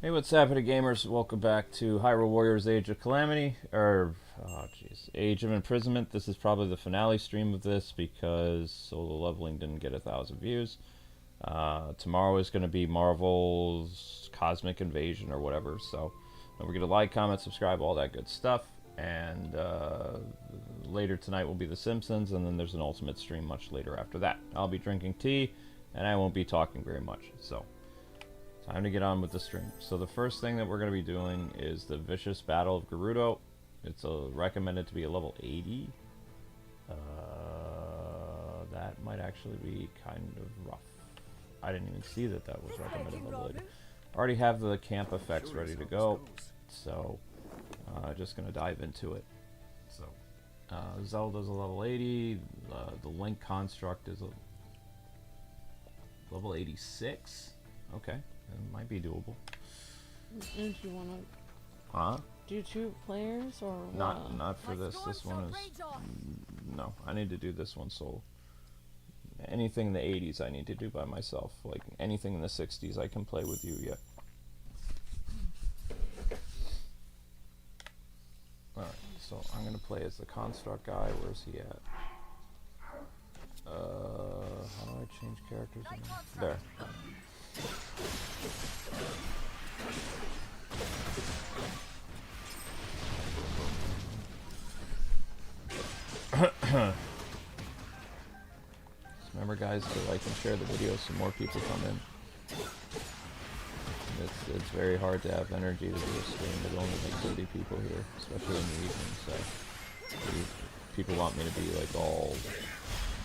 Hey, what's happening, gamers? Welcome back to Hyrule Warriors Age of Calamity, Age of Imprisonment. This is probably the finale stream of this because solo leveling didn't get 1,000 views. Tomorrow is going to be Marvel's Cosmic Invasion or whatever, so don't forget to like, comment, subscribe, all that good stuff. And later tonight will be The Simpsons, and then there's an Ultimate stream much later after that. I'll be drinking tea, and I won't be talking very much, so time to get on with the stream. So the first thing that we're going to be doing is the Vicious Battle of Gerudo. It's recommended to be a level 80. That might actually be kind of rough. I didn't even see that that was recommended level 80. I already have the camp effects ready to go, so just going to dive into it. So Zelda's a level 80. The Link construct is a level 86. Okay. It might be doable. And you want to do 2 players or not for this. This one is no. I need to do this one solo. Anything in the 80s I need to do by myself. Like anything in the 60s I can play with you yet. Alright, so I'm gonna play as the construct guy. Where's he at? How do I change characters? There. Remember, guys, to like and share the video so more people come in. It's very hard to have energy to do a stream with only like 30 people here, especially in the evening. So people want me to be like all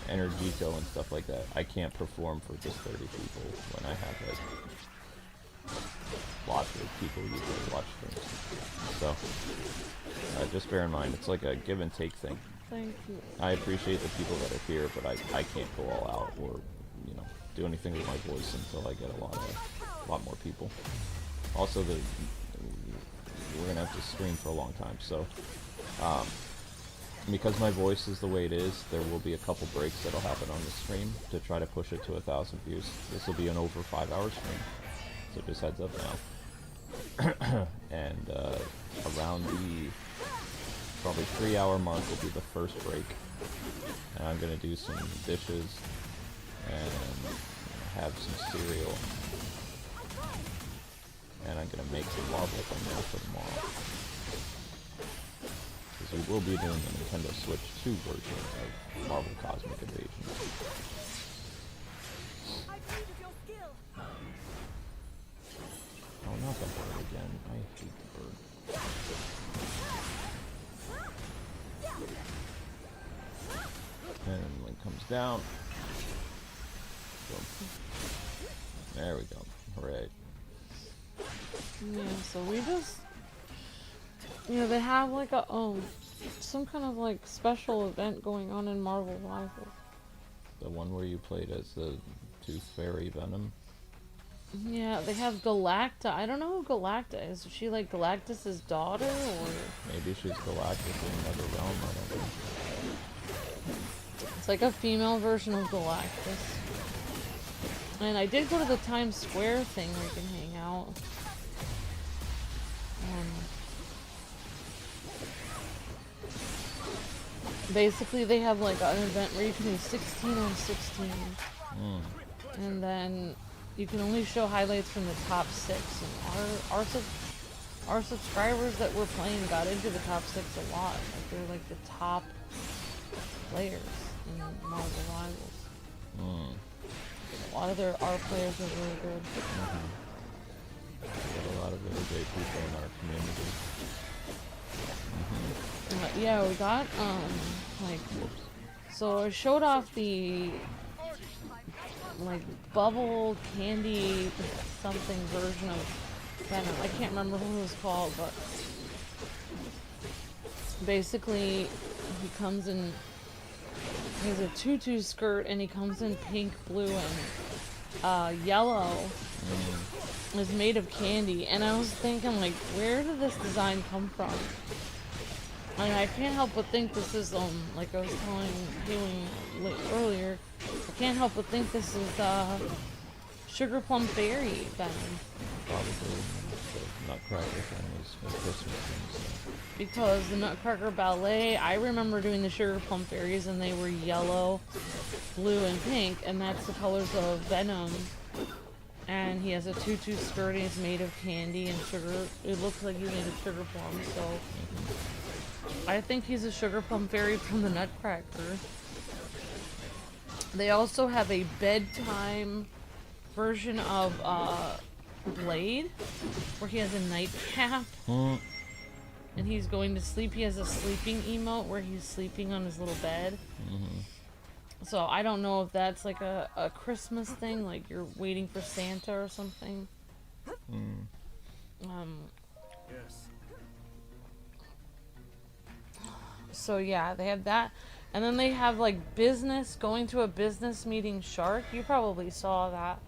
Energico and stuff like that. I can't perform for just 30 people when I have like lots of people usually watch streams. So just bear in mind, it's like a give and take thing. Thank you. I appreciate the people that are here, but I can't go all out or do anything with my voice until I get a lot more people. Also, we're gonna have to stream for a long time, so because my voice is the way it is, there will be a couple breaks that'll happen on the stream to try to push it to 1,000 views. This will be an over 5-hour stream, so just heads up now. And around the probably 3-hour mark will be the first break. And I'm gonna do some dishes and have some cereal. And I'm gonna make some lava up on there for tomorrow. Because we will be doing the Nintendo Switch 2 version of Marvel Cosmic Invasion. Oh, not the bird again. I hate the bird. And Link comes down. Boom. There we go. Hooray. Yeah, so we just, they have like a some kind of like special event going on in Marvel Rivals. The one where you played as the Tooth Fairy Venom? Yeah, they have Galacta. I don't know who Galacta is. Is she like Galactus' daughter, or maybe she's Galactus in another realm, I don't know. It's like a female version of Galactus. And I did go to the Times Square thing where you can hang out. Basically, they have like an event where you can do 16 on 16. And then you can only show highlights from the top 6. And our subscribers that were playing got into the top 6 a lot. Like they're like the top players in Marvel Rivals. A lot of our players are really good. We got a lot of really great people in our community. Yeah, we got so I showed off the like bubble candy something version of Venom. I can't remember what it was called, but basically he comes in. He has a tutu skirt and he comes in pink, blue, and yellow. Is made of candy, and I was thinking, like, where did this design come from? And I can't help but think this is like I was telling Haley earlier, I can't help but think this is Sugar Plum Fairy Venom. probably the Nutcracker thing was a Christmas thing. So. Because the Nutcracker Ballet, I remember doing the Sugar Plum Fairies and they were yellow, blue, and pink, and that's the colors of Venom. And he has a tutu skirt and he's made of candy and sugar. It looks like he's made of sugar plums, so I think he's a Sugar Plum Fairy from the Nutcracker. They also have a bedtime version of Blade, where he has a nightcap and he's going to sleep. He has a sleeping emote where he's sleeping on his little bed. So I don't know if that's like a Christmas thing, like you're waiting for Santa or something. Yes. So yeah, they have that. And then they have like business, going to a business meeting shark. You probably saw that.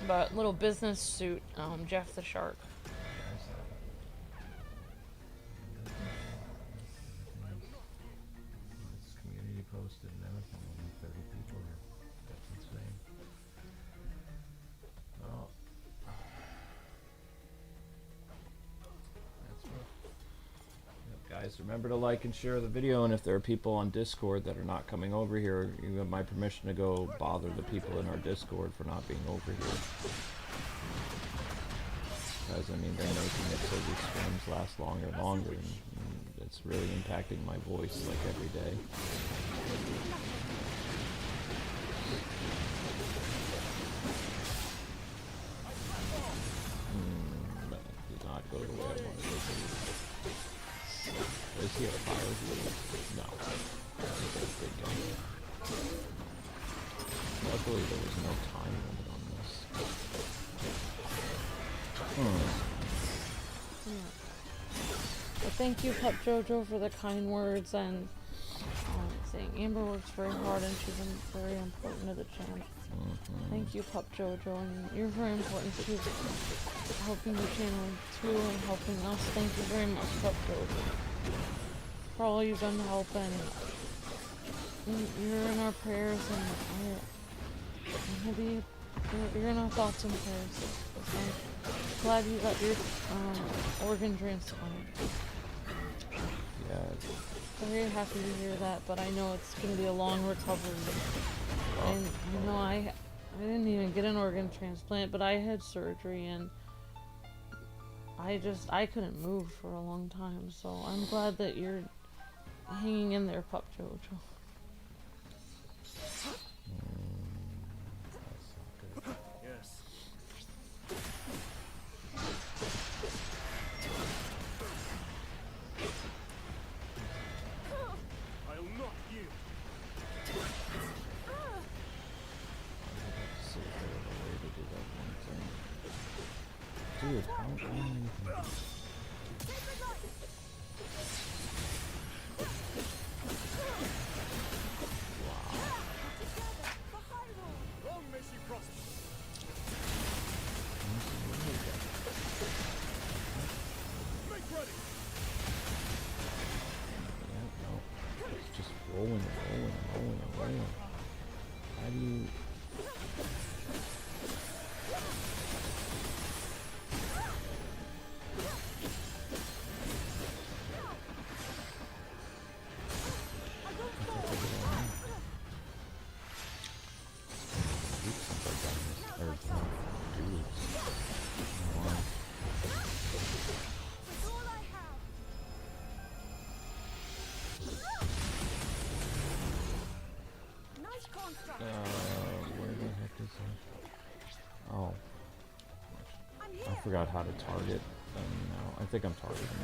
But little business suit, Jeff the Shark. It's community posted and everything. Only 30 people here. That's insane. Oh. That's rough. Yep, guys, remember to like and share the video, and if there are people on Discord that are not coming over here, you have my permission to go bother the people in our Discord for not being over here. Because, I mean, they're making it so these streams last longer and longer, and it's really impacting my voice, like, every day. That did not go the way I wanted it to. Is he a fire healer? No. He's a big guy. Luckily, there was no time limit on this. Yeah. But thank you, Pup Jojo, for the kind words and saying Amber works very hard and she's very important to the channel. Thank you, Pup Jojo, and you're very important to helping the channel too and helping us. Thank you very much, Pup Jojo, for all you've done to help, and you're in our prayers, and you're in our thoughts and prayers. I'm glad you got your organ transplant. Yeah. Very happy to hear that, but I know it's going to be a long recovery. And you know, I didn't even get an organ transplant, but I had surgery, and I couldn't move for a long time. So I'm glad that you're hanging in there, Pup Jojo. Yes. I'll not yield. Dude, how long? Long may she prosper. Make ready. Yeah, no. It's just rolling. How do you... where the heck is that? Oh. I forgot how to target them now. I think I'm targeting them.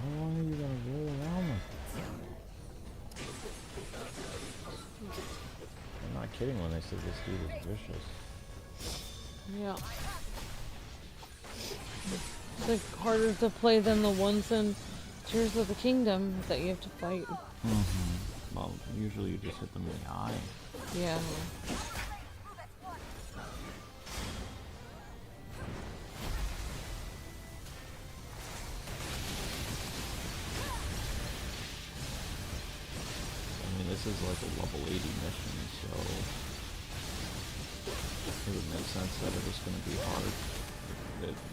How long are you gonna roll around like that? I'm not kidding when they said this dude is vicious. Yeah. It's like harder to play than the ones in Tears of the Kingdom that you have to fight. Well, usually you just hit them in the eye. Yeah. this is like a level 80 mission, so it would make sense that it was going to be hard.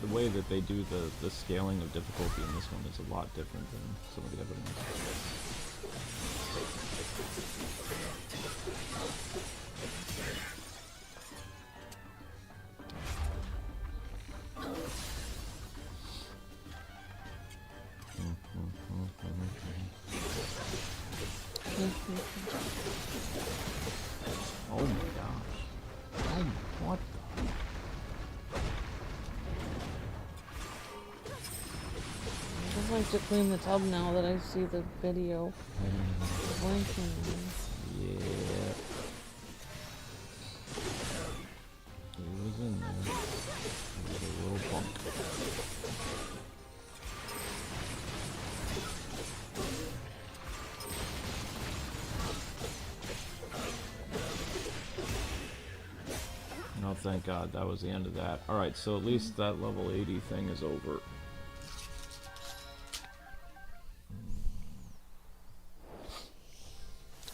The way that they do the scaling of difficulty in this one is a lot different than some of the other ones. Oh my gosh. Oh, what the? I just like to clean the tub now that I see the video. Blinking. Yeah. He was in there. He was a little bunk. Oh, thank God, that was the end of that. Alright, so at least that level 80 thing is over.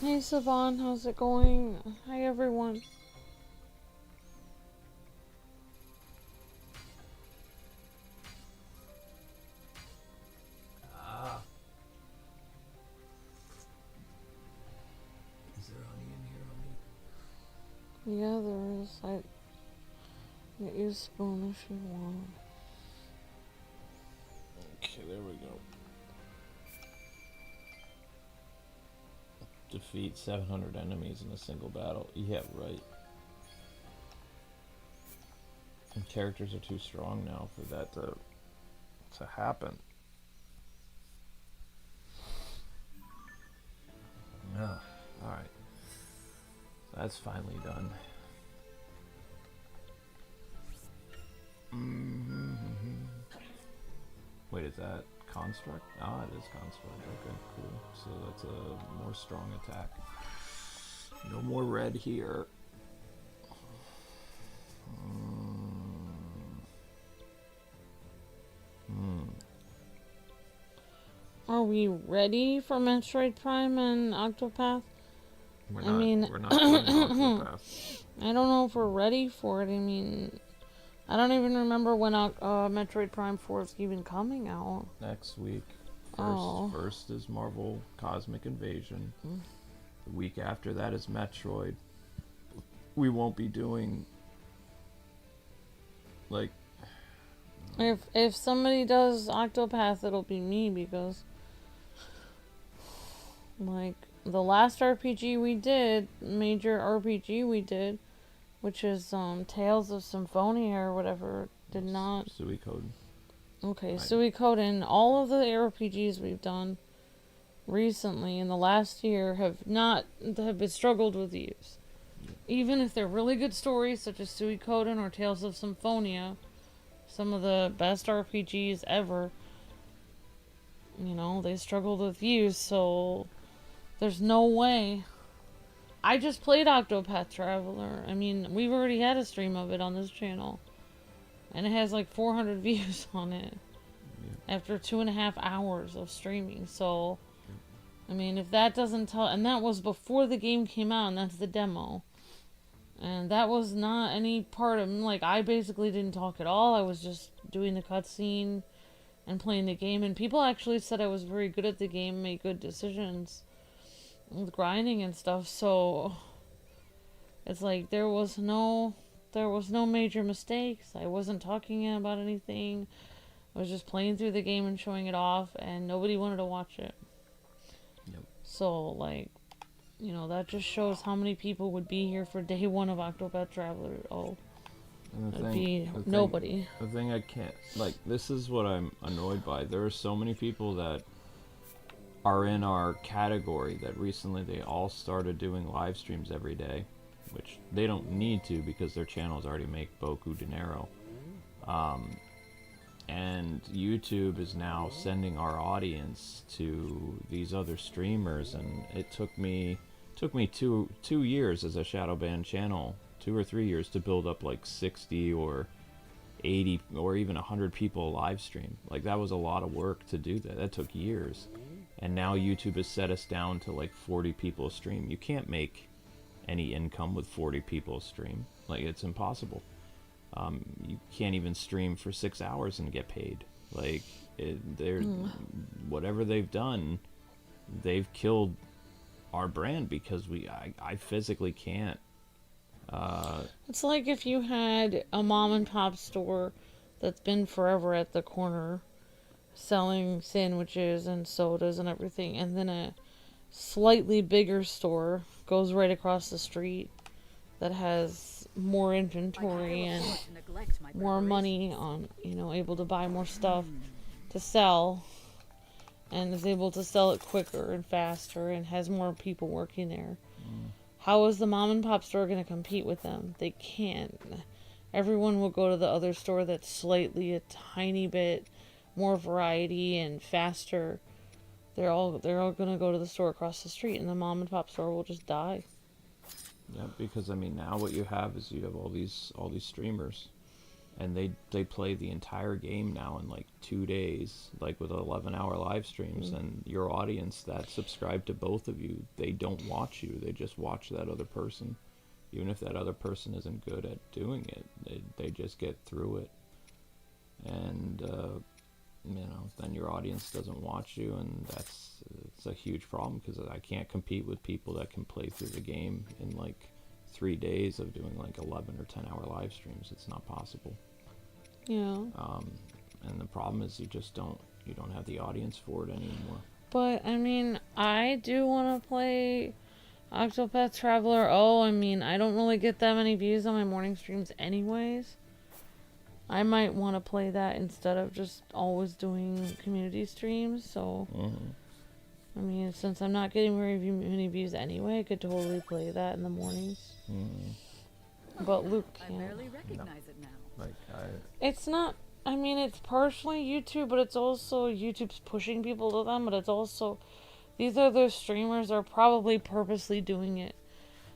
Hey Savon, how's it going? Hi everyone. Is there honey in here, honey? Yeah, there is. I get you a spoon if you want. Okay, there we go. Defeat 700 enemies in a single battle. Yeah, right. And characters are too strong now for that to happen. Ugh, alright. That's finally done. Wait, is that construct? Ah, it is construct. Okay, cool. So that's a more strong attack. No more red here. Are we ready for Metroid Prime and Octopath? We're I mean, not doing Octopath. I don't know if we're ready for it. I mean, I don't even remember when Metroid Prime 4 is even coming out. Next week. Oh. First is Marvel Cosmic Invasion. The week after that is Metroid. We won't be doing like If somebody does Octopath, it'll be me because like the last RPG we did, major RPG we did, which is Tales of Symphonia or whatever, did not. Suikoden. Okay, Right. Suikoden. All of the RPGs we've done recently in the last year have been struggled with use. Even if they're really good stories, such as Suikoden or Tales of Symphonia, some of the best RPGs ever, you know, they struggled with use, so there's no way. I just played Octopath Traveler. I mean, we've already had a stream of it on this channel. And it has like 400 views on it. Yeah. After 2.5 hours of streaming. So, I mean, if that doesn't tell... And that was before the game came out, and that's the demo. And that was not any part of... Like, I basically didn't talk at all. I was just doing the cutscene and playing the game. And people actually said I was very good at the game, made good decisions with grinding and stuff. So, it's like there was no major mistakes. I wasn't talking about anything. I was just playing through the game and showing it off, and nobody wanted to watch it. Yep. So, like, you know, that just shows how many people would be here for day one of Octopath Traveler. Oh, it'd be nobody. The thing I can't... Like, this is what I'm annoyed by. There are so many people that are in our category that recently they all started doing live streams every day, which they don't need to because their channels already make beaucoup dinero. And YouTube is now sending our audience to these other streamers, and it took me two years as a shadow banned channel, 2 or 3 years, to build up like 60 or 80 or even 100 people live stream. Like, that was a lot of work to do that. That took years. And now YouTube has set us down to like 40 people a stream. You can't make any income with 40 people a stream. Like, it's impossible. You can't even stream for 6 hours and get paid. Like, they're whatever they've done, they've killed our brand because I physically can't. It's like if you had a mom and pop store that's been forever at the corner selling sandwiches and sodas and everything, and then a slightly bigger store goes right across the street that has more inventory and more money on, you know, able to buy more stuff to sell, and is able to sell it quicker and faster and has more people working there. How is the mom and pop store going to compete with them? They can't. Everyone will go to the other store that's slightly a tiny bit more variety and faster. They're all going to go to the store across the street, and the mom and pop store will just die. Yeah, because I mean, now what you have is you have all these streamers, and they play the entire game now in like 2 days, like with 11-hour live streams, and your audience that subscribe to both of you, they don't watch you, they just watch that other person. Even if that other person isn't good at doing it, they just get through it. And you know, then your audience doesn't watch you, and it's a huge problem, because I can't compete with people that can play through the game in like 3 days of doing like 11 or 10-hour live streams. It's not possible. Yeah. And the problem is you don't have the audience for it anymore. But I mean, I do want to play Octopath Traveler. Oh, I mean, I don't really get that many views on my morning streams anyways. I might want to play that instead of just always doing community streams. So, I mean, since I'm not getting very many views anyway, I could totally play that in the mornings. But Luke can't. I barely recognize it now. Like, It's not. I mean, it's partially YouTube, but it's also YouTube's pushing people to them. But it's also, these other streamers are probably purposely doing it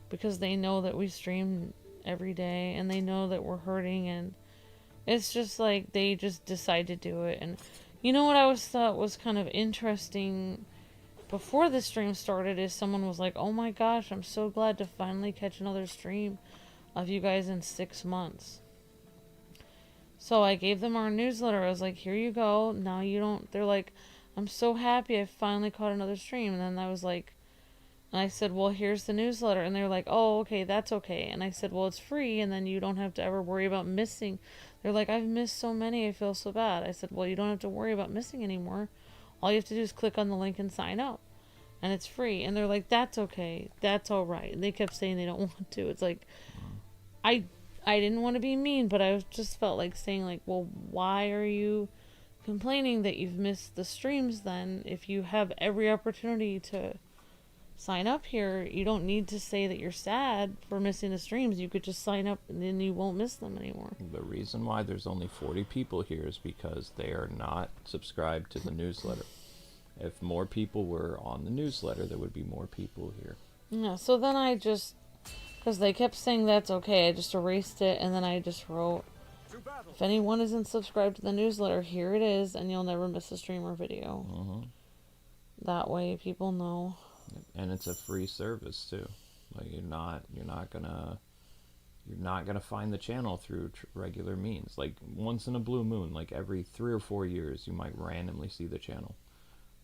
because they know that we stream every day and they know that we're hurting, and it's just like they just decide to do it. And you know what I thought was kind of interesting before the stream started is someone was like, "Oh my gosh, I'm so glad to finally catch another stream of you guys in 6 months." So I gave them our newsletter. I was like, "Here you go. Now you don't." They're like, "I'm so happy I finally caught another stream." And then I was like, and I said, "Well, here's the newsletter." And they're like, "Oh, okay, that's okay." And I said, "Well, it's free, and then you don't have to ever worry about missing." They're like, "I've missed so many, I feel so bad." I said, "Well, you don't have to worry about missing anymore. All you have to do is click on the link and sign up. And it's free." And they're like, "That's okay. That's all right." And they kept saying they don't want to. It's like, I didn't want to be mean, but I just felt like saying, like, well, why are you complaining that you've missed the streams then? If you have every opportunity to sign up here, you don't need to say that you're sad for missing the streams. You could just sign up and then you won't miss them anymore. the reason why there's only 40 people here is because they are not subscribed to the newsletter. If more people were on the newsletter, there would be more people here. Yeah, so then I just, because they kept saying that's okay, I just erased it, and then I just wrote, "If anyone isn't subscribed to the newsletter, here it is, and you'll never miss a stream or video." That way people know. And it's a free service too. Like, you're not gonna find the channel through regular means. Like, once in a blue moon, like every 3 or 4 years, you might randomly see the channel.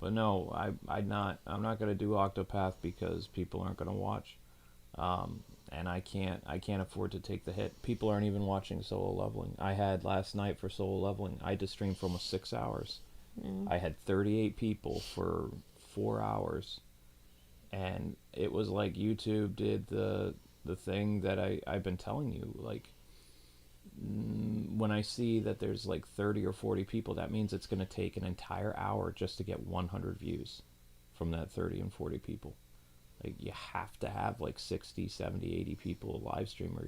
But no, I'm not gonna do Octopath because people aren't gonna watch. And I can't afford to take the hit. People aren't even watching solo leveling. I had last night for solo leveling, I had to stream for almost 6 hours. I had 38 people for 4 hours, and it was like YouTube did the thing that I've been telling you. Like, when I see that there's like 30 or 40 people, that means it's going to take an entire hour just to get 100 views from that 30 and 40 people. Like, you have to have like 60, 70, 80 people live stream, or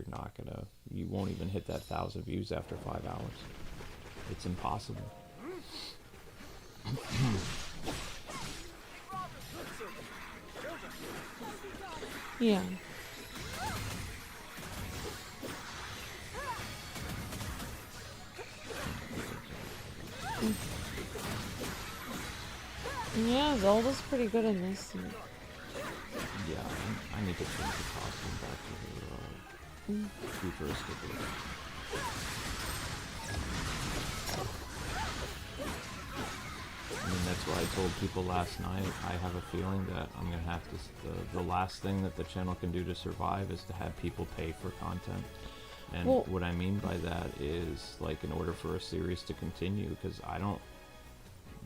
you won't even hit that 1,000 views after 5 hours. It's impossible. Yeah. Yeah, Zelda's pretty good in this. Yeah, I need to change the costume back to her futuristic look. I mean, that's why I told people last night, I have a feeling that I'm going to have to, the last thing that the channel can do to survive is to have people pay for content. And Well, what I mean by that is, like, in order for a series to continue, because I don't,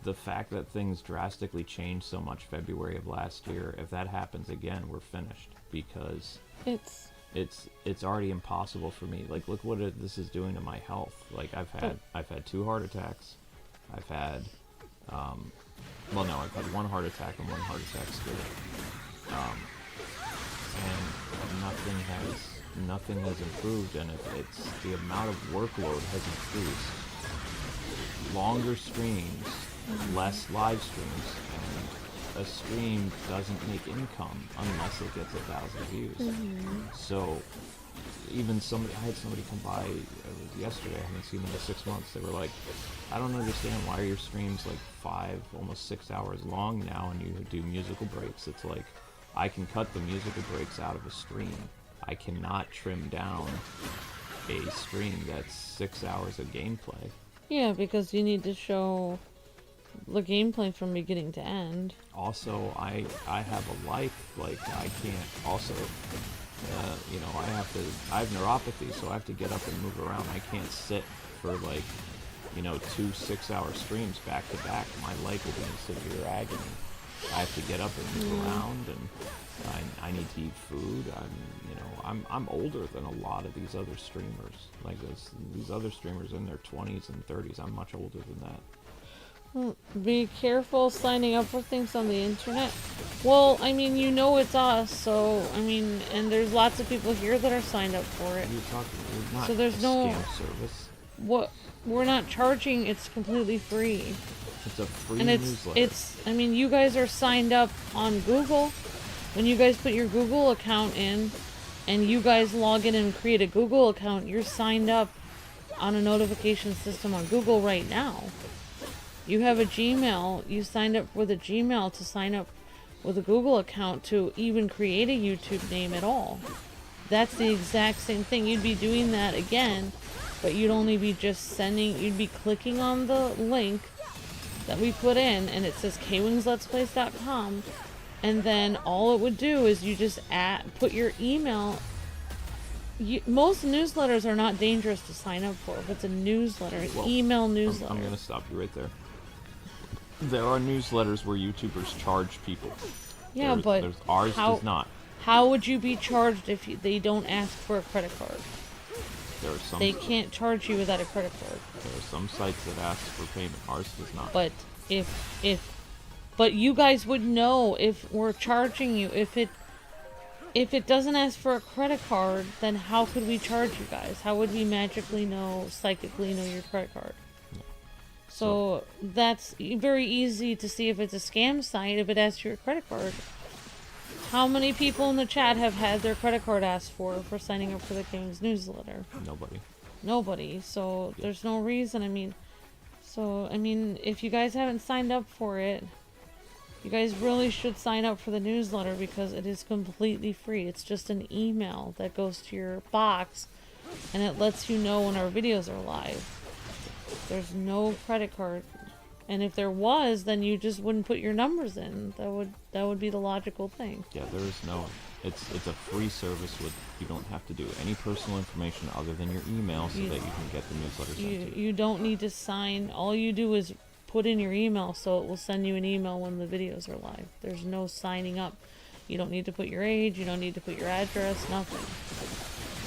the fact that things drastically changed so much February of last year, if that happens again, we're finished, because it's it's already impossible for me. Like, look what this is doing to my health. Like, I've had 2 heart attacks. I've had well, no, I've had 1 heart attack and 1 heart attack still. And nothing has improved, and it's the amount of workload has increased. Longer streams, less live streams, and a stream doesn't make income unless it gets 1,000 views. So even I had somebody come by yesterday, I haven't seen them in 6 months. They were like, I don't understand why your stream's like 5, almost 6 hours long now, and you do musical breaks. It's like, I can cut the musical breaks out of a stream. I cannot trim down a stream that's 6 hours of gameplay. yeah, because you need to show the gameplay from beginning to end. Also, I have a life, like, I can't also, you know, I have neuropathy, so I have to get up and move around. I can't sit for, like, you know, 2 6-hour streams back to back. My life will be in severe agony. I have to get up and move around, and I need to eat food. I'm older than a lot of these other streamers. Like, these other streamers in their 20s and 30s. I'm much older than that. Be careful signing up for things on the internet. Well, I mean, you know it's us, so, I mean, and there's lots of people here that are signed up for it. You're talking, we're not So there's a no- scam service. What, we're not charging, it's completely free. It's a free And newsletter. I mean, you guys are signed up on Google. When you guys put your Google account in, and you guys log in and create a Google account, you're signed up on a notification system on Google right now. You have a Gmail, you signed up with a Gmail to sign up with a Google account to even create a YouTube name at all. That's the exact same thing. You'd be doing that again, but you'd only be you'd be clicking on the link that we put in, and it says kwingsletsplays.com, and then all it would do is you just put your email. Most newsletters are not dangerous to sign up for. If it's a newsletter, an email newsletter. I'm going to stop you right there. There are newsletters where YouTubers charge people. Yeah, but ours does not. How would you be charged if they don't ask for a credit card? There are some. They can't charge you without a credit card. There are some sites that ask for payment. Ours does not. But but you guys would know if we're charging you. If it doesn't ask for a credit card, then how could we charge you guys? How would we psychically know your credit card? So that's very easy to see if it's a scam site if it asks for your credit card. How many people in the chat have had their credit card asked for signing up for the Kwings newsletter? Nobody. So there's no reason. I mean, if you guys haven't signed up for it, you guys really should sign up for the newsletter because it is completely free. It's just an email that goes to your box, and it lets you know when our videos are live. There's no credit card, and if there was, then you just wouldn't put your numbers in. That would be the logical thing. Yeah, there is no. It's a free service with you don't have to do any personal information other than your email so that you can get the newsletter sent to you. You don't need to sign. All you do is put in your email, so it will send you an email when the videos are live. There's no signing up. You don't need to put your age. You don't need to put your address. Nothing.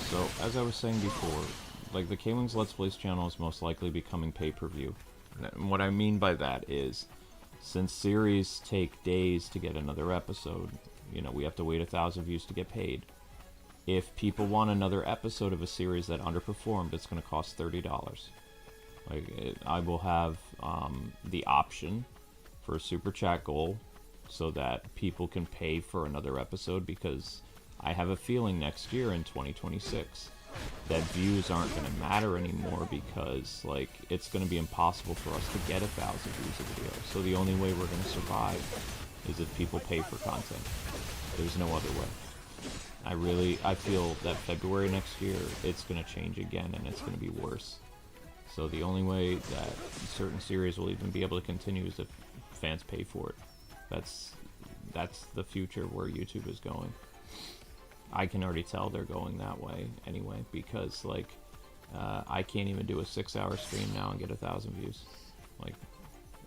So as I was saying before, like, the Kwings Let's Plays channel is most likely becoming pay-per-view. And what I mean by that is, since series take days to get another episode, you know, we have to wait 1,000 views to get paid. If people want another episode of a series that underperformed, it's going to cost $30. I will have the option for a super chat goal so that people can pay for another episode, because I have a feeling next year in 2026 that views aren't going to matter anymore because, like, it's going to be impossible for us to get 1,000 views a video. So the only way we're going to survive is if people pay for content. There's no other way. I feel that February next year, it's going to change again, and it's going to be worse. So the only way that certain series will even be able to continue is if fans pay for it. That's the future where YouTube is going. I can already tell they're going that way anyway, because, like, I can't even do a 6-hour stream now and get 1,000 views. Like,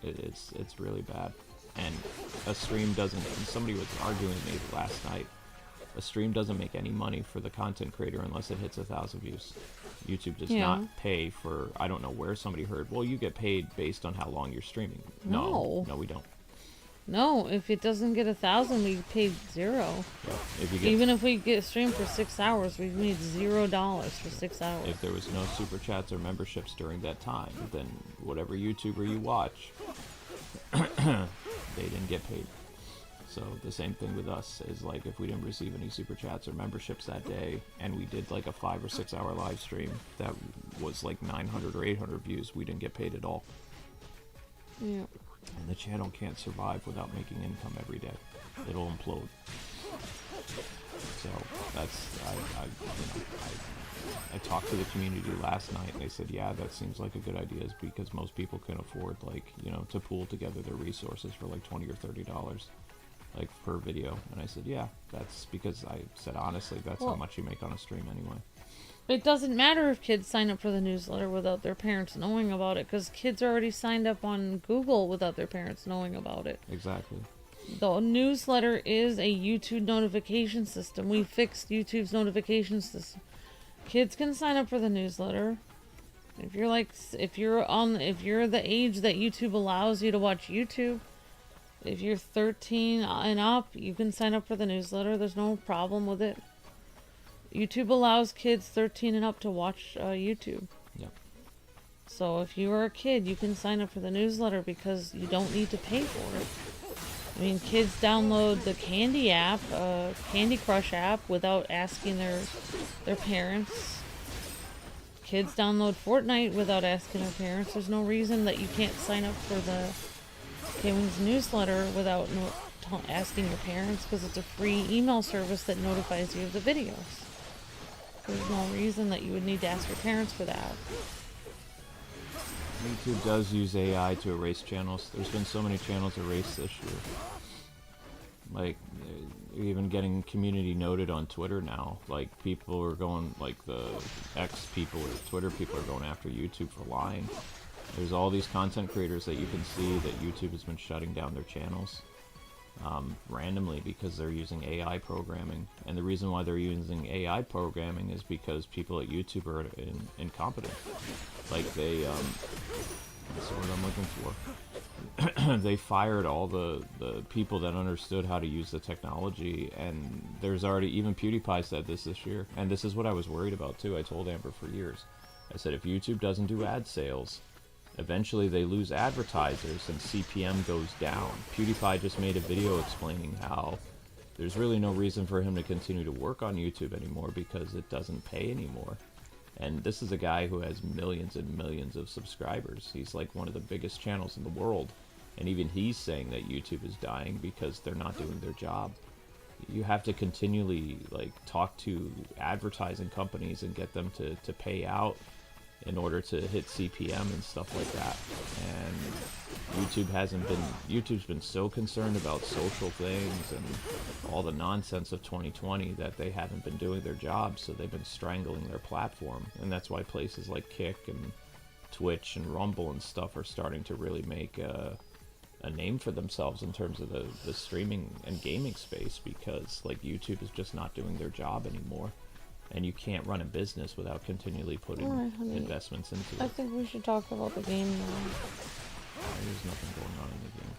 it's really bad. And a stream doesn't, and somebody was arguing with me last night, a stream doesn't make any money for the content creator unless it hits 1,000 views. YouTube does not pay for, I don't know where somebody heard, well, you get paid based on how long you're streaming. No, we don't. No, if it doesn't get 1,000, we paid 0. Yeah, even if we get streamed for 6 hours, we've made $0 for 6 hours. If there was no super chats or memberships during that time, then whatever YouTuber you watch, they didn't get paid. So the same thing with us is, like, if we didn't receive any super chats or memberships that day, and we did like a 5 or 6 hour live stream that was like 900 or 800 views, we didn't get paid at all. Yeah. And the channel can't survive without making income every day. It'll implode. So that's, I talked to the community last night, and they said, yeah, that seems like a good idea, is because most people can afford, like, you know, to pool together their resources for like $20 or $30, like, per video. And I said, yeah, that's because I said, honestly, that's how much you make on a stream anyway. It doesn't matter if kids sign up for the newsletter without their parents knowing about it, because kids are already signed up on Google without their parents knowing about it. Exactly. The newsletter is a YouTube notification system. We fixed YouTube's notification system. Kids can sign up for the newsletter. If you're the age that YouTube allows you to watch YouTube, if you're 13 and up, you can sign up for the newsletter. There's no problem with it. YouTube allows kids 13 and up to watch YouTube. Yeah. So if you are a kid, you can sign up for the newsletter because you don't need to pay for it. I mean, kids download the Candy app, Candy Crush app, without asking their parents. Kids download Fortnite without asking their parents. There's no reason that you can't sign up for the Kwings newsletter without asking your parents, because it's a free email service that notifies you of the videos. There's no reason that you would need to ask your parents for that. YouTube does use AI to erase channels. There's been so many channels erased this year. Like, you're even getting community noted on Twitter now. Like, people are going, like, the X people or Twitter people are going after YouTube for lying. There's all these content creators that you can see that YouTube has been shutting down their channels randomly because they're using AI programming. And the reason why they're using AI programming is because people at YouTube are incompetent. Like, they, that's the word I'm looking for. They fired all the people that understood how to use the technology, and there's already, even PewDiePie said this year, and this is what I was worried about too. I told Amber for years. I said, if YouTube doesn't do ad sales, eventually they lose advertisers and CPM goes down. PewDiePie just made a video explaining how there's really no reason for him to continue to work on YouTube anymore because it doesn't pay anymore. And this is a guy who has millions and millions of subscribers. He's like one of the biggest channels in the world. And even he's saying that YouTube is dying because they're not doing their job. You have to continually, like, talk to advertising companies and get them to pay out in order to hit CPM and stuff like that. And YouTube's been so concerned about social things and all the nonsense of 2020 that they haven't been doing their job, so they've been strangling their platform. And that's why places like Kick and Twitch and Rumble and stuff are starting to really make a name for themselves in terms of the streaming and gaming space, because, like, YouTube is just not doing their job anymore. And you can't run a business without continually putting investments into it. I think we should talk about the game now. There's nothing going on in the game.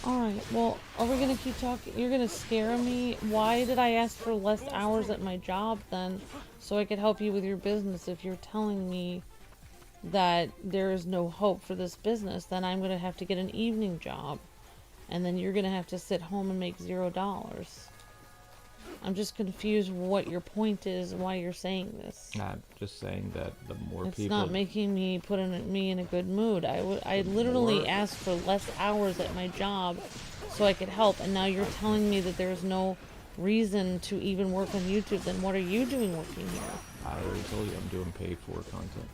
Alright, well, are we going to keep talking? You're going to scare me? Why did I ask for less hours at my job then, so I could help you with your business? If you're telling me that there is no hope for this business, then I'm going to have to get an evening job. And then you're going to have to sit home and make $0. I'm just confused what your point is, why you're saying this. I'm just saying that the more It's people... not making me me in a good mood. I literally asked for less hours at my job so I could help, and now you're telling me that there's no reason to even work on YouTube. Then what are you doing working here? I already told you I'm doing paid for content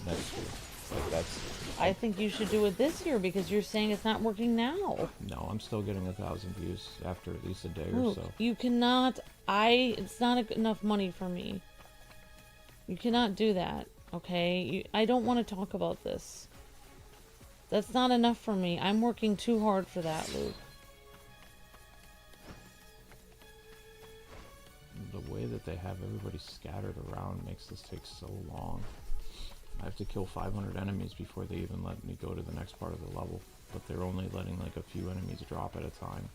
next year. Like that's... I think you should do it this year because you're saying it's not working now. No, I'm still getting 1,000 views after at least a day Luke, or so. you cannot. It's not enough money for me. You cannot do that, okay? I don't want to talk about this. That's not enough for me. I'm working too hard for that, Luke. The way that they have everybody scattered around makes this take so long. I have to kill 500 enemies before they even let me go to the next part of the level. But they're only letting like a few enemies drop at a time.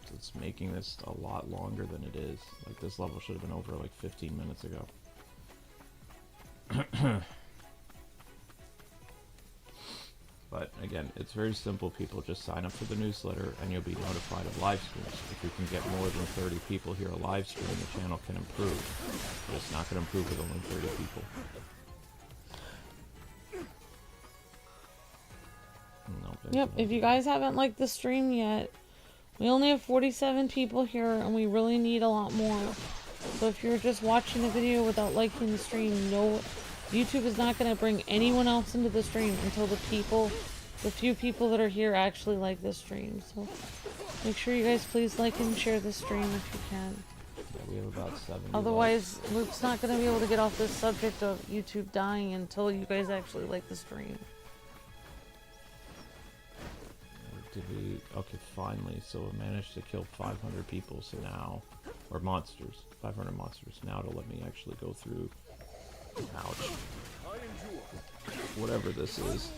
So it's making this a lot longer than it is. Like this level should have been over like 15 minutes ago. But again, it's very simple, people. Just sign up for the newsletter and you'll be notified of live streams. If we can get more than 30 people here a live stream, the channel can improve. But it's not going to improve with only 30 people. Yep, if you guys haven't liked the stream yet, we only have 47 people here and we really need a lot more. So if you're just watching the video without liking the stream, no, YouTube is not going to bring anyone else into the stream until the few people that are here actually like the stream. So make sure you guys please like and share the stream if you can. Yeah, we have about 70 Otherwise, Luke's not going to be able to get off this subject of YouTube dying until you guys actually like the stream. Did we... Okay, finally. So we managed to kill 500 people, so now... Or monsters. 500 monsters. Now to let me actually go through... Ouch. Whatever this is.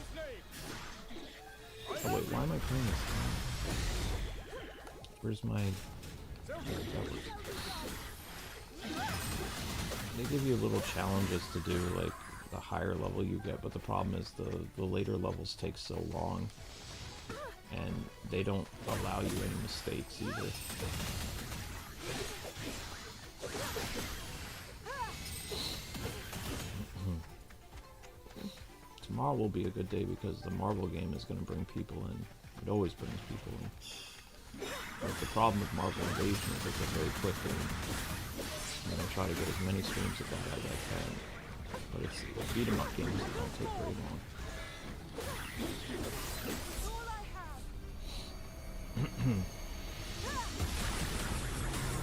Oh wait, why am I playing this game? Where's my... They give you little challenges to do, like, the higher level you get, but the problem is the later levels take so long. And they don't allow you any mistakes either. Tomorrow will be a good day because the Marvel game is going to bring people in. It always brings people in. But the problem with Marvel Invasion is it's a very quick game. I'm going to try to get as many streams of that as I can. But it's beat 'em up games that don't take very long.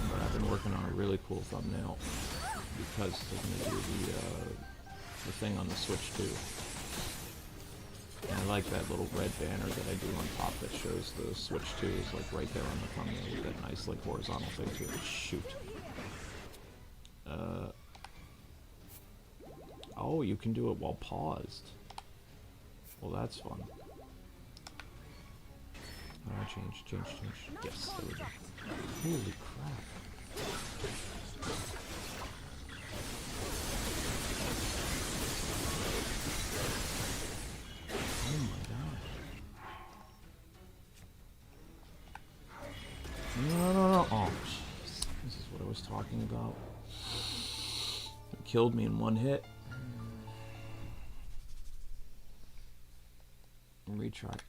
But I've been working on a really cool thumbnail because they're going to do the thing on the Switch too. And I like that little red banner that I do on top that shows the Switch 2 is like right there on the thumbnail with that nice like horizontal thing to it. Shoot. Oh, you can do it while paused. Well, that's fun. Change. Yes, there we go. Holy crap. Oh my gosh. No. Oh, jeez. This is what I was talking about. It killed me in one hit. Retry.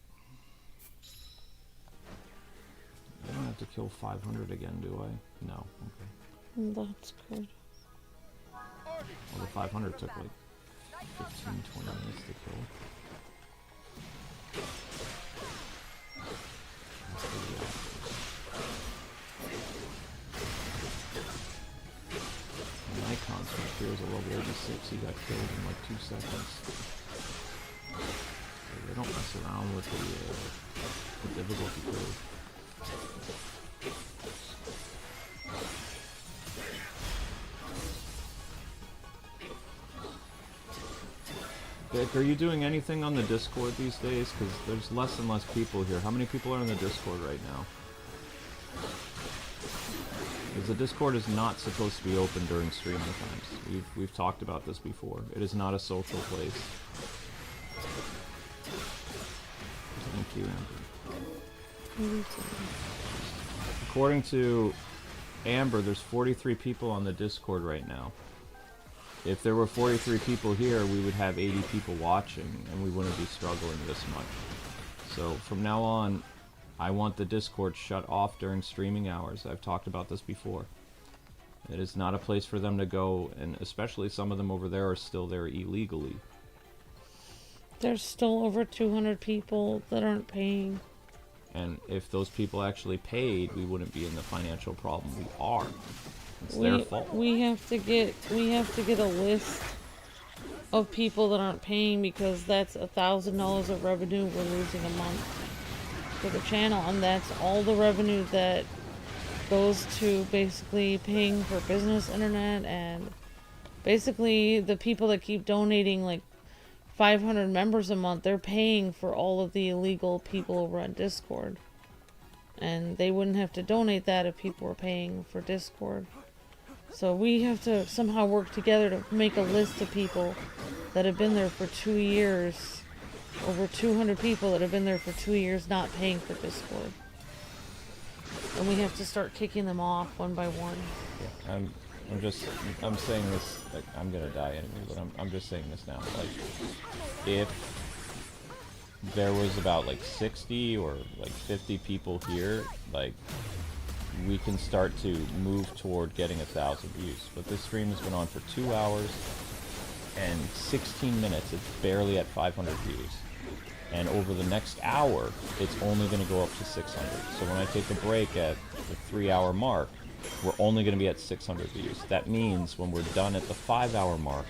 I don't have to kill 500 again, do I? No. Okay. That's good. Well, the 500 took like 15-20 minutes to kill. My constant here is a level 86. He got killed in like 2 seconds. They don't mess around with the difficulty curve. Vic, are you doing anything on the Discord these days? Because there's less and less people here. How many people are in the Discord right now? Because the Discord is not supposed to be open during streaming times. We've talked about this before. It is not a social place. Thank you, Amber. According to Amber, there's 43 people on the Discord right now. If there were 43 people here, we would have 80 people watching, and we wouldn't be struggling this much. So from now on, I want the Discord shut off during streaming hours. I've talked about this before. It is not a place for them to go, and especially some of them over there are still there illegally. There's still over 200 people that aren't paying. And if those people actually paid, we wouldn't be in the financial problem we are. It's their fault. We have to get a list of people that aren't paying, because that's $1,000 of revenue we're losing a month for the channel, and that's all the revenue that goes to basically paying for business internet, and basically the people that keep donating like 500 members a month, they're paying for all of the illegal people over on Discord. And they wouldn't have to donate that if people were paying for Discord. So we have to somehow work together to make a list of people that have been there for 2 years. Over 200 people that have been there for 2 years not paying for Discord. And we have to start kicking them off one by one. Yeah, I'm saying this, like, I'm gonna die anyway, but I'm just saying this now. Like, if there was about like 60 or like 50 people here, like, we can start to move toward getting 1,000 views. But this stream has been on for 2 hours and 16 minutes. It's barely at 500 views. And over the next hour, it's only going to go up to 600. So when I take a break at the 3-hour mark, we're only going to be at 600 views. That means when we're done at the 5-hour mark,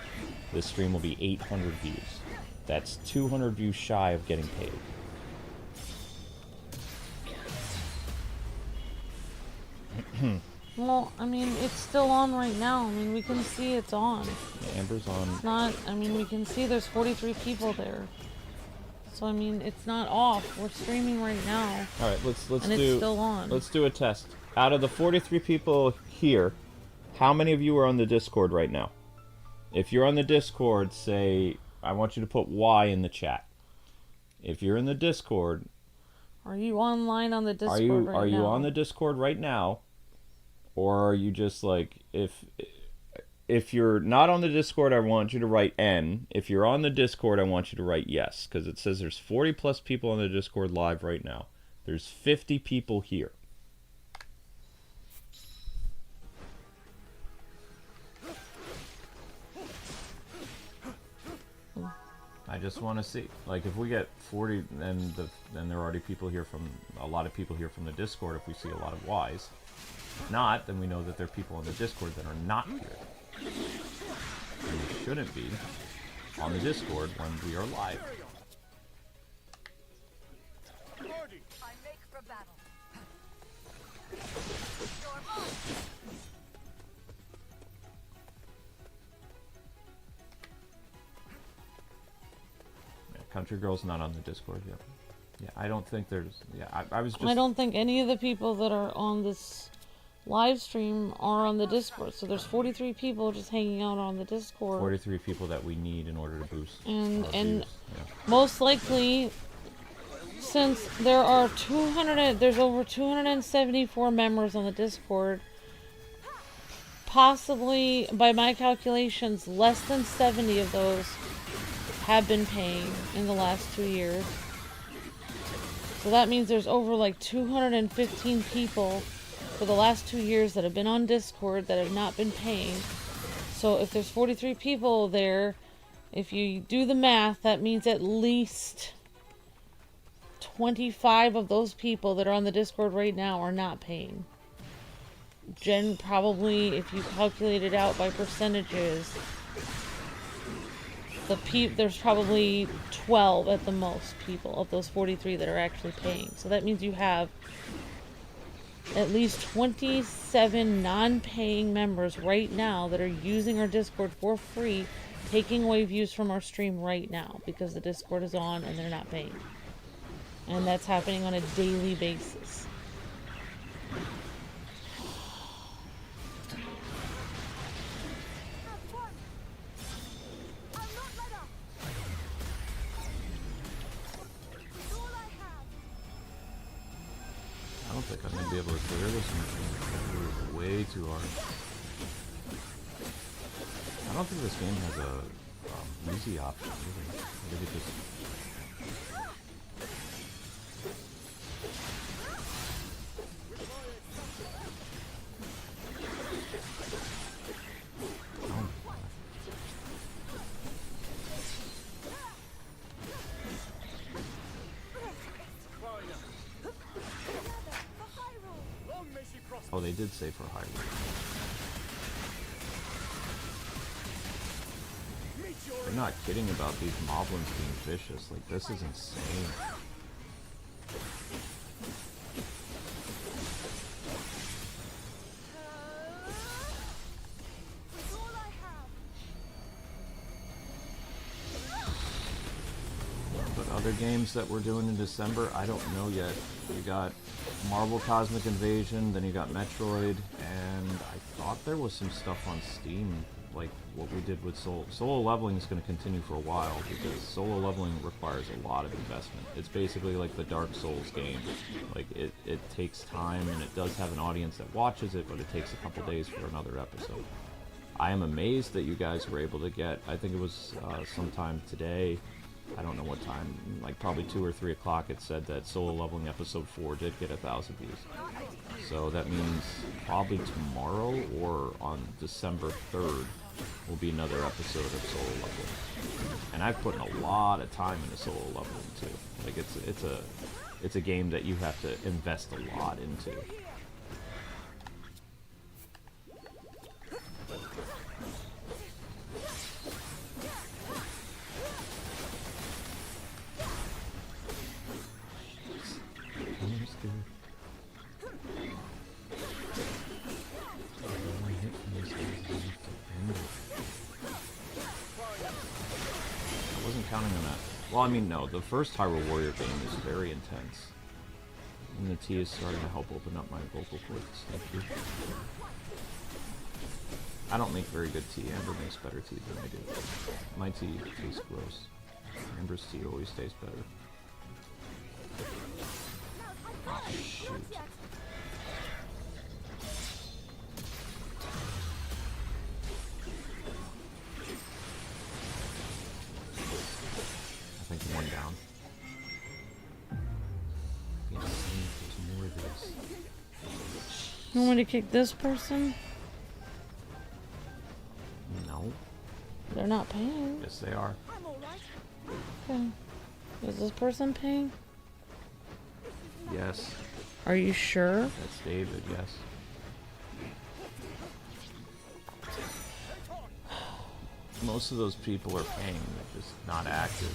this stream will be 800 views. That's 200 views shy of getting paid. Well, I mean, it's still on right now. I mean, we can see it's on. Yeah, Amber's on. It's not, I mean, we can see there's 43 people there. So, I mean, it's not off. We're streaming right now. Alright, let's and do... it's still on. Let's do a test. Out of the 43 people here, how many of you are on the Discord right now? If you're on the Discord, say, I want you to put Y in the chat. If you're in the Discord... Are you online on the Discord right now? Are you on the Discord right now? Or are you just like, if you're not on the Discord, I want you to write N. If you're on the Discord, I want you to write yes. Because it says there's 40 plus people on the Discord live right now. There's 50 people here. I just want to see, like, if we get 40, then there are already people here from, a lot of people here from the Discord if we see a lot of Ys. If not, then we know that there are people on the Discord that are not here. And we shouldn't be on the Discord when we are live. Ready. I make for battle. Yeah, Country Girl's not on the Discord yet. Yeah, I don't think there's... Yeah, I was just... I don't think any of the people that are on this live stream are on the Discord. So there's 43 people just hanging out on the Discord. 43 people that we need in order to boost And our views. Yeah. most likely, since there are there's over 274 members on the Discord, possibly, by my calculations, less than 70 of those have been paying in the last 2 years. So that means there's over like 215 people for the last 2 years that have been on Discord that have not been paying. So if there's 43 people there, if you do the math, that means at least 25 of those people that are on the Discord right now are not paying. Probably, if you calculate it out by percentages, there's probably 12 at the most people of those 43 that are actually paying. So that means you have at least 27 non-paying members right now that are using our Discord for free, taking away views from our stream right now because the Discord is on and they're not paying. And that's happening on a daily basis. I don't think I'm gonna be able to clear this mission. It was way too hard. I don't think this game has a easy option either. I think it just... Oh, they did say for Hyrule. They're not kidding about these moblins being vicious. Like, this is insane. But other games that we're doing in December, I don't know yet. You got Marvel Cosmic Invasion, then you got Metroid, and I thought there was some stuff on Steam, like what we did with Solo leveling is going to continue for a while, because solo leveling requires a lot of investment. It's basically like the Dark Souls game. Like, it takes time, and it does have an audience that watches it, but it takes a couple days for another episode. I am amazed that you guys were able to get, I think it was sometime today, I don't know what time, like probably 2 or 3 o'clock, it said that Solo Leveling Episode 4 did get 1,000 views. So that means probably tomorrow or on December 3rd will be another episode of Solo Leveling. And I've put in a lot of time into Solo Leveling too. Like, it's a game that you have to invest a lot into. Well, I mean, no, the first Hyrule Warrior game is very intense. And the tea is starting to help open up my vocal cords. Thank you. I don't make very good tea. Amber makes better tea than I do. My tea tastes gross. Amber's tea always tastes better. Oh, shoot. I think one down. There's more of this. You want me to kick this person? No. They're not paying. Yes, they are. Okay. Is this person paying? Yes. Are you sure? That's David, yes. Most of those people are paying, they're just not active.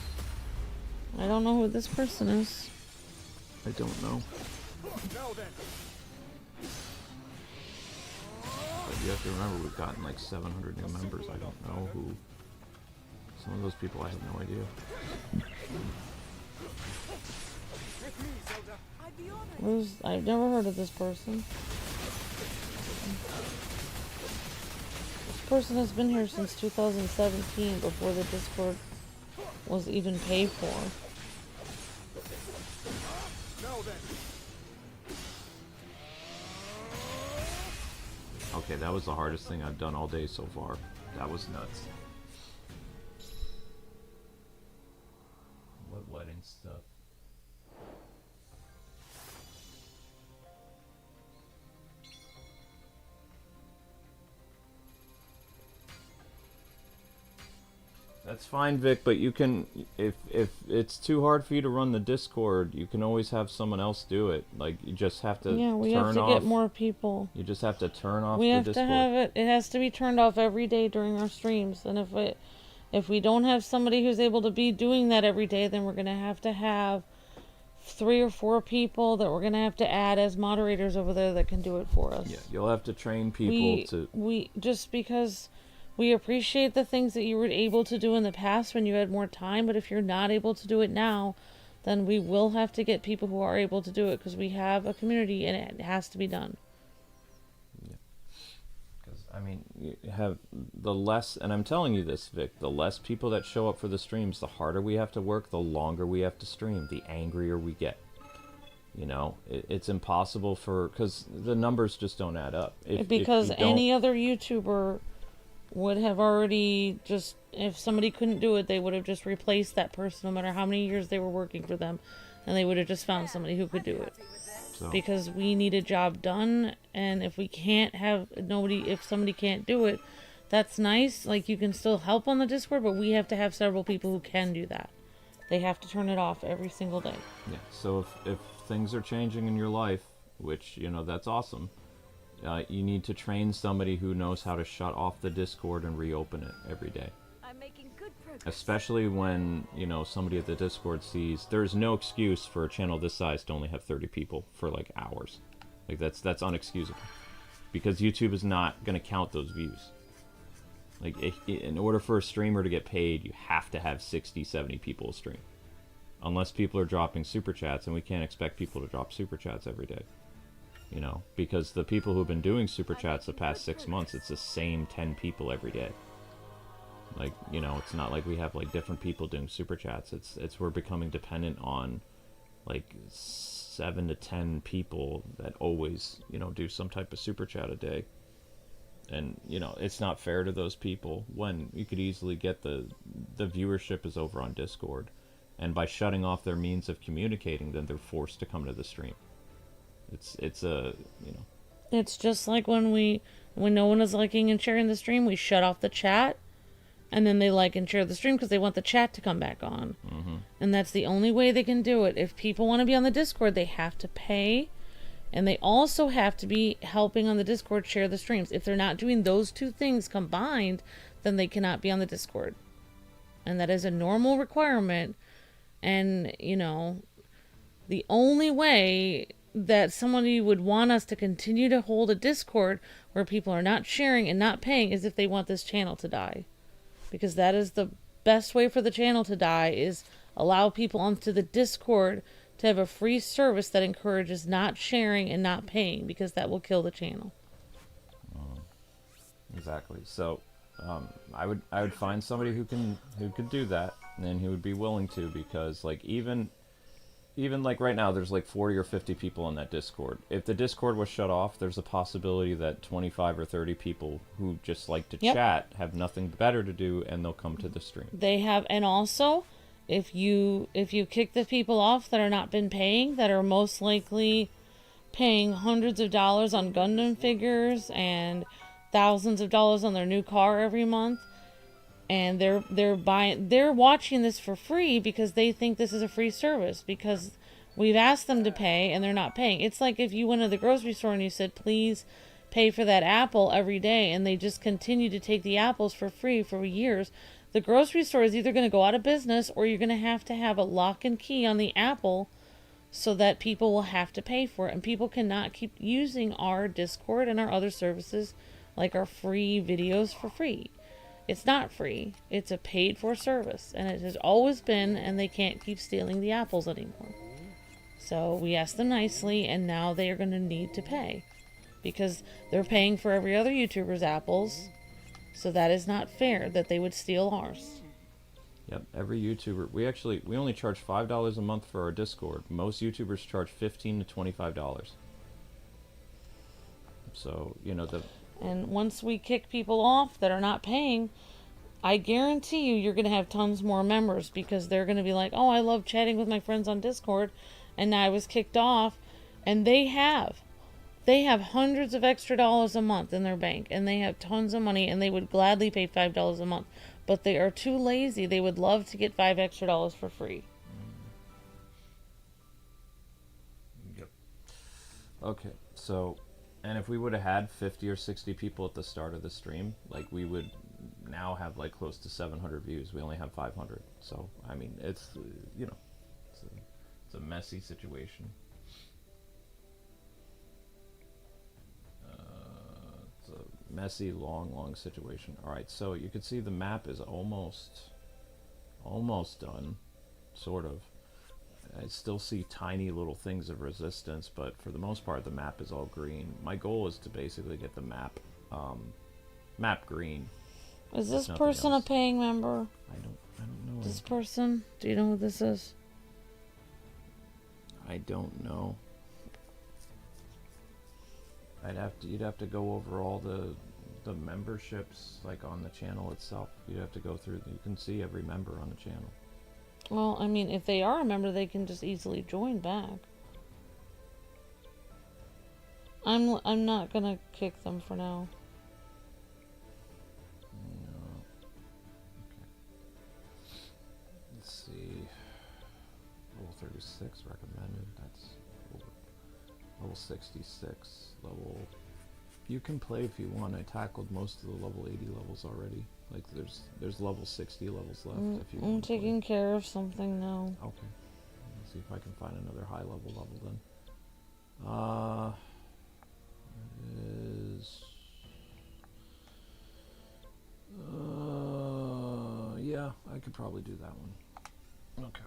I don't know who this person is. I don't know. But you have to remember, we've gotten like 700 new members. I don't know who. Some of those people I have no idea. I've never heard of this person. This person has been here since 2017, before the Discord was even paid for. Okay, that was the hardest thing I've done all day so far. That was nuts. What wedding stuff? That's fine, Vic, but you can, if it's too hard for you to run the Discord, you can always have someone else do it. Like, you just have to we have to get more people. You just have to turn off we the have Discord. to have it. It has to be turned off every day during our streams. And if we don't have somebody who's able to be doing that every day, then we're gonna have 3 or 4 people that we're gonna have to add as moderators over there that can do it for us. Yeah, you'll have to train people We just because we appreciate the things that you were able to do in the past when you had more time, but if you're not able to do it now, then we will have to get people who are able to do it, because we have a community and it has to be done. Yeah. Because, I mean, you have the less, and I'm telling you this, Vic, the less people that show up for the streams, the harder we have to work, the longer we have to stream, the angrier we get. You know, it's impossible because the numbers just don't add up. Because if you don't, any other YouTuber would have already just, if somebody couldn't do it, they would have just replaced that person no matter how many years they were working for them, and they would have just found somebody who could do it. so, Because we need a job done, and if we can't have if somebody can't do it, that's nice. Like, you can still help on the Discord, but we have to have several people who can do that. They have to turn it off every single day. yeah. So if things are changing in your life, which, you know, that's awesome, you need to train somebody who knows how to shut off the Discord and reopen it every day. I'm making good progress. Especially when, you know, somebody at the Discord sees there's no excuse for a channel this size to only have 30 people for like hours. Like, that's unexcusable, because YouTube is not going to count those views. Like, in order for a streamer to get paid, you have to have 60, 70 people stream. Unless people are dropping super chats, and we can't expect people to drop super chats every day. You know, because the people who've been doing super chats the past 6 months, it's the same 10 people every day. Like, you know, it's not like we have like different people doing super chats. It's we're becoming dependent on like 7 to 10 people that always, you know, do some type of super chat a day. And, you know, it's not fair to those people when you could easily get the viewership is over on Discord. And by shutting off their means of communicating, then they're forced to come to the stream. It's a, you know. It's just like when no one is liking and sharing the stream, we shut off the chat, and then they like and share the stream because they want the chat to come back on. Mm-hmm. And that's the only way they can do it. If people want to be on the Discord, they have to pay, and they also have to be helping on the Discord share the streams. If they're not doing those two things combined, then they cannot be on the Discord. And that is a normal requirement. And, you know, the only way that somebody would want us to continue to hold a Discord where people are not sharing and not paying is if they want this channel to die. Because that is the best way for the channel to die, is allow people onto the Discord to have a free service that encourages not sharing and not paying, because that will kill the channel. Exactly. So I would find somebody who could do that, and who would be willing to, because like even like right now there's like 40 or 50 people on that Discord. If the Discord was shut off, there's a possibility that 25 or 30 people who just like to chat have nothing better to do, and they'll come to the stream. They have, and also if you kick the people off that are not been paying, that are most likely paying hundreds of dollars on Gundam figures and thousands of dollars on their new car every month, and they're watching this for free because they think this is a free service, because we've asked them to pay and they're not paying. It's like if you went to the grocery store and you said, please pay for that apple every day, and they just continue to take the apples for free for years. The grocery store is either going to go out of business, or you're going to have a lock and key on the apple so that people will have to pay for it. And people cannot keep using our Discord and our other services, like our free videos, for free. It's not free. It's a paid for service, and it has always been, and they can't keep stealing the apples anymore. So we asked them nicely, and now they are going to need to pay, because they're paying for every other YouTuber's apples. So that is not fair that they would steal ours. Yep, every YouTuber. We only charge $5 a month for our Discord. Most YouTubers charge $15 to $25. So, you know, and once we kick people off that are not paying, I guarantee you're going to have tons more members, because they're going to be like, oh, I love chatting with my friends on Discord, and now I was kicked off. And they have hundreds of extra dollars a month in their bank, and they have tons of money, and they would gladly pay $5 a month, but they are too lazy. They would love to get $5 extra for free. Yep. Okay, so, and if we would have had 50 or 60 people at the start of the stream, like, we would now have like close to 700 views. We only have 500. So, I mean, it's, you know, it's a messy situation. It's a messy, long situation. Alright, so you can see the map is almost done, sort of. I still see tiny little things of resistance, but for the most part the map is all green. My goal is to basically get the map green. Is this person a paying member? I don't know. This person? Do you know who this is? I don't know. You'd have to go over all the memberships, like on the channel itself. You'd have to go through. You can see every member on the channel. Well, I mean, if they are a member, they can just easily join back. I'm not gonna kick them for now. No. Okay. Let's see. Level 36 recommended. That's over. Level 66. Level. You can play if you want. I tackled most of the level 80 levels already. Like there's level 60 levels left if you want. I'm to play. taking care of something now. Okay. Let's see if I can find another high level then. Is yeah, I could probably do that one. Okay.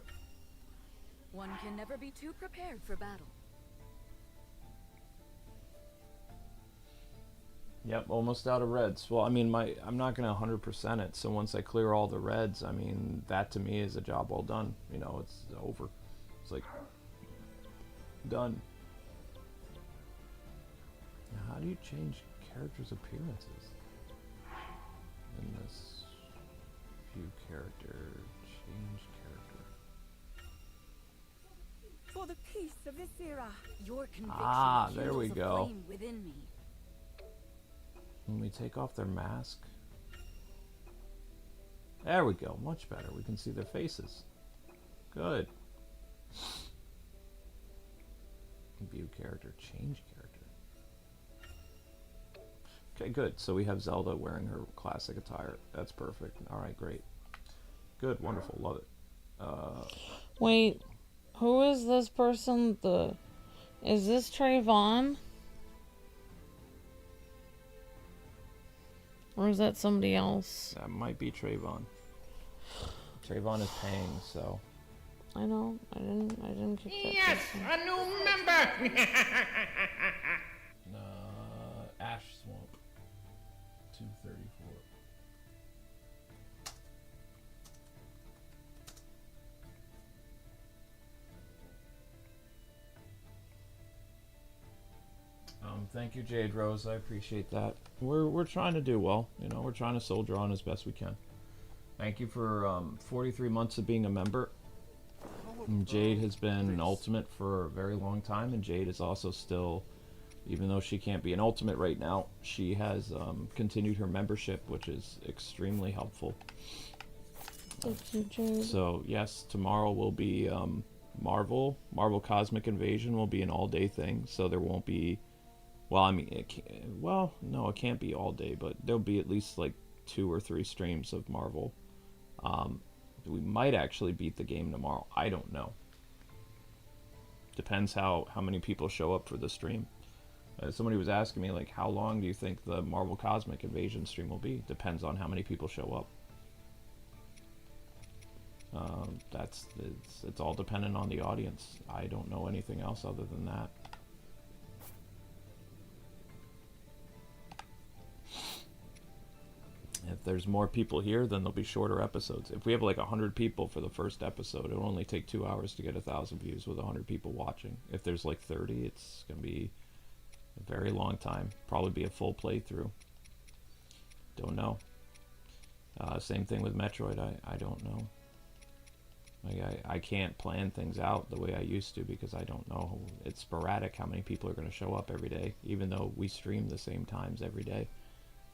One can never be too prepared for battle. Yep, almost out of reds. Well, I mean, I'm not gonna 100% it. So once I clear all the reds, I mean, that to me is a job well done. You know, it's over. It's like done. Now, how do you change characters' appearances in this view character? Change character. For the peace of this era. Your conviction There we kindles a go. flame within me. When we take off their mask. There we go, much better. We can see their faces. Good. View character, change character. Okay, good. So we have Zelda wearing her classic attire. That's perfect. Alright, great. Good, wonderful, love it. Wait, who is this person? Is this Trayvon? Or is that somebody else? That might be Trayvon. Trayvon is paying, so. I know. I didn't kick that Yes, person. a new member! Ash Swamp. 234. Thank you, Jade Rose. I appreciate that. We're trying to do well. You know, we're trying to soldier on as best we can. Thank you for 43 months of being a member. And Jade has been an ultimate for a very long time, and Jade is also still, even though she can't be an ultimate right now, she has continued her membership, which is extremely helpful. Thank you, Jade. So yes, tomorrow will be Marvel Cosmic Invasion will be an all-day thing, so there won't be. Well, I mean, no, it can't be all day, but there'll be at least like 2 or 3 streams of Marvel. We might actually beat the game tomorrow. I don't know. Depends how many people show up for the stream. Somebody was asking me, like, how long do you think the Marvel Cosmic Invasion stream will be? Depends on how many people show up. It's all dependent on the audience. I don't know anything else other than that. If there's more people here, then there'll be shorter episodes. If we have like 100 people for the first episode, it'll only take 2 hours to get 1,000 views with 100 people watching. If there's like 30, it's going to be a very long time. Probably be a full playthrough. Don't know. Same thing with Metroid. I don't know. Like I can't plan things out the way I used to because I don't know. It's sporadic how many people are going to show up every day, even though we stream the same times every day.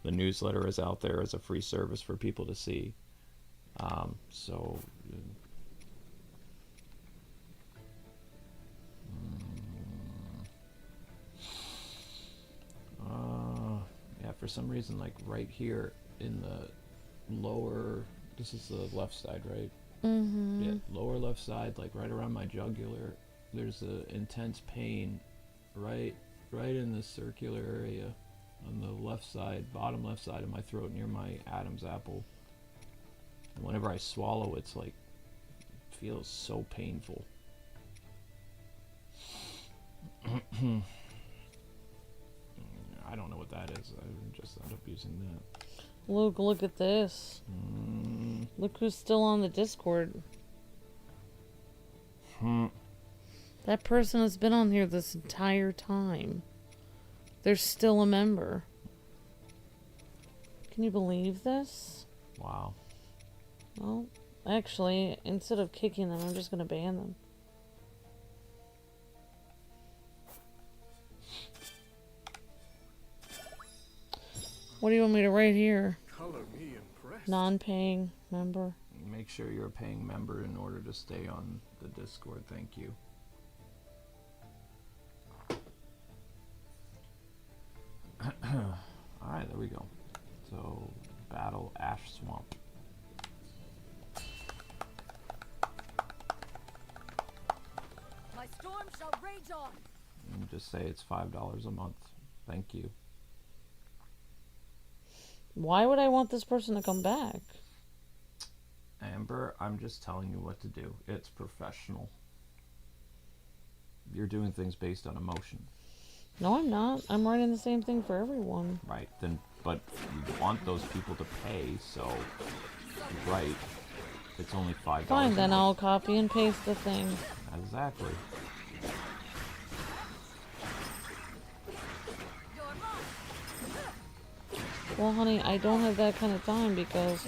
The newsletter is out there as a free service for people to see. Yeah, for some reason, like right here in the lower, this is the left side, right? Mm-hmm. Yeah, lower left side, like right around my jugular, there's a intense pain right in the circular area. On the left side, bottom left side of my throat near my Adam's apple. And whenever I swallow, it's like, it feels so painful. I don't know what that is. I just end up using that. Look at this. Look who's still on the Discord. That person has been on here this entire time. They're still a member. Can you believe this? Wow. Well, actually, instead of kicking them, I'm just going to ban them. What do you want me to write here? Color me impressed. Non-paying member. Make sure you're a paying member in order to stay on the Discord. Thank you. Alright, there we go. So, battle Ash Swamp. My storm shall rage on. And just say it's $5 a month. Thank you. Why would I want this person to come back? Amber, I'm just telling you what to do. It's professional. You're doing things based on emotion. No, I'm not. I'm writing the same thing for everyone. Right, then, but you want those people to pay, so, right, it's only $5. Fine, then I'll copy and paste the thing. Exactly. Well, honey, I don't have that kind of time because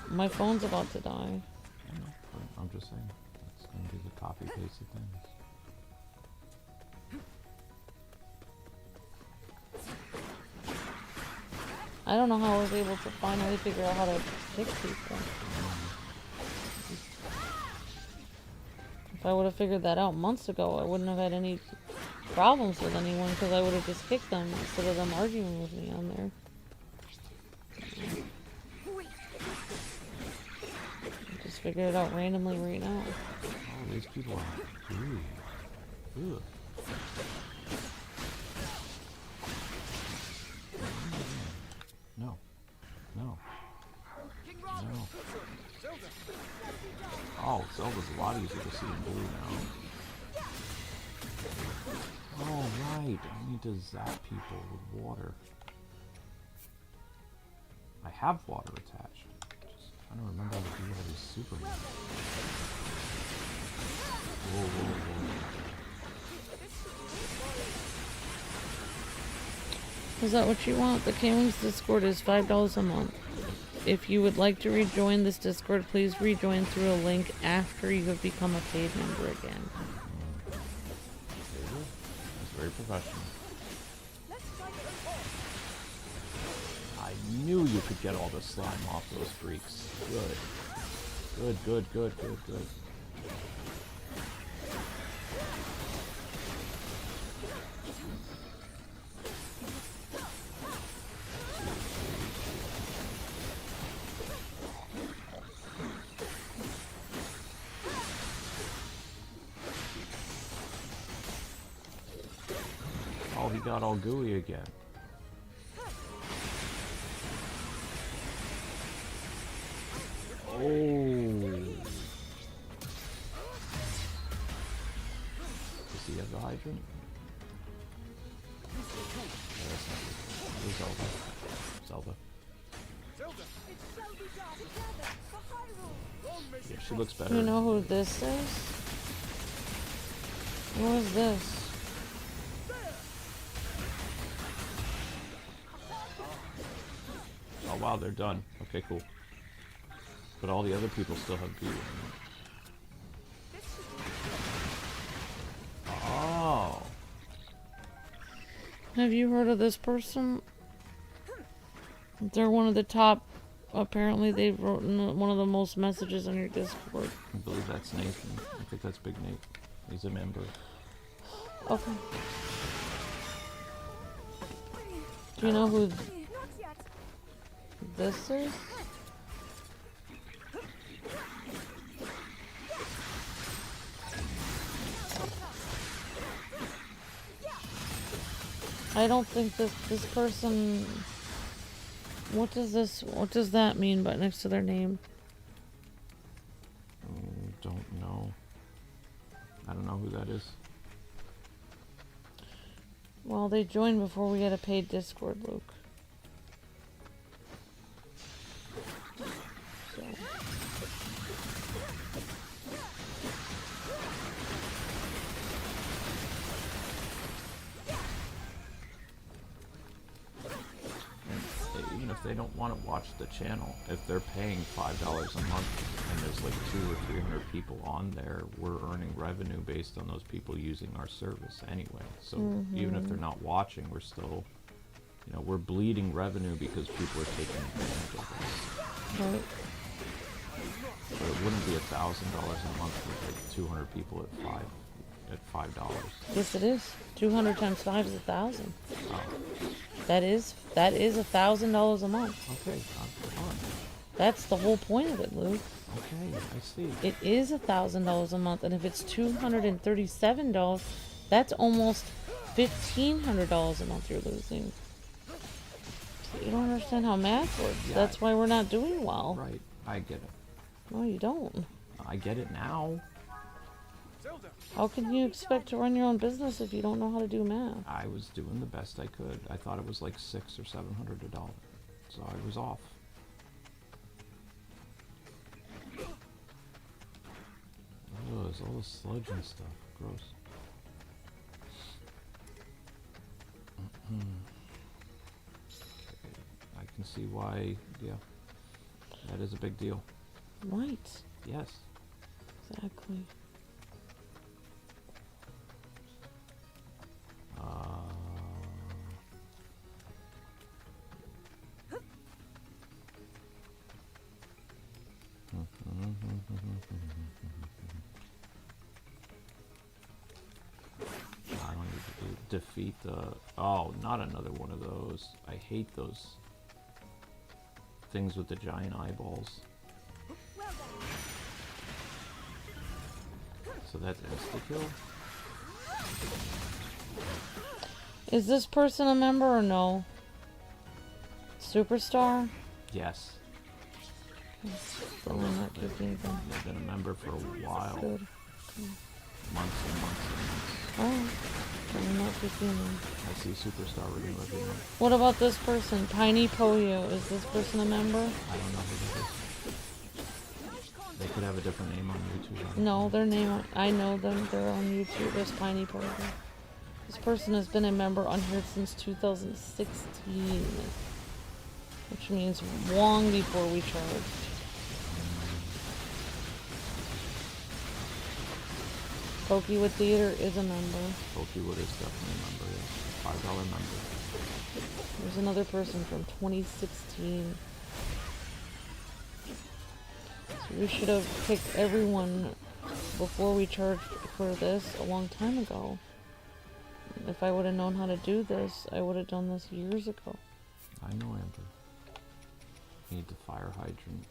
my phone's about to die. I know, but I'm just saying, that's going to be the copy-pasted things. I don't know how I was able to finally figure out how to pick people. If I would have figured that out months ago, I wouldn't have had any problems with anyone because I would have just kicked them instead of them arguing with me on there. I just figured it out randomly right now. Oh, these people are... Ooh. Ugh. No. No. No. Oh, Zelda's a lot easier to see in blue now. Oh, right. I need to zap people with water. I have water attached. Just trying to remember how to do all these super moves. Whoa, whoa, whoa. Is that what you want? The Kwings Discord is $5 a month. If you would like to rejoin this Discord, please rejoin through a link after you have become a paid member again. That's very professional. I knew you could get all the slime off those freaks. Good. Good, good, good, good, good. Oh, he got all gooey again. Oh. Does he have the hydrant? No, that's not good. Where's Zelda? Zelda. Zelda, It shall be done together for Hyrule. long may she Yeah, she looks better. You know who this is? Who is this? Oh wow, they're done. Okay, cool. But all the other people still have goo. Oh. Have you heard of this person? They're one of the top. Apparently, they wrote one of the most messages on your Discord. I believe that's Nathan. I think that's Big Nate. He's a member. Okay. Do you know who Not yet. this is? I don't think that this person. What does that mean? But next to their name. Don't know. I don't know who that is. Well, they joined before we had a paid Discord, Luke. So. if they don't want to watch the channel, if they're paying $5 a month and there's like 200 or 300 people on there, we're earning revenue based on those people using our service anyway. So even if they're not watching, we're still, you know, we're bleeding revenue because people are taking advantage of us. Right. But it wouldn't be $1,000 a month with like 200 people at $5. Yes, it is. 200 times 5 is 1,000. Oh, That is $1,000 a month. okay, fine. That's the whole point of it, Luke. Okay, I see. It is $1,000 a month, and if it's $237, that's almost $1,500 a month you're losing. You don't understand how math works. Yeah, That's why we're not doing well. Right, I get it. No, you don't. I get it now. Zelda. How can you expect to run your own business if you don't know how to do math? I was doing the best I could. I thought it was like $600 or $700 a dollar, so I was off. Oh, there's all the sludge and stuff. Gross. Okay. I can see why. Yeah, that is a big deal. Right. Yes. Exactly. I don't need to defeat the... Oh, not another one of those. I hate those things with the giant eyeballs. So that's insta-kill? Is this person a member or no? Superstar? Yes. But we're not keeping them. They've been a member for a while. Good. Months and months and months. Alright. But we're not keeping them. I see Superstar renew every month. What about this person? Tiny Poyo. Is this person a member? I don't know who that is. They could have a different name on YouTube. No, their name, I know them. They're on YouTube as Tiny Poyo. This person has been a member on here since 2016. Which means long before we charged. Pokewood Theater is a member. Pokewood is definitely a member, yeah. $5 member. There's another person from 2016. So we should have picked everyone before we charged for this a long time ago. If I would have known how to do this, I would have done this years ago. I know, Amber. Need the fire hydrant.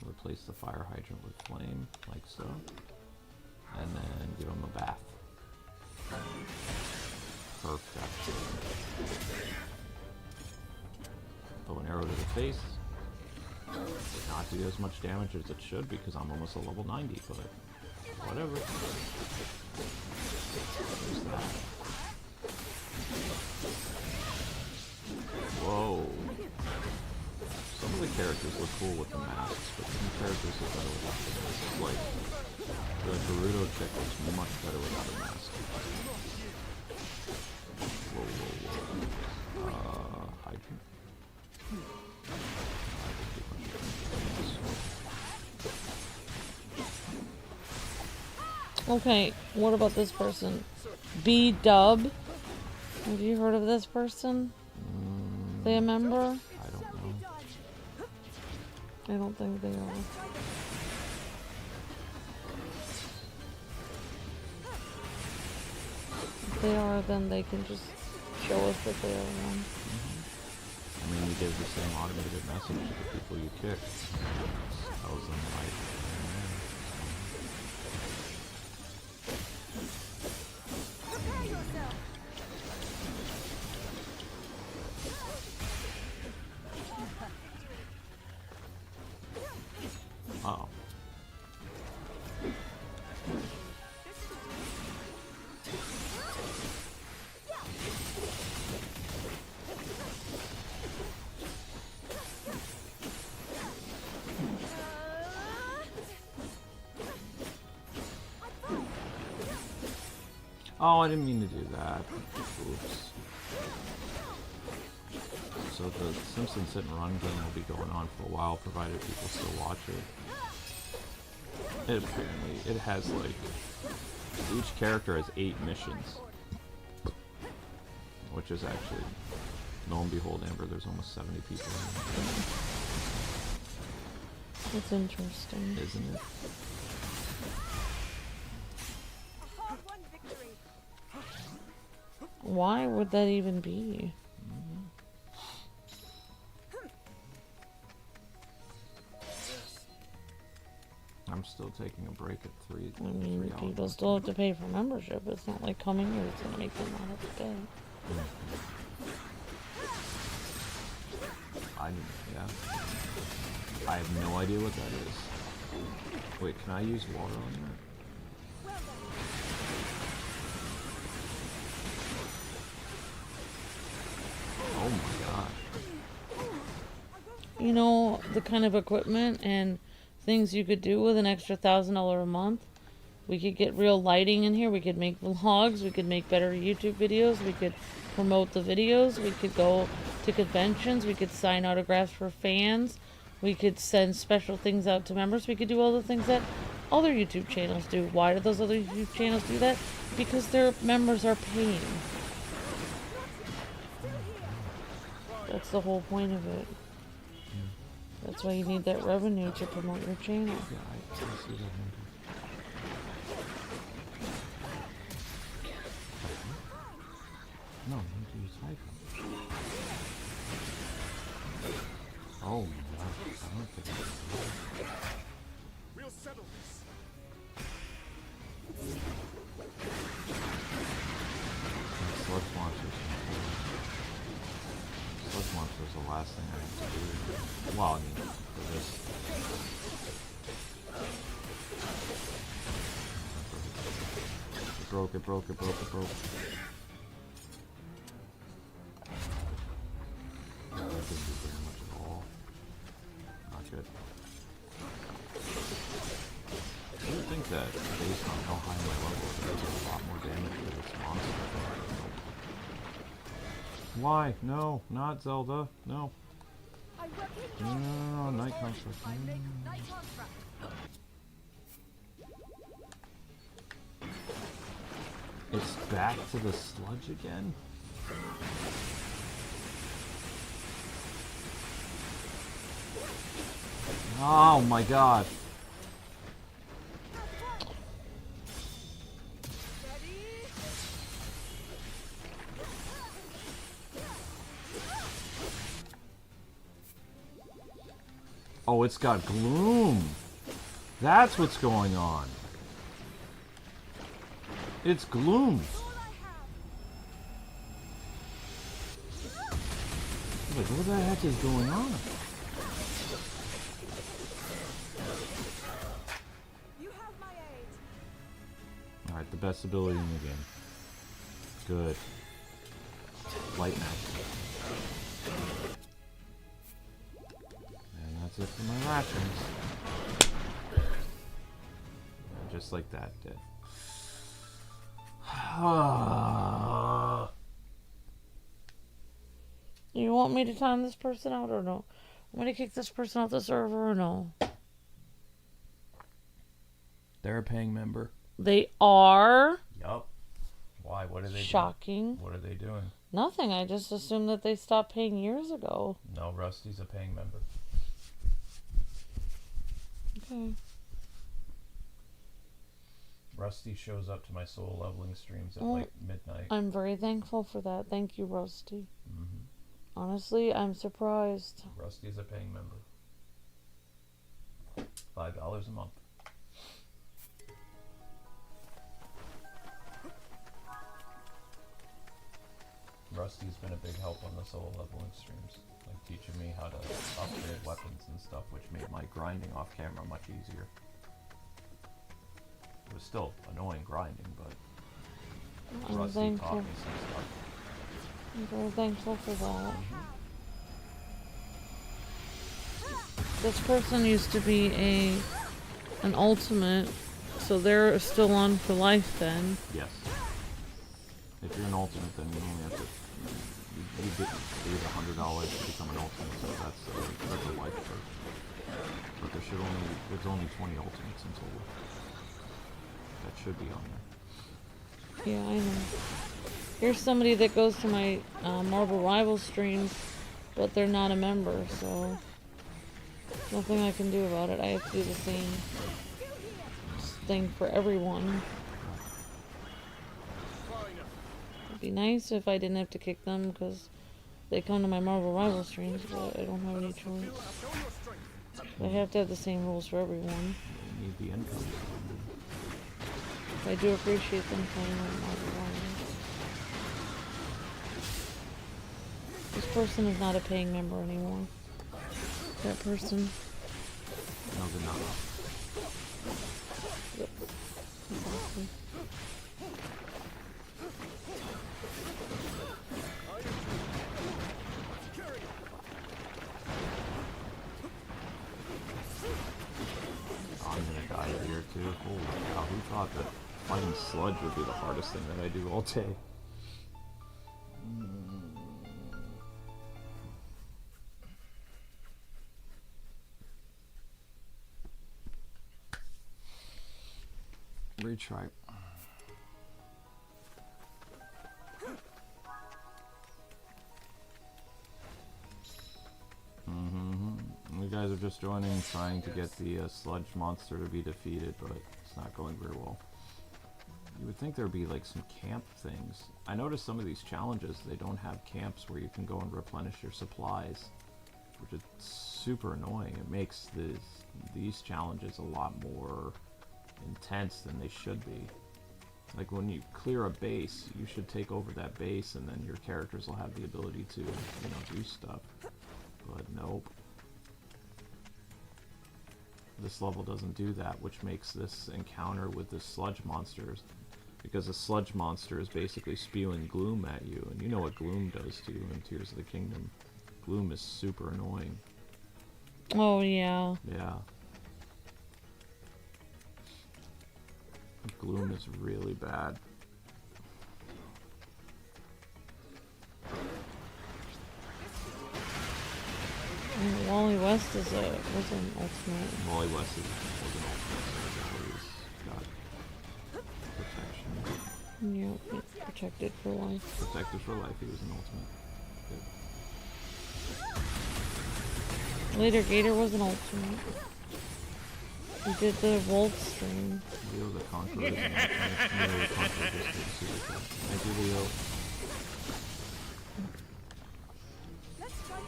Replace the fire hydrant with flame, like so. And then give him a bath. Perfect. Throw an arrow to the face. Did not do as much damage as it should because I'm almost a level 90, but whatever. There's that. Whoa. Some of the characters look cool with the masks, but some characters look better without the masks. Like, the gerudo chick looks much better without a mask. Whoa, whoa, whoa. Hydrant. Okay, what about this person? B-Dub. Have you heard of this person? They a member? I don't know. I don't think they are. If they are, then they can just show us that they are one. I mean, you give the same automated message to the people you kick. Tells them, like, oh. Oh, I didn't mean to do that. Oops. so the Simpsons Hit and Run game will be going on for a while, provided people still watch it. It apparently, it has like, each character has 8 missions. Which is actually, lo and behold, Amber, there's almost 70 people in it. That's interesting. Isn't it? A hard-won victory. Why would that even be? I'm still taking a break at 3. I mean, people still have to pay for membership. It's not like coming here is gonna make them not have to pay. Yeah. I have no idea what that is. Wait, can I use water on that? Oh my god. You know, the kind of equipment and things you could do with an extra $1,000 a month. We could get real lighting in here. We could make vlogs. We could make better YouTube videos. We could promote the videos. We could go to conventions. We could sign autographs for fans. We could send special things out to members. We could do all the things that other YouTube channels do. Why do those other YouTube channels do that? Because their members are paying. That's the whole point of it. That's why you need that revenue to promote your channel. Yeah, I see that. No, you need to use hyphen. Oh my god, I don't think We'll settle this. Sludge launchers. Sludge launchers the last thing I have to do. Well, I mean, for this. It broke. That didn't do very much at all. Not good. I would think that based on how high my level is, I do a lot more damage to this monster. Why? No, not Zelda. No. I work in No, Night Construct. I make night construct. It's back to the sludge again? Oh my god. Oh, it's got gloom. That's what's going on. It's gloom. Like, what the heck is going on? You have my aid. Alright, the best ability in the game. Good. Light Knife. And that's it for my rations. And just like that, dead. You want me to time this person out or no? Want me to kick this person off the server or no? They're a paying member. They are. Yup. Why? What are they Shocking. doing? What are they doing? Nothing. I just assumed that they stopped paying years ago. No, Rusty's a paying member. Okay. Rusty shows up to my soul leveling streams at Well, like midnight. I'm very thankful for that. Thank you, Rusty. Mm-hmm. Honestly, I'm surprised. Rusty's a paying member. $5 a month. Rusty's been a big help on the soul leveling streams, like teaching me how to upgrade weapons and stuff, which made my grinding off camera much easier. It was still annoying grinding, but I'm Rusty thankful. taught me some stuff. I'm very thankful for that. This person used to be an ultimate, so they're still on for life then. Yes. If you're an ultimate, then you only have to. You paid $100 to become an ultimate, so that's a life perk. But there's only 20 ultimates in total. That should be on there. Yeah, I know. Here's somebody that goes to my Marvel Rivals streams, but they're not a member, so nothing I can do about it. I have to do the same thing for everyone. It'd be nice if I didn't have to kick them because they come to my Marvel Rivals streams, but I don't have any choice. I have to have the same rules for everyone. You need the income. I do appreciate them playing on Marvel Rivals. This person is not a paying member anymore. That person. No, they're not. Yep. Exactly. I'm gonna die here too. Holy cow, who thought that fighting sludge would be the hardest thing that I do all day? Retry. You guys are just joining, trying to get the sludge monster to be defeated, but it's not going very well. You would think there would be like some camp things. I noticed some of these challenges, they don't have camps where you can go and replenish your supplies, which is super annoying. It makes these challenges a lot more intense than they should be. Like when you clear a base, you should take over that base and then your characters will have the ability to, do stuff. But nope. This level doesn't do that, which makes this encounter with the sludge monsters, because the sludge monster is basically spewing gloom at you, and you know what gloom does to you in Tears of the Kingdom. Gloom is super annoying. Oh, yeah. Yeah. Gloom is really bad. And Wally West was an ultimate. Wally West was an ultimate, so he's got protection. Yeah, he's protected for life. Protected for life, he was an ultimate. Good. Later, Gator was an ultimate. He did the Wolf stream. Leo the Conqueror is an ultimate. Leo the Conqueror just did super cool. Thank you, Leo.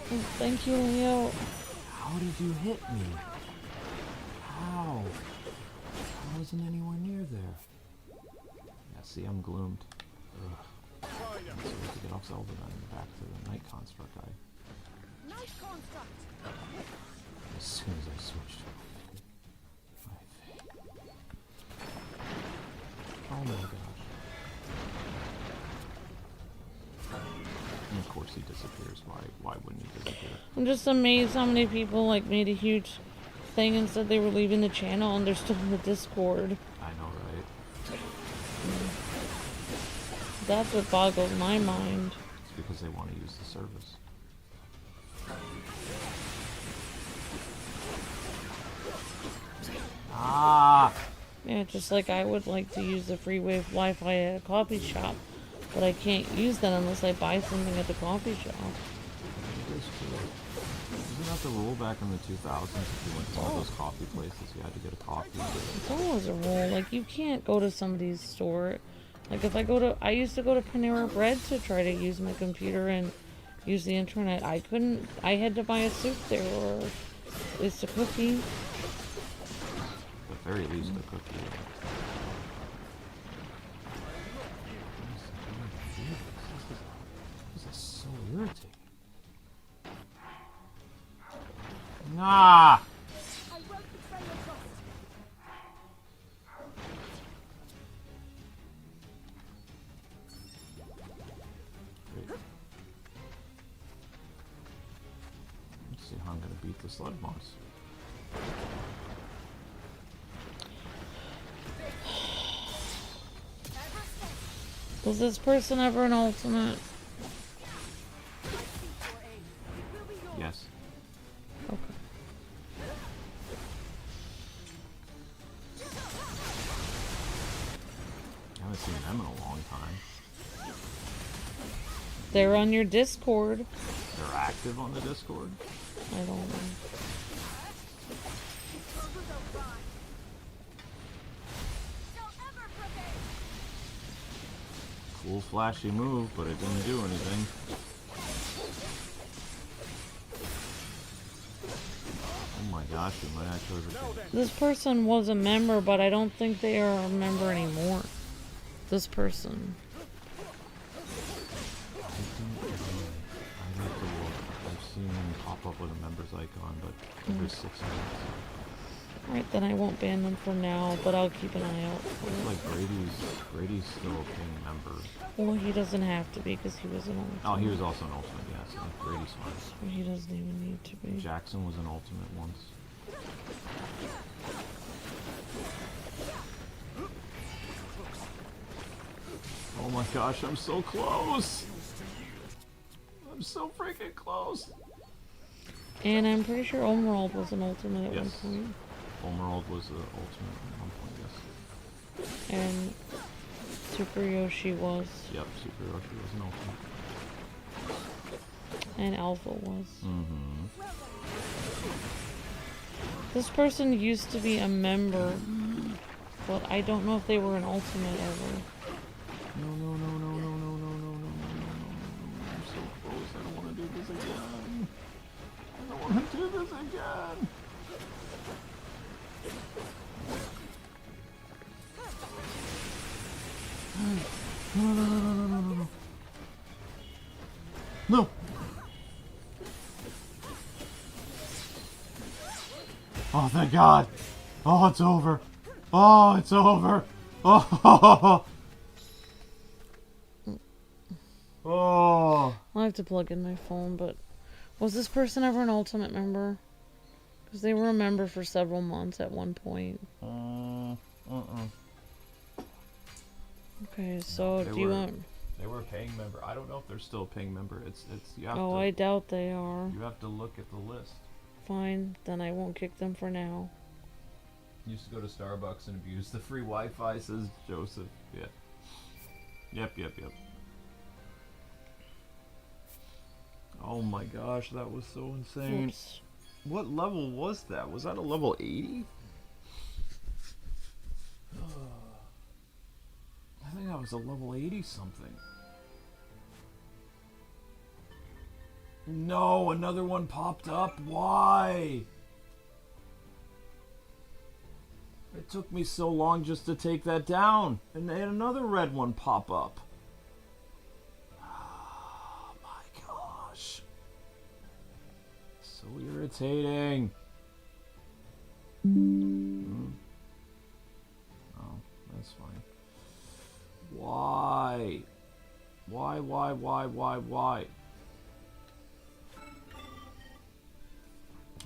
Oh, thank you, Leo. How did you hit me? How? I wasn't anywhere near there. Yeah, see, I'm gloomed. Ugh. So we have to get off Zelda and back to the Night Construct guy. Night construct. As soon as I switched. Oh my gosh. And of course he disappears. Why wouldn't he disappear? I'm just amazed how many people made a huge thing and said they were leaving the channel and they're still in the Discord. I know, right? That's what boggles my mind. It's because they want to use the service. Ah! Yeah, just like I would like to use the free wave Wi-Fi at a coffee shop, but I can't use that unless I buy something at the coffee shop. Isn't that the rule back in the 2000s? If you went to one of those coffee places, you had to get a coffee. It's always a rule. Like, you can't go to somebody's store. Like, if I used to go to Panera Bread to try to use my computer and use the internet. I couldn't, I had to buy a soup there or at least a cookie. At the very least, a cookie. This is so irritating. Nah! I won't betray your trust. Great. Let's see how I'm gonna beat the sludge boss. Was this person ever an ultimate? Yes. Okay. I haven't seen them in a long time. They're on your Discord. They're active on the Discord. I don't know. Cool flashy move, but it didn't do anything. Oh my gosh, we might actually have This person was a member, but I don't think they are a member anymore. This person. I'd have to look. I've seen them pop up with a member's icon, but every 6 months. Alright, then I won't ban them for now, but I'll keep an eye out for Looks it. like Brady's still a paying member. Well, he doesn't have to be because he was an ultimate. Oh, he was also an ultimate, yes. Yeah, so Brady's fine. He doesn't even need to be. Jackson was an ultimate once. Oh my gosh, I'm so close! I'm so freaking close! And I'm pretty sure Emerald was an ultimate at Yes. one point. Emerald was the ultimate at one point, yes. And Super Yoshi was. Yep, Super Yoshi was an ultimate. And Alpha was. Mm-hmm. This person used to be a member, but I don't know if they were an ultimate ever. No. I'm so close. I don't want to do this again. I don't want to do this again. No. No. Oh, thank God. Oh, it's over. Oh, it's over. Oh. Oh. I'll have to plug in my phone, but was this person ever an ultimate member? Because they were a member for several months at one point. Okay, so They do you were- want... They were a paying member. I don't know if they're still a paying member. It's you have Oh, to I doubt they are. you have to look at the list. Fine, then I won't kick them for now. Used to go to Starbucks and abuse the free Wi-Fi, says Joseph. Yeah. Yep. Oh my gosh, that was so insane. Oops. What level was that? Was that a level 80? I think that was a level 80 something. No, another one popped up. Why? It took me so long just to take that down. And they had another red one pop up. Oh my gosh. So irritating. Oh, that's fine. Why? Why?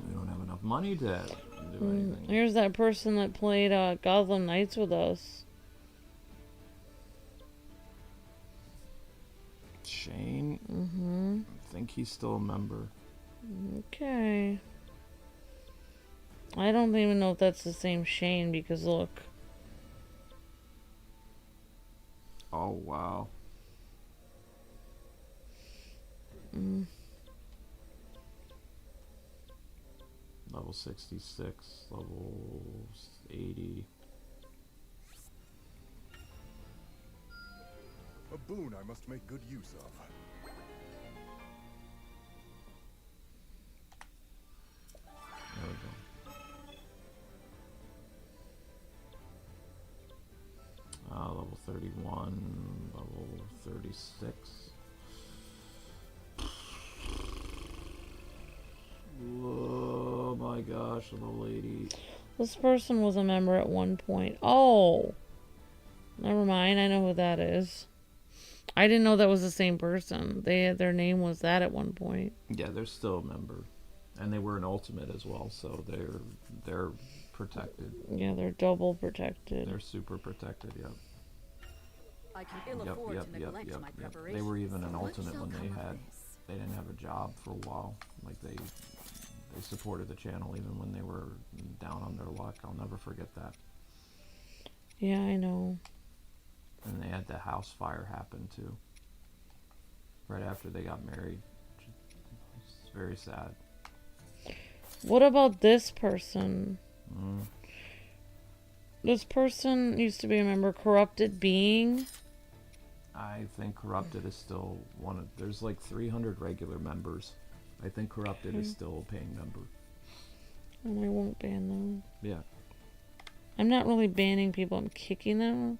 We don't have enough money to do anything. Here's that person that played Gotham Knights with us. Shane? I think he's still a member. Okay. I don't even know if that's the same Shane because look. Oh, wow. Level 66, level 80. A boon I must make good use of. There we go. Level 31, level 36. Oh my gosh, level 80. This person was a member at one point. Oh! Never mind, I know who that is. I didn't know that was the same person. Their name was that at one point. Yeah, they're still a member. And they were an ultimate as well, so they're protected. Yeah, they're double protected. They're super protected, yep. I can ill afford to neglect my They preparations. were even an What ultimate shall when they come of had this? they didn't have a job for a while. Like they supported the channel even when they were down on their luck. I'll never forget that. Yeah, I know. And they had the house fire happen too. Right after they got married. It's very sad. What about this person? Mm. This person used to be a member. Corrupted Being. I think Corrupted is still one of... There's like 300 regular members. I think Corrupted is still a paying member. And I won't ban them. Yeah. I'm not really banning people. I'm kicking them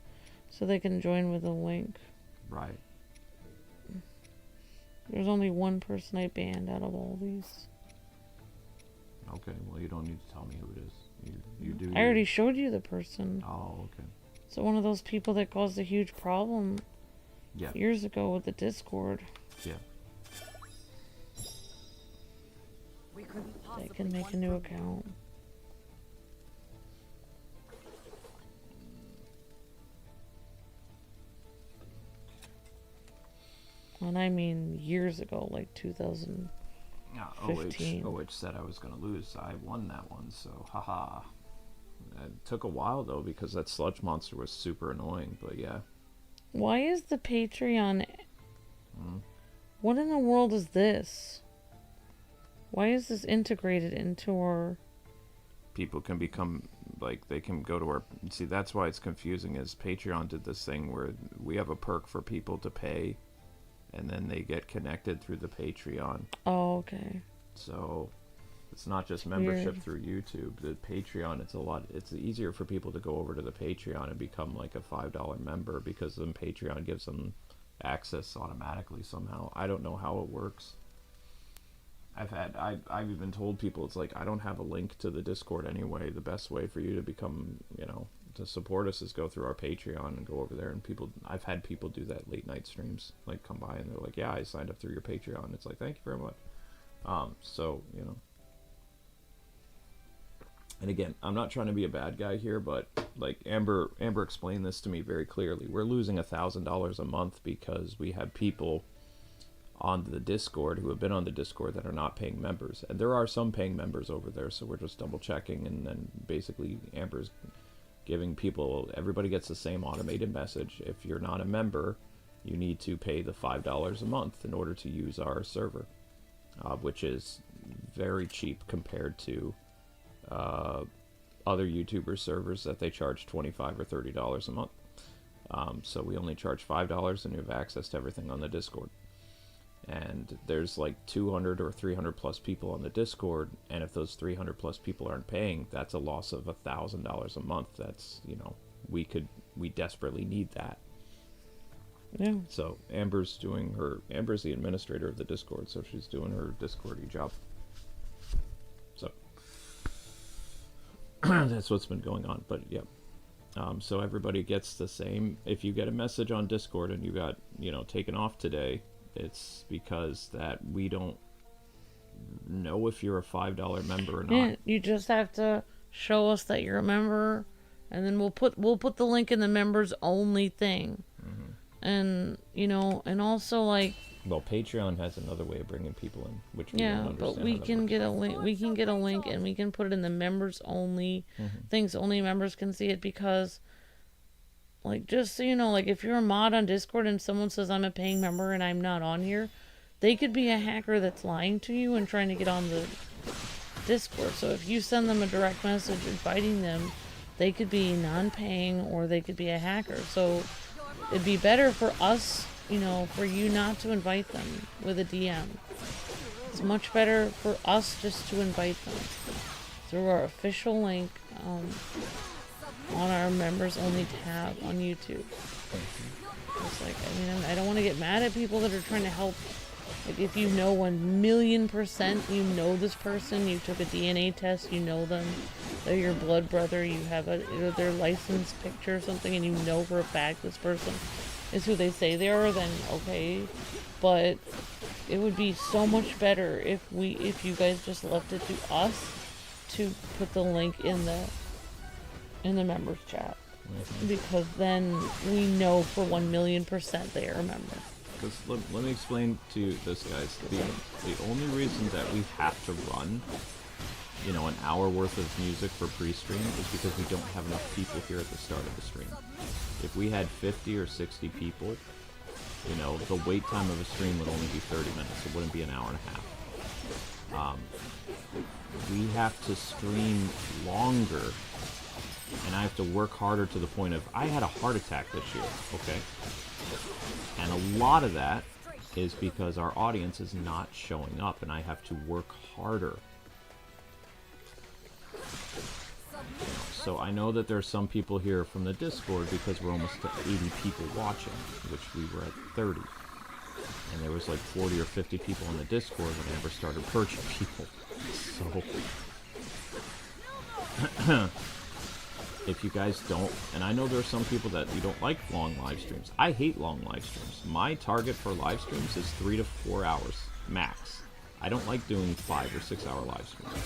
so they can join with a link. Right. There's only one person I banned out of all these. Okay, well you don't need to tell me who it is. You do. I already showed you the person. Oh, okay. So one of those people that caused a huge problem years ago with the Discord. Yeah. They can make a new account. And I mean years ago, like 2015. OH said I was going to lose. I won that one, so haha. It took a while though because that sludge monster was super annoying, but yeah. Why is the Patreon... What in the world is this? Why is this integrated into our... People can become, like, they can go to our... See, that's why it's confusing, is Patreon did this thing where we have a perk for people to pay, and then they get connected through the Patreon. Oh, okay. So, it's not just membership through YouTube. The Patreon, it's easier for people to go over to the Patreon and become, like, a $5 member, because then Patreon gives them access automatically somehow. I don't know how it works. I've even told people, it's like, I don't have a link to the Discord anyway. The best way for you to become, to support us is go through our Patreon and go over there. And I've had people do that late night streams, like come by and they're like, yeah, I signed up through your Patreon. It's like, thank you very much. And again, I'm not trying to be a bad guy here, but like Amber explained this to me very clearly. We're losing $1,000 a month because we have people on the Discord who have been on the Discord that are not paying members, and there are some paying members over there, so we're just double checking, and then basically Amber's giving people, everybody gets the same automated message. If you're not a member, you need to pay the $5 a month in order to use our server, which is very cheap compared to other YouTuber servers that they charge $25 or $30 a month. So we only charge $5 and you have access to everything on the Discord. And there's like 200 or 300 plus people on the Discord, and if those 300 plus people aren't paying, that's a loss of $1,000 a month. That's, we desperately need that. Yeah. So Amber's the administrator of the Discord, so she's doing her Discordy job. So that's what's been going on, but yeah. So everybody gets the same. If you get a message on Discord and you got, taken off today, it's because that we don't know if you're a $5 member or not. Yeah, you just have to show us that you're a member, and then we'll put the link in the members only thing. And and also like. Well, Patreon has another way of bringing people in, which we don't understand. But we can get a link. We can get a link, and we can put it in the members only things. Only members can see it, because. Like, just so you know, like, if you're a mod on Discord and someone says I'm a paying member and I'm not on here, they could be a hacker that's lying to you and trying to get on the Discord. So if you send them a direct message inviting them, they could be non-paying or they could be a hacker. So it'd be better for us, for you not to invite them with a DM. It's much better for us just to invite them through our official link, on our members only tab on YouTube. It's like, I don't want to get mad at people that are trying to help. Like, if 1,000,000% you know this person, you took a DNA test, you know them, they're your blood brother, you have their license picture or something, and you know for a fact this person is who they say they are, then okay. But it would be so much better if you guys just left it to us to put the link in the members chat, because then we know for 1,000,000% they are a member. because let me explain to you this, guys. The only reason that we have to run, you know, an hour worth of music for pre-stream is because we don't have enough people here at the start of the stream. If we had 50 or 60 people, you know, the wait time of a stream would only be 30 minutes. It wouldn't be an hour and a half. We have to stream longer, and I have to work harder to the point of, I had a heart attack this year, okay? And a lot of that is because our audience is not showing up, and I have to work harder. So I know that there's some people here from the Discord because we're almost to 80 people watching, which we were at 30. And there was like 40 or 50 people on the Discord when I never started purging people. So if you guys don't, and I know there are some people that you don't like long live streams. I hate long live streams. My target for live streams is 3 to 4 hours max. I don't like doing 5 or 6 hour live streams,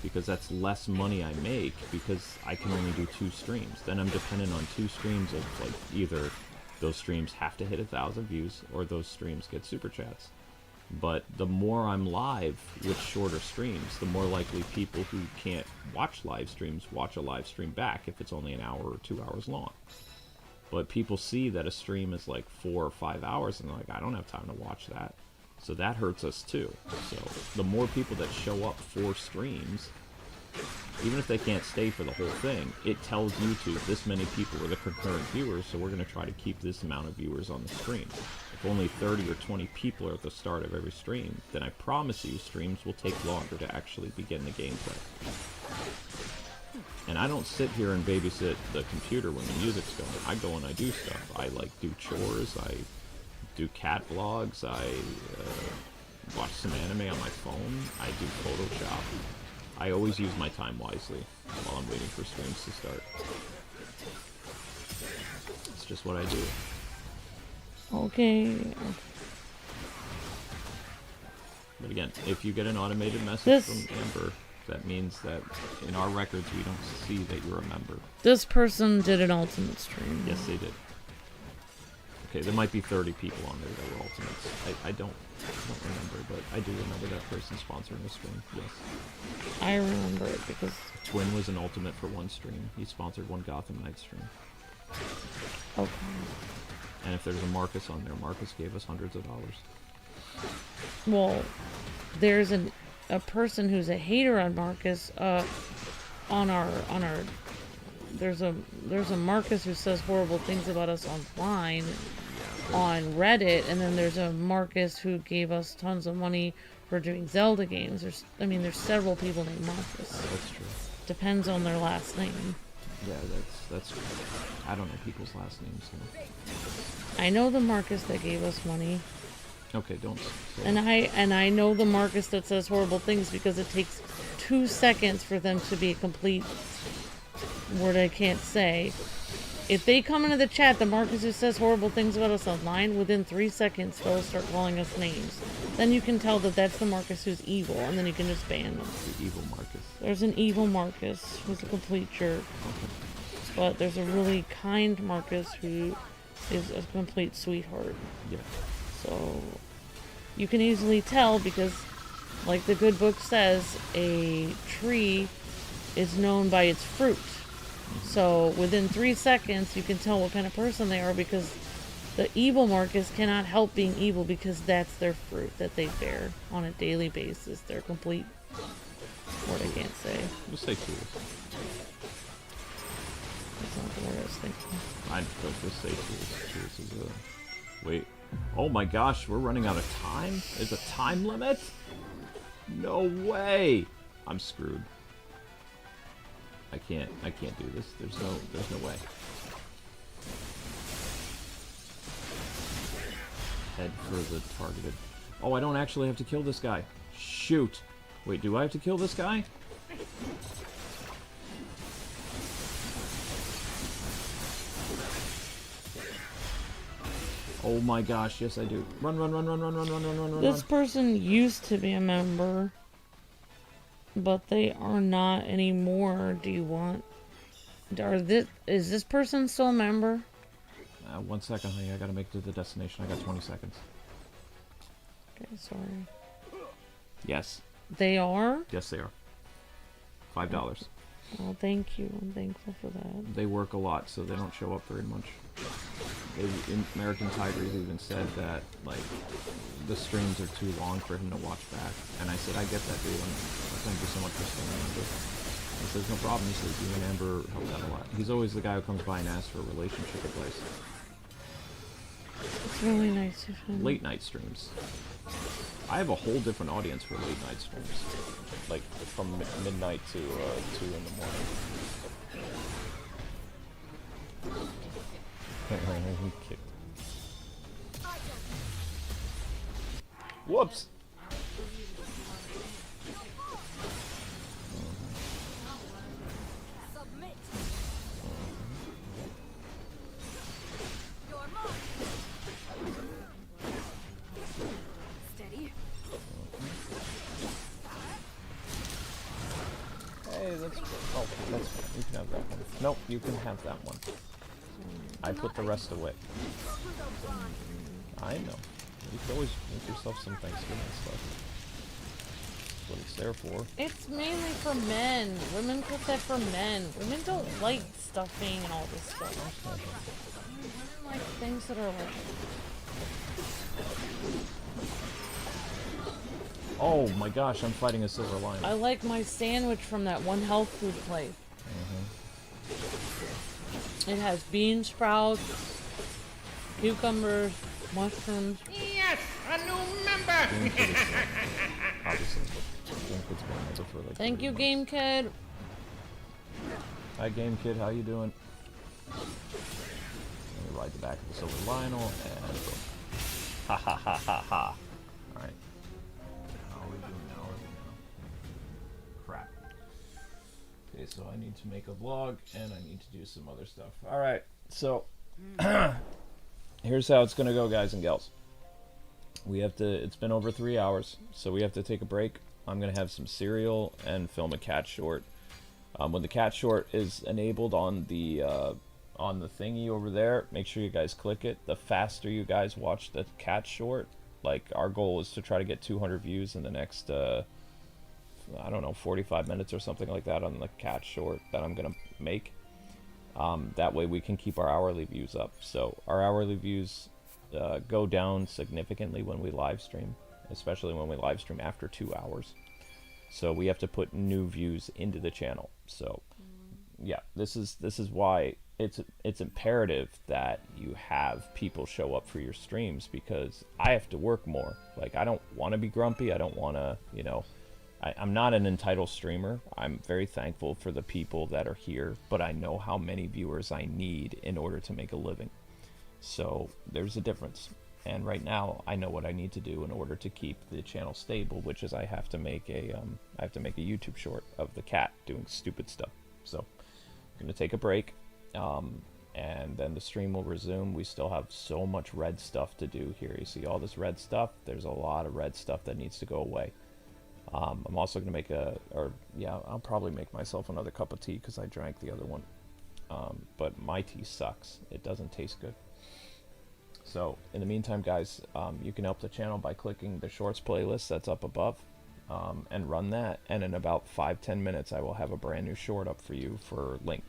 because that's less money I make because I can only do 2 streams. Then I'm dependent on 2 streams of, like, either those streams have to hit 1,000 views or those streams get super chats. But the more I'm live with shorter streams, the more likely people who can't watch live streams watch a live stream back if it's only an hour or 2 hours long. But people see that a stream is like 4 or 5 hours and they're like, I don't have time to watch that. So that hurts us too. So the more people that show up for streams, even if they can't stay for the whole thing, it tells YouTube this many people are the concurrent viewers, so we're going to try to keep this amount of viewers on the stream. If only 30 or 20 people are at the start of every stream, then I promise you streams will take longer to actually begin the gameplay. And I don't sit here and babysit the computer when the music's going. I go and I do stuff. I like do chores, I do cat vlogs, I watch some anime on my phone, I do Photoshop. I always use my time wisely while I'm waiting for streams to start. It's just what I do. Okay. But again, if you get an automated message from Amber, that means that in our records we don't see that you're a member. This person did an ultimate stream. Yes, they did. Okay, there might be 30 people on there that were ultimates. I don't remember, but I do remember that person sponsoring a stream, yes. I remember it because... Twin was an ultimate for one stream. He sponsored one Gotham Knight stream. Okay. And if there's a Marcus on there, Marcus gave us hundreds of dollars. Well, there's a person who's a hater on Marcus, on our there's a Marcus who says horrible things about us online on Reddit, and then there's a Marcus who gave us tons of money for doing Zelda games. There's several people named Marcus. That's true. Depends on their last name. Yeah, that's true. I don't know people's last names. So. I know the Marcus that gave us money. Okay, don't. And I know the Marcus that says horrible things because it takes 2 seconds for them to be a complete word I can't say. If they come into the chat, the Marcus who says horrible things about us online, within 3 seconds they'll start calling us names. Then you can tell that that's the Marcus who's evil, and then you can just ban them. The evil Marcus. There's an evil Marcus who's a complete jerk. Okay. But there's a really kind Marcus who is a complete sweetheart. Yeah. So you can easily tell because, like the good book says, a tree is known by its fruit. So within 3 seconds you can tell what kind of person they are, because the evil Marcus cannot help being evil because that's their fruit that they bear on a daily basis. They're complete, what I can't say. Just say tools. That's not the word I was thinking. I'd just say tools. Tools is a... Wait. Oh my gosh, we're running out of time? There's a time limit? No way! I'm screwed. I can't do this. There's no way. Head for the targeted. Oh, I don't actually have to kill this guy. Shoot. Wait, do I have to kill this guy? Oh my gosh, yes I do. Run, run, run, run, run, run, run, run, run, run. This person used to be a member, but they are not anymore. Do you want... is this person still a member? 1 second, honey. I gotta make it to the destination. I got 20 seconds. Okay, sorry. Yes. They are? Yes, they are. $5. Well, thank you. I'm thankful for that. They work a lot, so they don't show up very much. American Tiger even said that, like, the streams are too long for him to watch back. And I said, I get that, dude. Thank you so much for staying on this. He says, no problem. He says, you and Amber help out a lot. He's always the guy who comes by and asks for a relationship advice. It's really nice of him. Late night streams. I have a whole different audience for late night streams. Like, from midnight to 2 in the morning. He kicked. Whoops! Submit. You're mine. Steady. Hey, that's... Oh, that's fine. You can have that one. Nope, you can have that one. I put the rest away. I know. You can always make yourself some Thanksgiving stuff. That's what it's there for. It's mainly for men. Women put that for men. Women don't like stuffing and all this stuff. Women like things that are like... Oh my gosh, I'm fighting a silver lion. I like my sandwich from that one health food place. It has bean sprouts, cucumbers, mushrooms. Yes, a new member! Obviously, Game Kid's been over for like Thank 3 you, months. Game Kid. Hi, Game Kid, how you doing? Let me ride the back of the silver Lionel, and boom. Ha ha ha ha ha. Alright. How are we doing now? Crap. Okay, so I need to make a vlog, and I need to do some other stuff. Alright, so... here's how it's gonna go, guys and gals. We have to... It's been over 3 hours, so we have to take a break. I'm gonna have some cereal and film a cat short. When the cat short is enabled on the thingy over there, make sure you guys click it. The faster you guys watch the cat short, like, our goal is to try to get 200 views in the next, I don't know, 45 minutes or something like that on the cat short that I'm gonna make. That way we can keep our hourly views up. So our hourly views go down significantly when we live stream, especially when we live stream after 2 hours. So we have to put new views into the channel. So yeah, this is why it's imperative that you have people show up for your streams, because I have to work more. Like, I don't want to be grumpy. I don't want to, you know, I'm not an entitled streamer. I'm very thankful for the people that are here, but I know how many viewers I need in order to make a living. So there's a difference. And right now, I know what I need to do in order to keep the channel stable, which is I have to make a YouTube short of the cat doing stupid stuff. So I'm gonna take a break, and then the stream will resume. We still have so much red stuff to do here. You see all this red stuff? There's a lot of red stuff that needs to go away. I'm also gonna make I'll probably make myself another cup of tea because I drank the other one. But my tea sucks. It doesn't taste good. So in the meantime, guys, you can help the channel by clicking the shorts playlist that's up above, and run that. And in about 5-10 minutes, I will have a brand new short up for you for Link.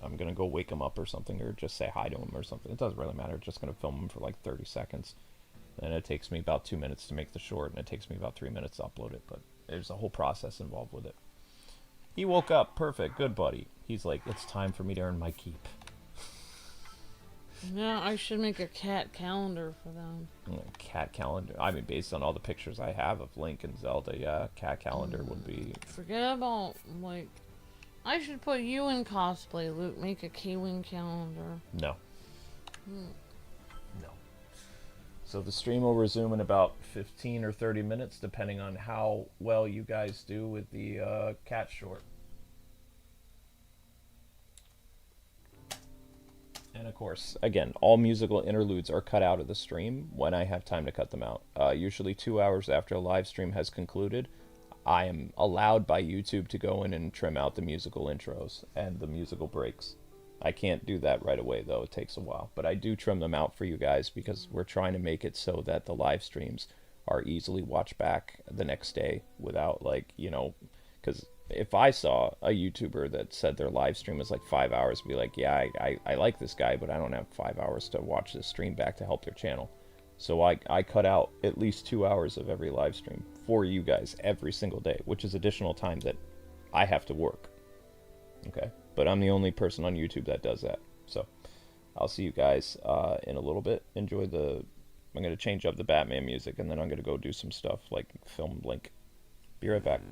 I'm gonna go wake him up or something, or just say hi to him or something. It doesn't really matter. Just gonna film him for like 30 seconds. And it takes me about 2 minutes to make the short, and it takes me about 3 minutes to upload it. But there's a whole process involved with it. He woke up. Perfect. Good, buddy. He's like, it's time for me to earn my keep. Yeah, I should make a cat calendar for them. Cat calendar. I mean, based on all the pictures I have of Link and Zelda, yeah, cat calendar would be... Forget about, like... I should put you in cosplay, Luke. Make a Kwing calendar. No. No. So the stream will resume in about 15 or 30 minutes, depending on how well you guys do with the cat short. And of course, again, all musical interludes are cut out of the stream when I have time to cut them out. Usually 2 hours after a live stream has concluded, I am allowed by YouTube to go in and trim out the musical intros and the musical breaks. I can't do that right away, though. It takes a while. But I do trim them out for you guys because we're trying to make it so that the live streams are easily watched back the next day without, like, you know, because if I saw a YouTuber that said their live stream was like 5 hours, I'd be like, yeah, I like this guy, but I don't have 5 hours to watch this stream back to help their channel. So I cut out at least 2 hours of every live stream for you guys every single day, which is additional time that I have to work. Okay? But I'm the only person on YouTube that does that. So I'll see you guys in a little bit. Enjoy the... I'm going to change up the Batman music, and then I'm going to go do some stuff like film Link. Be right back.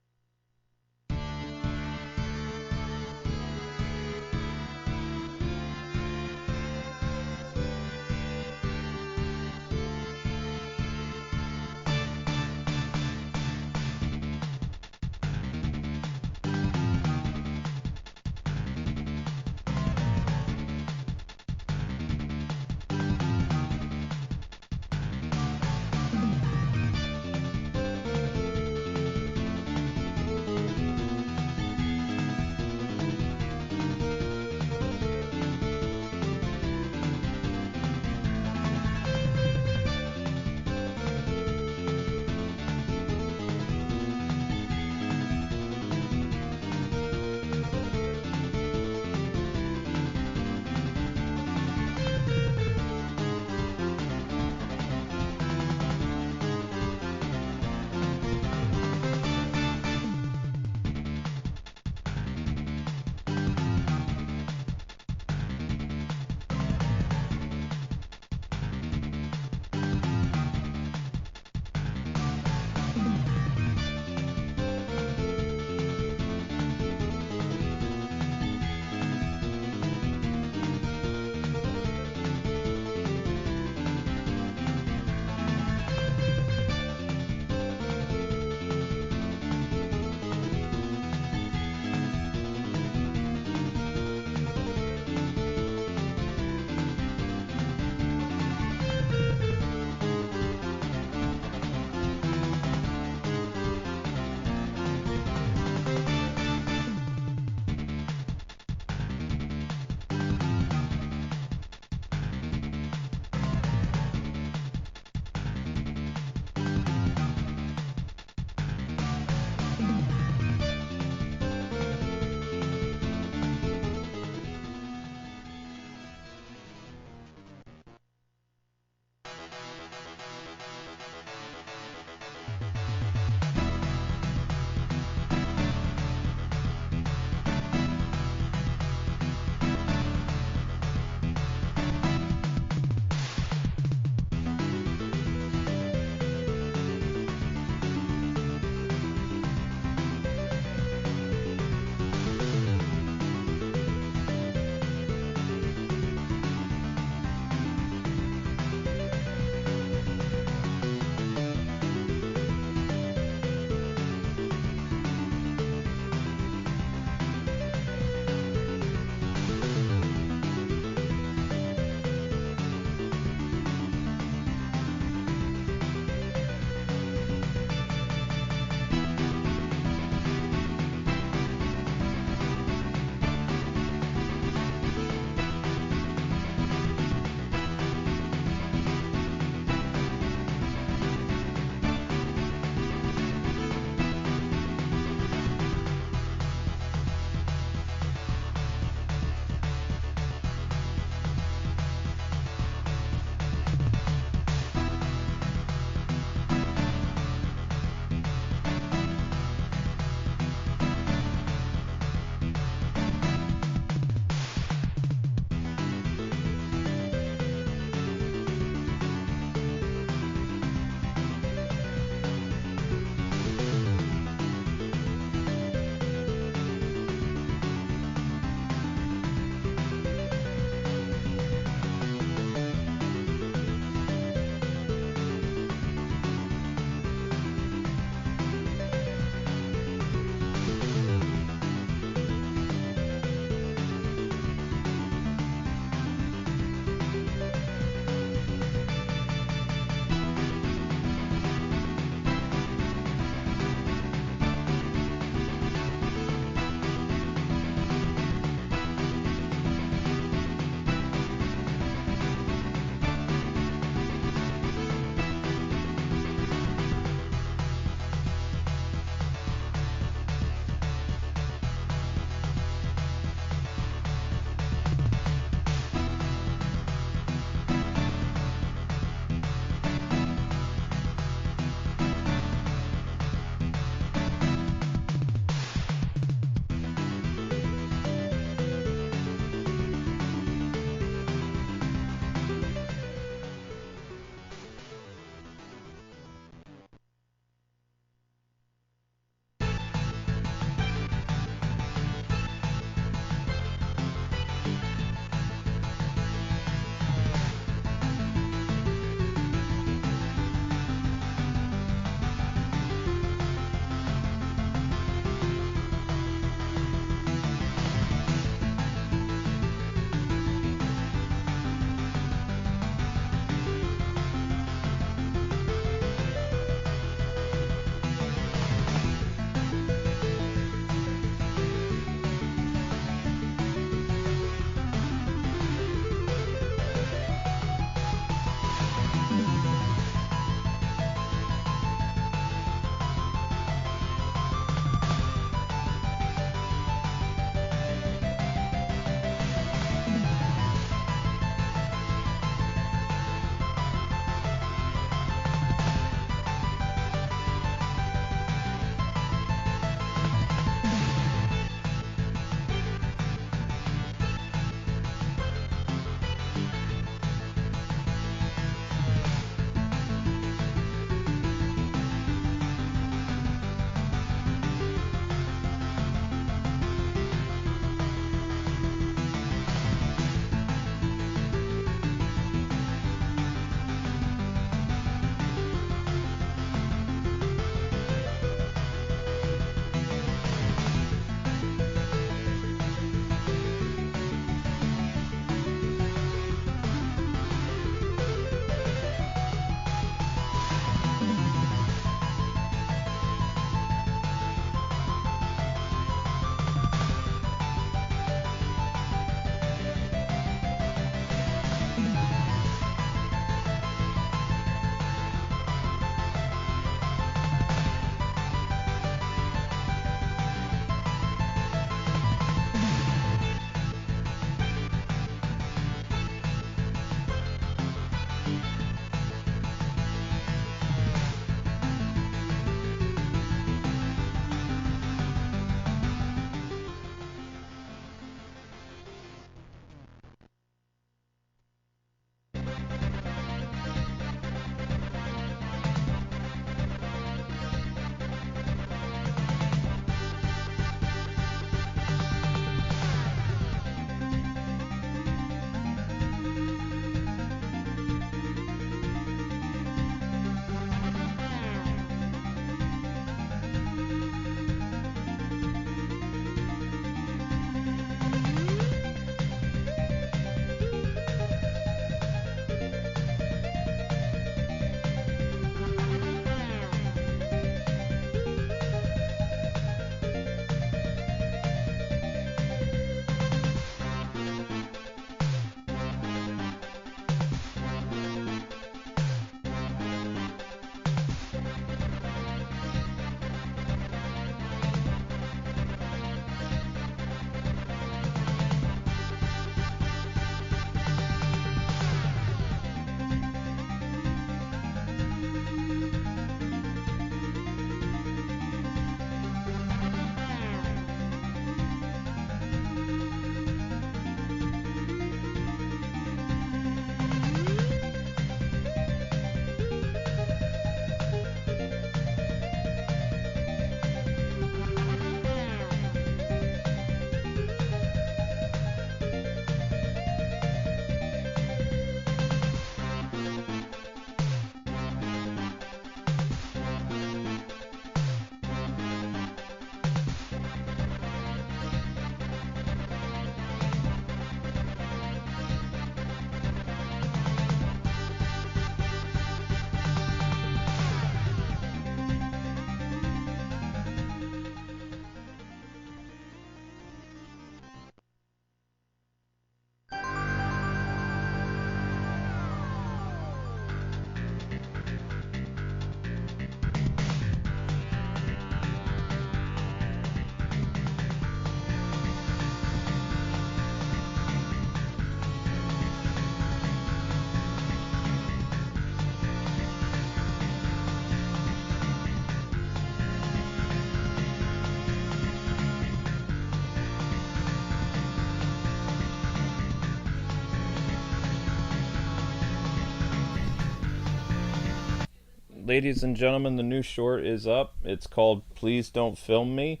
ladies and gentlemen, the new short is up. It's called Please Don't Film Me.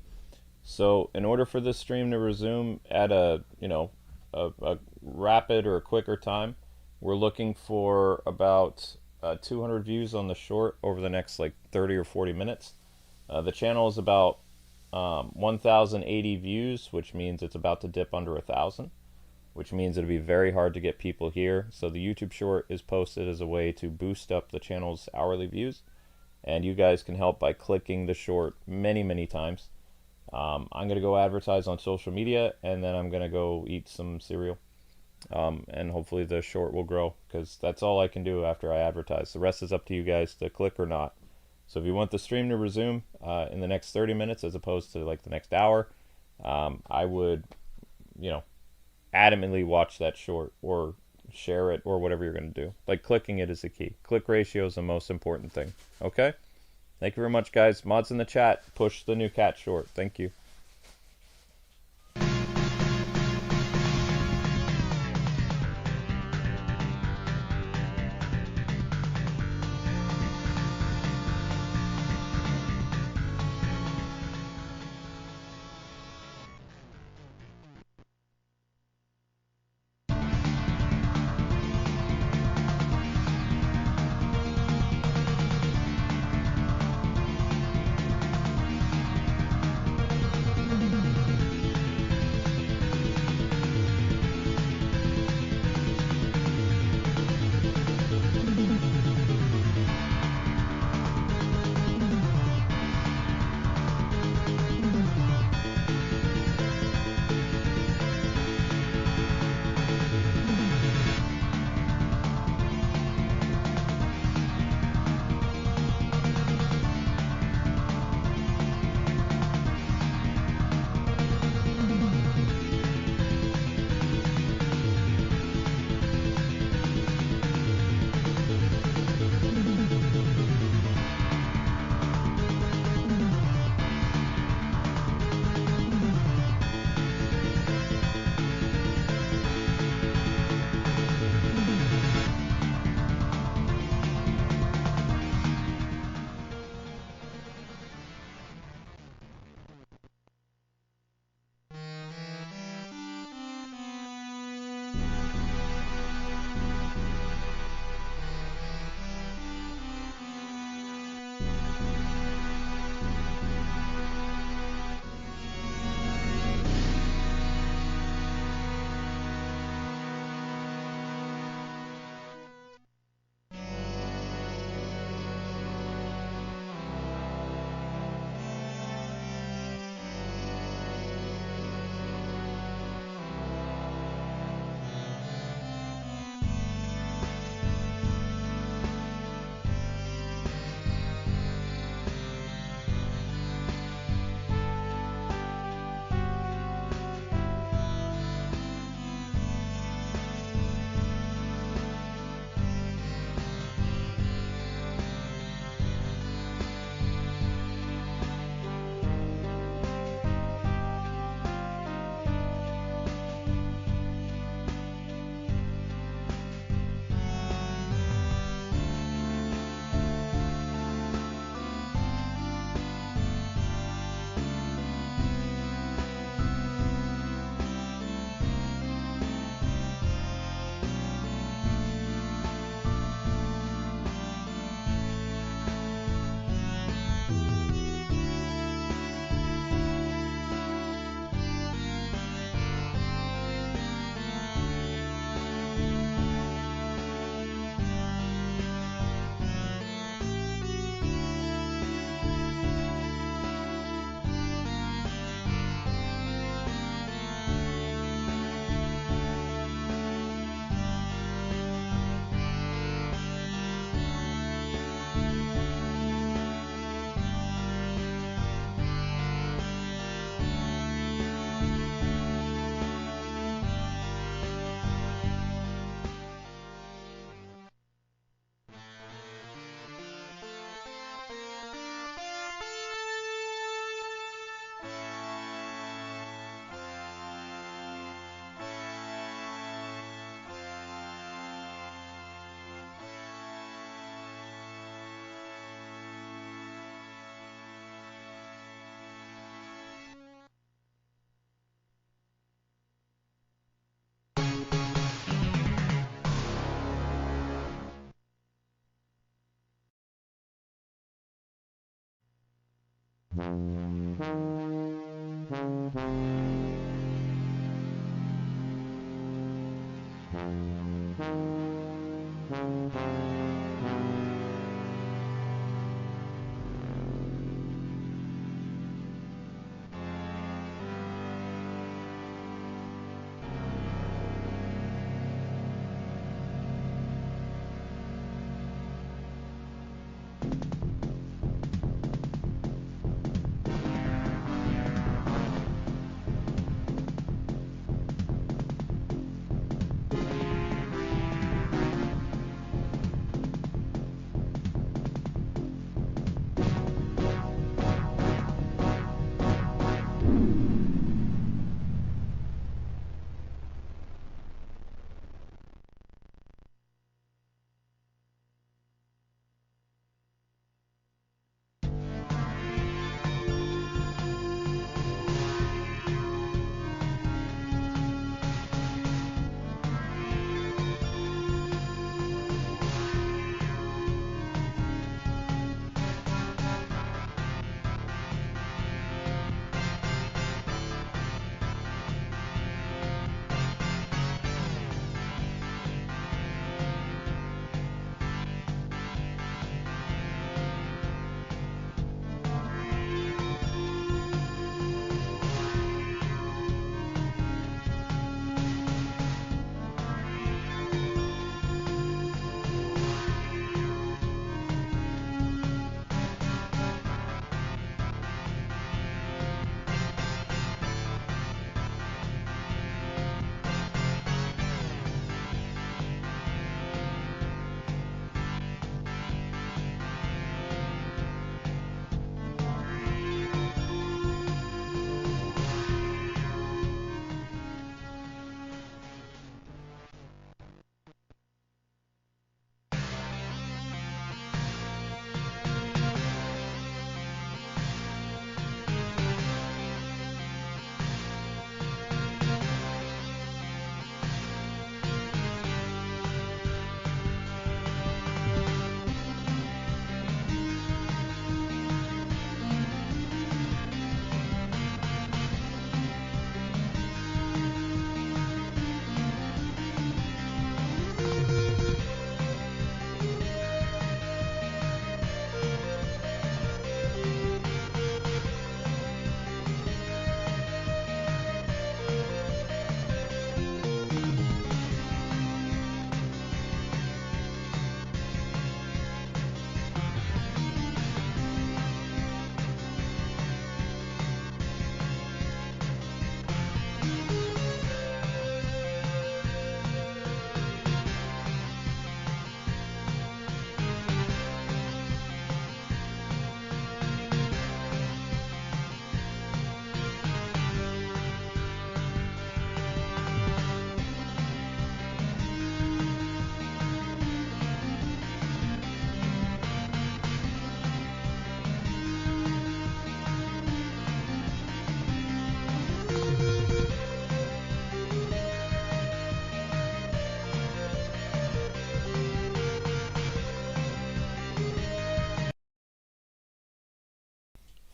So in order for this stream to resume at a rapid or a quicker time, we're looking for about 200 views on the short over the next like 30 or 40 minutes. The channel is about 1,080 views, which means it's about to dip under 1,000, which means it'll be very hard to get people here. So the YouTube short is posted as a way to boost up the channel's hourly views, and you guys can help by clicking the short many times. I'm going to go advertise on social media, and then I'm going to go eat some cereal. And hopefully the short will grow, because that's all I can do after I advertise. The rest is up to you guys to click or not. So if you want the stream to resume in the next 30 minutes as opposed to like the next hour, I would, adamantly watch that short or share it or whatever you're going to do. Like, clicking it is the key. Click ratio is the most important thing. Okay? Thank you very much, guys. Mods in the chat, push the new cat short. Thank you.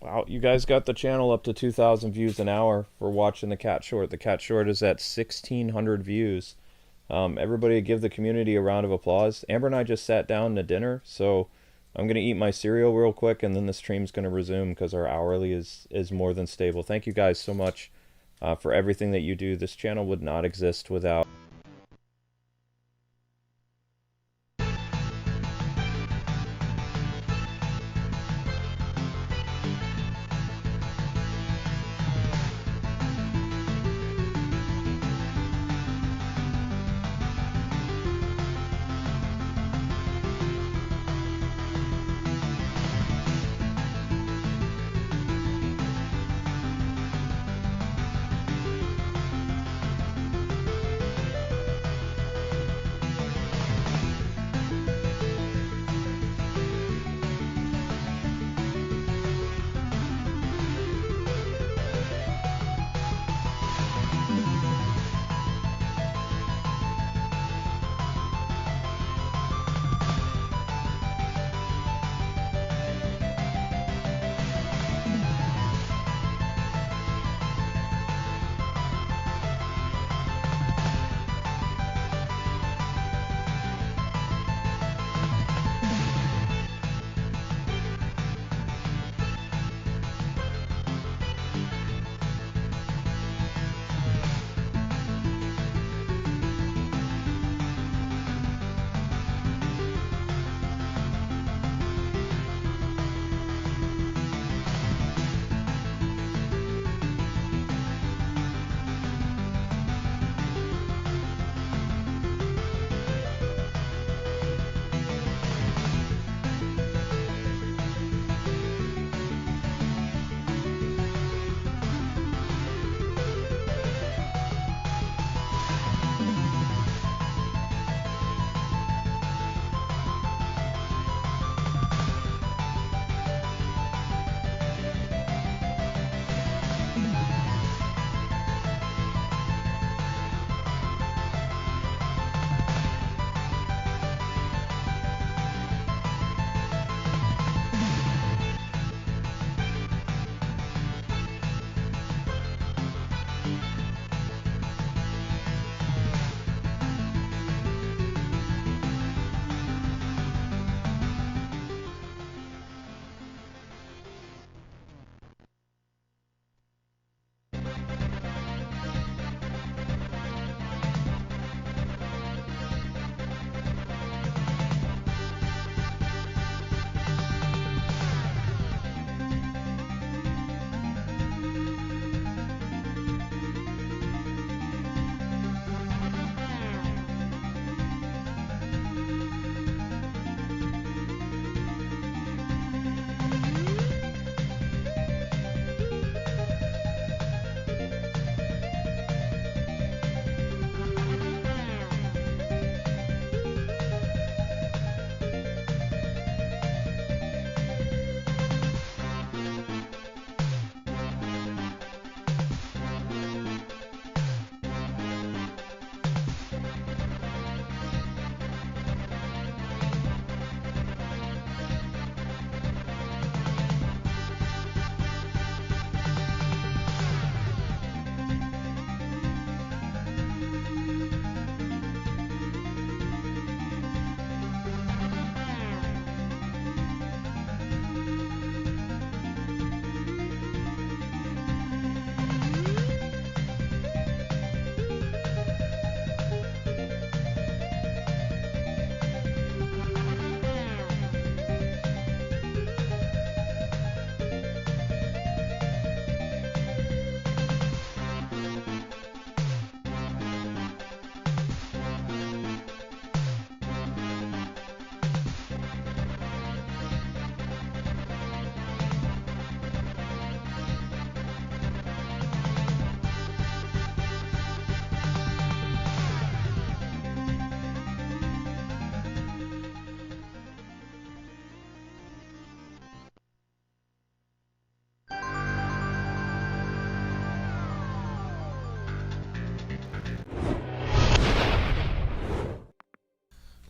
Wow, you guys got the channel up to 2,000 views an hour for watching the cat short. The cat short is at 1,600 views. Everybody give the community a round of applause. Amber and I just sat down to dinner, so I'm going to eat my cereal real quick, and then the stream's going to resume because our hourly is more than stable. Thank you guys so much for everything that you do. This channel would not exist without...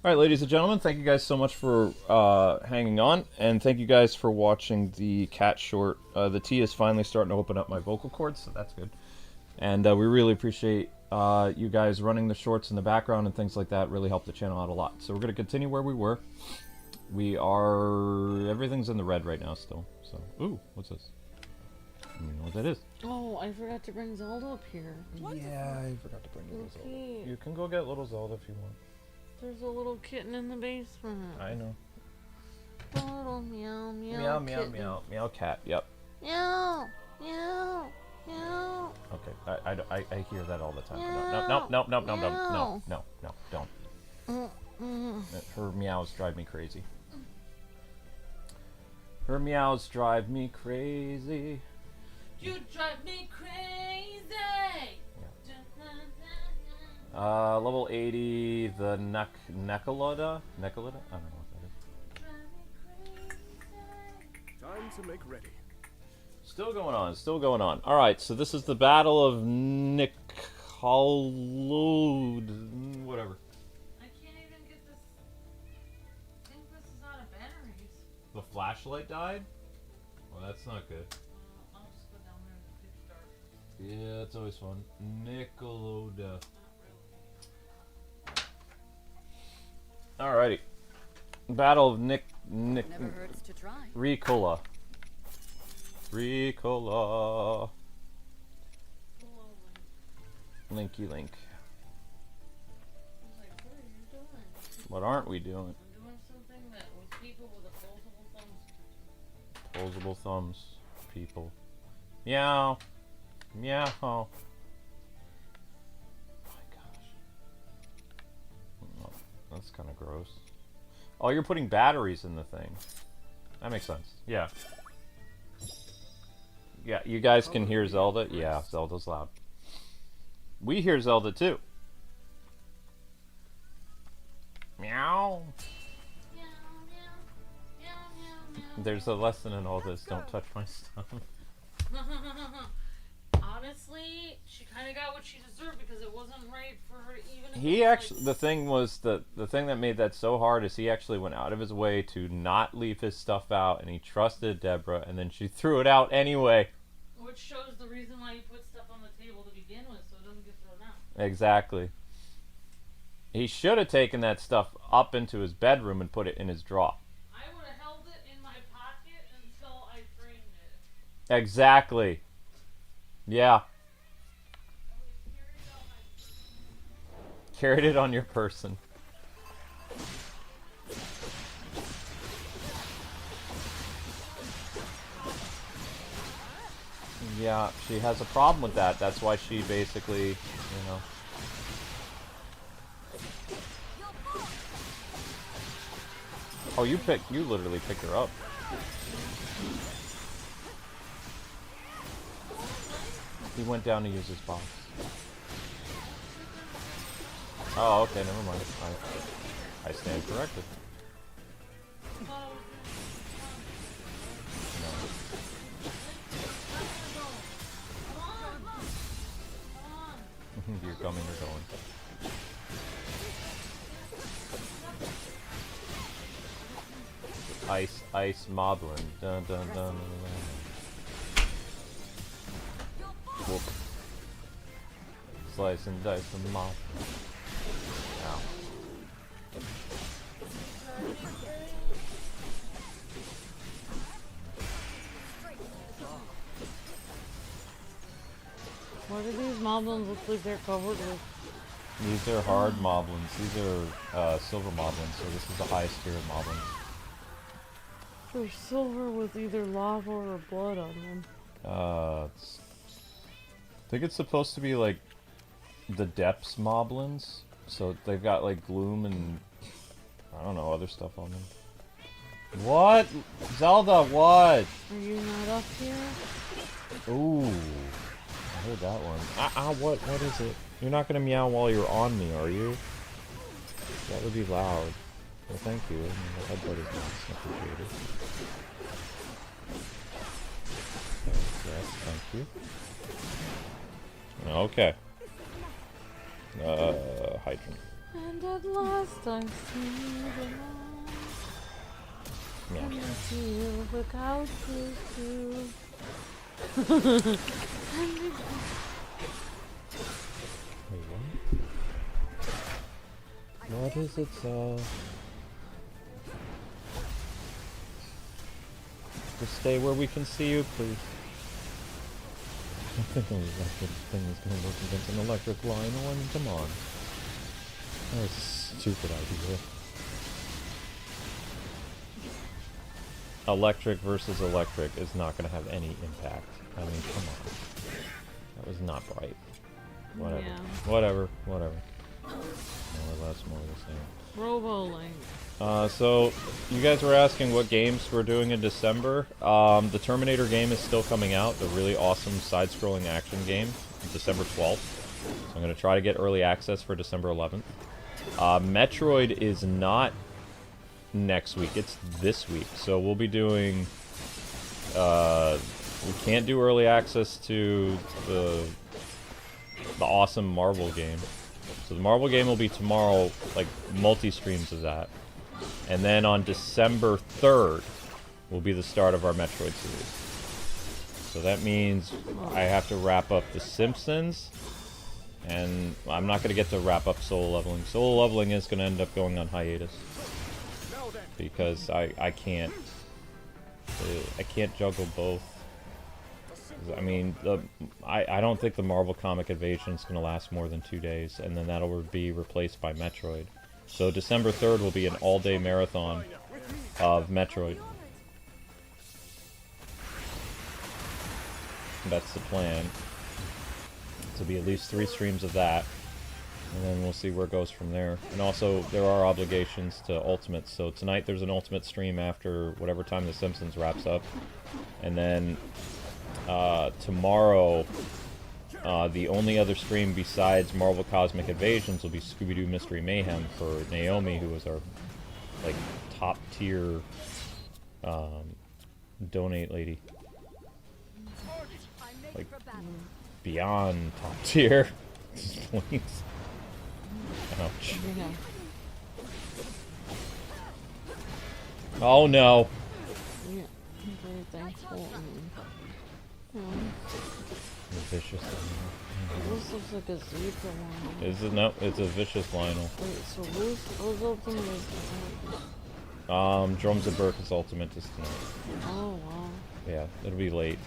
All right, ladies and gentlemen, thank you guys so much for hanging on, and thank you guys for watching the cat short. The tea is finally starting to open up my vocal cords, so that's good. And we really appreciate you guys running the shorts in the background and things like that. Really helped the channel out a lot. So we're going to continue where we were. Everything's in the red right now still. So, ooh, what's this? I don't even know what that is. Oh, I forgot to bring Zelda up here. Yeah, I forgot to bring little Zelda. Okay. You can go get little Zelda if you want. There's a little kitten in the basement. I know. A little meow meow Meow, meow, kitten. meow. Meow cat, yep. Meow, meow, meow. Okay, I hear that all the time. Meow. No, don't. Her meows drive me crazy. Her meows drive me crazy. You drive me crazy. Level 80, the Necluda? I don't know what that is. Time to make ready. Still going on. Alright, so this is the Battle of Necluda. Whatever. I can't even get this. I think this is out of batteries. The flashlight died? Well, that's not good. I'll just go down there in the pitch dark. Yeah, it's always fun. Necluda. Alrighty. Battle of Never hurts to try. Ricola. Linky Link. I was like, what are you doing? What aren't we doing? I'm doing something that with people with opposable thumbs. Opposable thumbs. People. Meow. Meow. Oh my gosh. Oh, that's kind of gross. Oh, you're putting batteries in the thing. That makes sense. Yeah. Yeah, you guys can hear Zelda? Yeah, Zelda's loud. We hear Zelda too. Meow. There's a lesson in all this. Don't touch my stuff. Honestly, she kind of got what she deserved because it wasn't right for her to even. He actually, the thing was, the thing that made that so hard is he actually went out of his way to not leave his stuff out, and he trusted Deborah, and then she threw it out anyway. Which shows the reason why you put stuff on the table to begin with, so it doesn't get thrown out. Exactly. He should have taken that stuff up into his bedroom and put it in his drawer. I would have held it in my pocket until I framed it. Exactly. Yeah. Carried it on your person. Yeah, she has a problem with that. That's why she basically, you know. Oh, you literally picked her up. He went down to use his box. Oh, okay, never mind. I stand corrected. You're coming or going. Ice moblin. Dun dun dun dun. Whoop. Slice and dice the mob. Ow. What do these moblins look like they're covered with? These are hard moblins. These are silver moblins, so this is the highest tier of moblins. They're silver with either lava or blood on them. I think it's supposed to be like the depths moblins, so they've got like gloom and I don't know, other stuff on them. What? Zelda, what? Are you not up here? Ooh, I heard that one. What is it? You're not gonna meow while you're on me, are you? That would be loud. Well, thank you. I mean, the headbutt is nice. Appreciated. Yes, thank you. Okay. Hydrant. And at last I see the light. Yeah. And I feel the couches too. Wait, what? What is it, Just stay where we can see you, please. I think an electric thing is going to work against an electric line. Come on. That was a stupid idea. Electric versus electric is not going to have any impact. I mean, come on. That was not bright. Whatever. Yeah. Whatever. More or less, more of the same. Robo-Link. So, you guys were asking what games we're doing in December. The Terminator game is still coming out, the really awesome side-scrolling action game, December 12th. So I'm going to try to get early access for December 11th. Metroid is not next week, it's this week. So we'll be doing... we can't do early access to the awesome Marvel game. So the Marvel game will be tomorrow, like, multi-streams of that. And then on December 3rd will be the start of our Metroid series. So that means I have to wrap up The Simpsons, and I'm not going to get to wrap up Solo Leveling. Solo Leveling is going to end up going on hiatus. Because I can't juggle both. I mean, I don't think the Marvel Comic Invasion is going to last more than 2 days, and then that'll be replaced by Metroid. So December 3rd will be an all-day marathon of Metroid. That's the plan. To be at least 3 streams of that, and then we'll see where it goes from there. And also, there are obligations to Ultimates, so tonight there's an Ultimate stream after whatever time The Simpsons wraps up. And then tomorrow, the only other stream besides Marvel Cosmic Invasions will be Scooby-Doo Mystery Mayhem for Naomi, who was our, like, top tier donate lady. Like, beyond top tier. Please. Ouch. Yeah. Oh no. Yeah. I'm very thankful. The vicious Lionel. This looks like a zebra one. Is it? No, it's a vicious Lionel. Wait, so who's ultimate is tonight? Drums of Burke's ultimate is tonight. Oh wow. Yeah, it'll be late.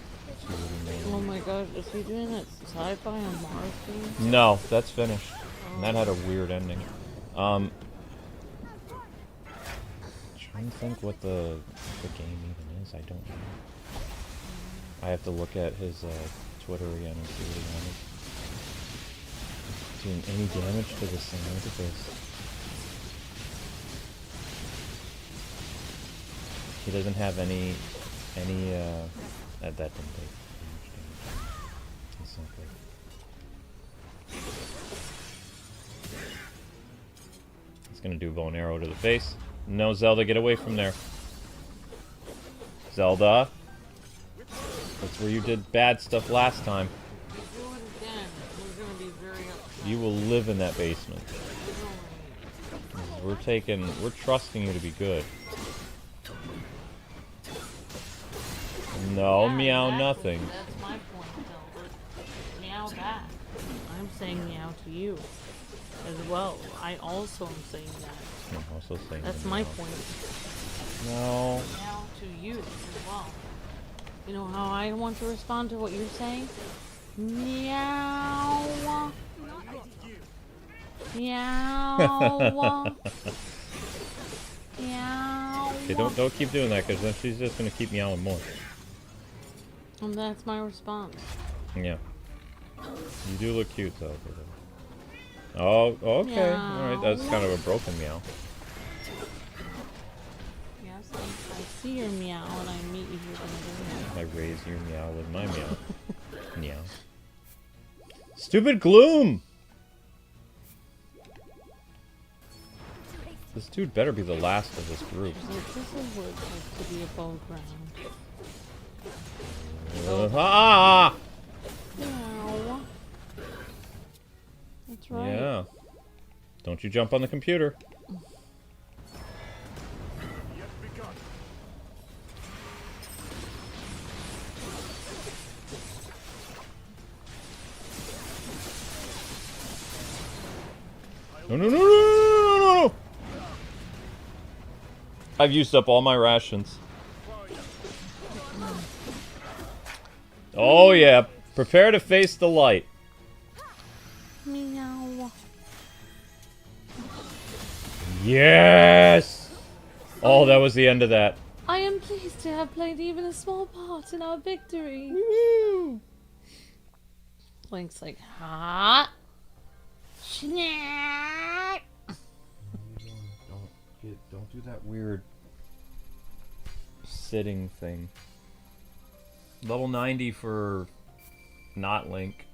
Oh my gosh, is he doing that sci-fi on Mars thing? No, that's finished. And that had a weird ending. Trying to think what the game even is. I don't know. I have to look at his Twitter again and see what he wanted. Doing any damage to this thing? Look at this. He doesn't have any that didn't take damage. That's not good. He's gonna do bow and arrow to the face. No, Zelda, get away from there. Zelda. That's where you did bad stuff last time. If you do it again, we're gonna be very upset. You will live in that basement. We're trusting you to be good. No, Yeah, meow, exactly. nothing. That's my point, Zelda. Meow back. I'm saying meow to you as well. I also am saying that. I'm also saying That's the my meow. point. No. Meow to you as well. You know how I want to respond to what you're saying? Meow. Meow. Meow. Okay, don't keep doing that, because then she's just gonna keep meowing more. And that's my response. Yeah. You do look cute, though. Oh, okay. Meow. Alright, that's kind of a broken meow. Yes, I see your meow and I meet you here I raise your meow with my meow. Meow. Stupid Gloom! This dude better be the last of this group. Like, this is what it takes to be above ground. Ah! Meow. That's right. Yeah. Don't you jump on the computer. Yet begun. No, no, no, no, no, no, no! I've used up all my rations. Oh yeah, prepare to face the light. Meow. Yes! Oh, that was the end of that. I am pleased to have played even a small part in our victory. Woo! Link's like, hot. Snap. Don't do that weird sitting thing. Level 90 for not Link.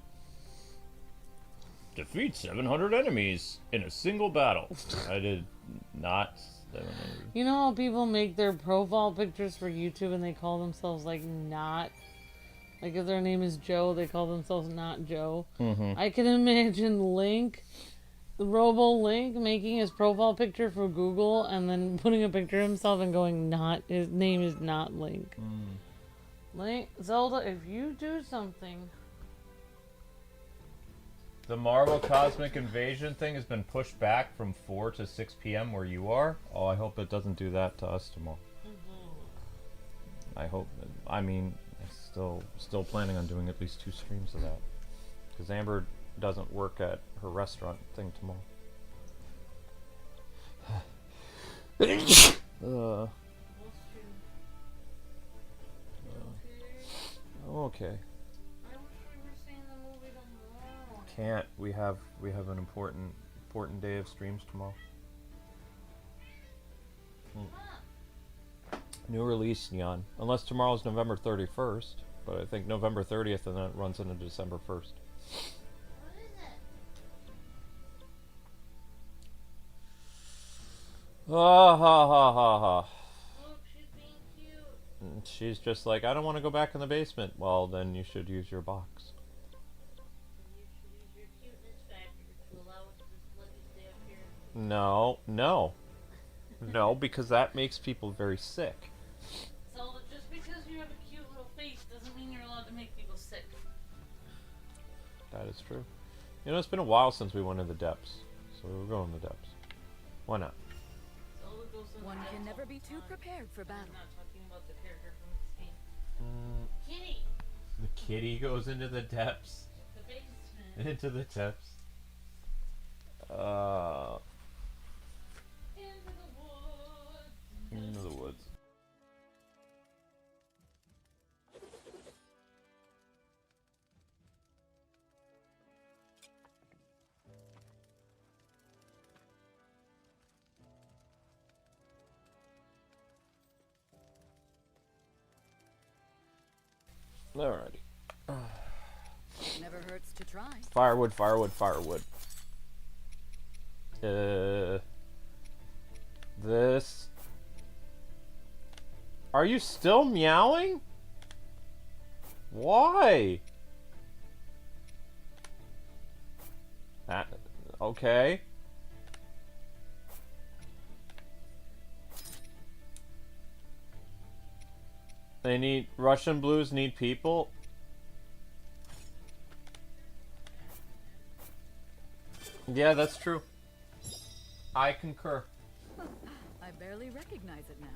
Defeat 700 enemies in a single battle. I did not 700. You know how people make their profile pictures for YouTube and they call themselves like not, like if their name is Joe, they call themselves not Joe. I can imagine Link, the Robo Link, making his profile picture for Google and then putting a picture of himself and going not, his name is not Link. Link, Zelda, if you do something. The Marvel Cosmic Invasion thing has been pushed back from 4 to 6 p.m. where you are. Oh, I hope it doesn't do that to us tomorrow. I hope. I mean, I'm still planning on doing at least 2 streams of that. Because Amber doesn't work at her restaurant thing tomorrow. Okay. Can't. We have an important day of streams tomorrow. New release Neon. Unless tomorrow's November 31st, but I think November 30th and then it runs into December 1st. Ha ha ha ha ha. Look, she's being cute. And she's just like, I don't want to go back in the basement. Well, then you should use your box. You should use your cuteness factor to allow us to just let you stay up here. No, no. No, because that makes people very sick. Zelda, just because you have a cute little face doesn't mean you're allowed to make people sick. That is true. You know, it's been a while since we went in the depths. So we're going to the depths. Why not? Zelda goes to the One depths can never all be the too time. prepared for battle. I'm not talking about the character from this game. Kitty! The kitty goes into the depths. The basement. Into the depths. Into the woods. Into the woods. Alrighty. Never hurts to try. Firewood, firewood, firewood. This. Are you still meowing? Why? Okay. They need Russian blues need people. Yeah, that's true. I concur. I barely recognize it now.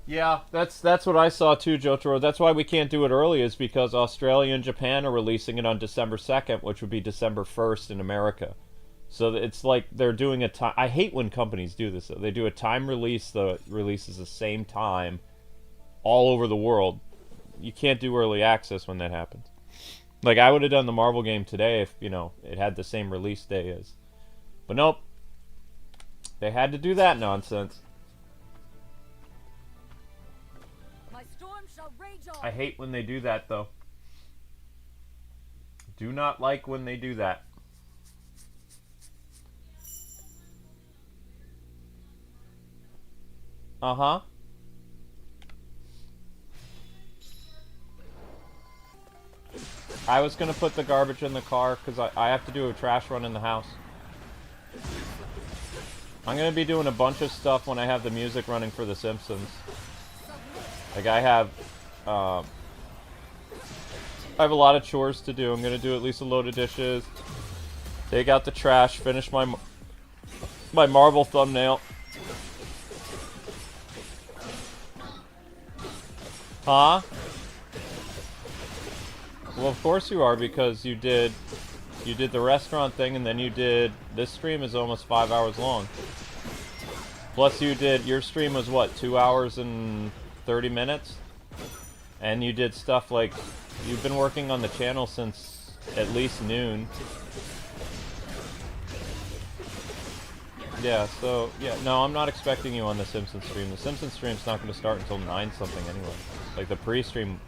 Yeah, that's what I saw too, Jotaro. That's why we can't do it early, is because Australia and Japan are releasing it on December 2nd, which would be December 1st in America. So it's like they're doing a time. I hate when companies do this, though. They do a time release that releases the same time all over the world. You can't do early access when that happens. Like, I would have done the Marvel game today if, you know, it had the same release day as. But nope. They had to do that nonsense. My storm shall rage on. I hate when they do that, though. Do not like when they do that. Uh-huh. I was gonna put the garbage in the car because I have to do a trash run in the house. I'm gonna be doing a bunch of stuff when I have the music running for The Simpsons. Like I have a lot of chores to do. I'm gonna do at least a load of dishes, take out the trash, finish my marble thumbnail. Huh? Well, of course you are, because you did the restaurant thing, and then you did... This stream is almost 5 hours long. Plus you did... Your stream was what, 2 hours and 30 minutes? And you did stuff like... You've been working on the channel since at least noon. Yeah, so... Yeah, no, I'm not expecting you on the Simpsons stream. The Simpsons stream's not going to start until 9 something anyway. Like, the pre-stream...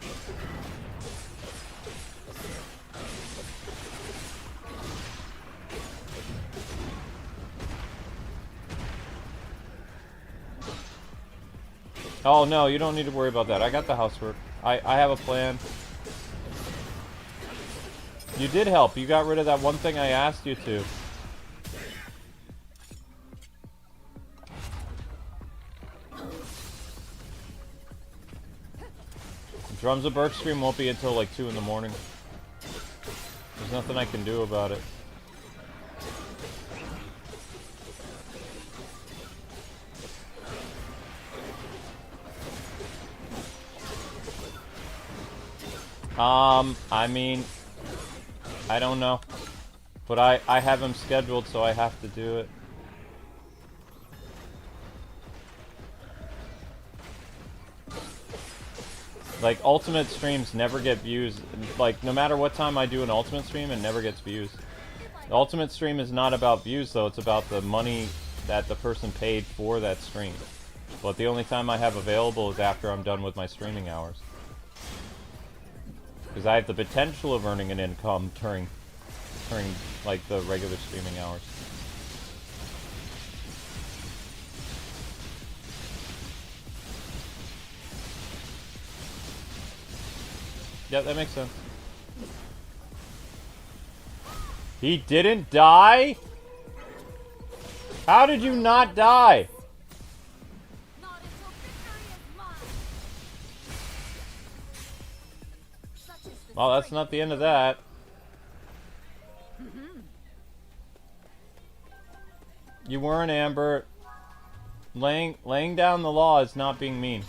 Oh, no, you don't need to worry about that. I got the housework. I have a plan. You did help. You got rid of that one thing I asked you to. Drums of Birch stream won't be until like 2 in the morning. There's nothing I can do about it. I mean, I don't know. But I have him scheduled, so I have to do it. Like, ultimate streams never get views. Like, no matter what time I do an ultimate stream, it never gets views. The ultimate stream is not about views, though. It's about the money that the person paid for that stream. But the only time I have available is after I'm done with my streaming hours. Because I have the potential of earning an income during like, the regular streaming hours. Yeah, that makes sense. He didn't die? How did you not die? Not until victory is mine. Such is the Well, that's not the end of that. You weren't, Amber. Laying down the law is not being mean.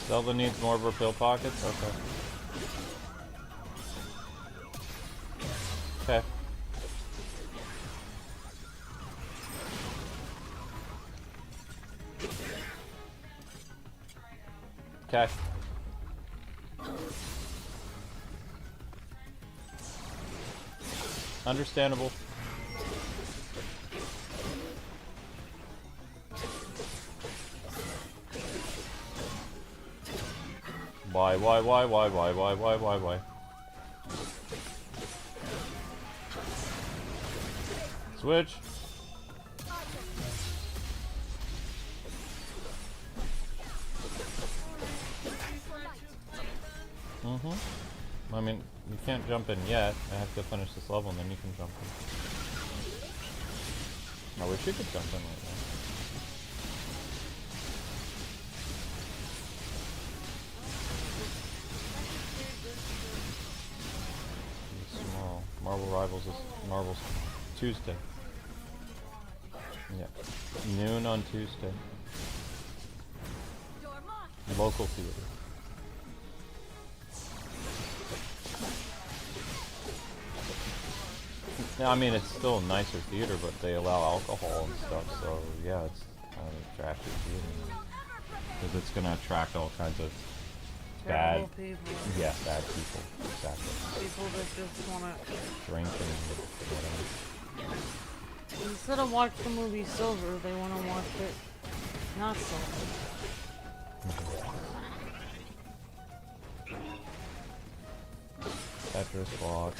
Zelda needs more of her pill pockets? Okay. Okay. Okay. Understandable. Why? Switch. I mean, you can't jump in yet. I have to finish this level and then you can jump in. I wish you could jump in right now. Small. Marvel Rivals is Marvel's Tuesday. Yeah. Noon on Tuesday. Local theater. Yeah, I mean, it's still a nicer theater, but they allow alcohol and stuff, so yeah, it's kind of attractive to you. Because it's going to attract all kinds of Terrible bad people. Yeah, bad people. Exactly. People that just want to... Drink and whatever. Instead of watch the movie Silver, they want to watch it not Silver. Tetris block.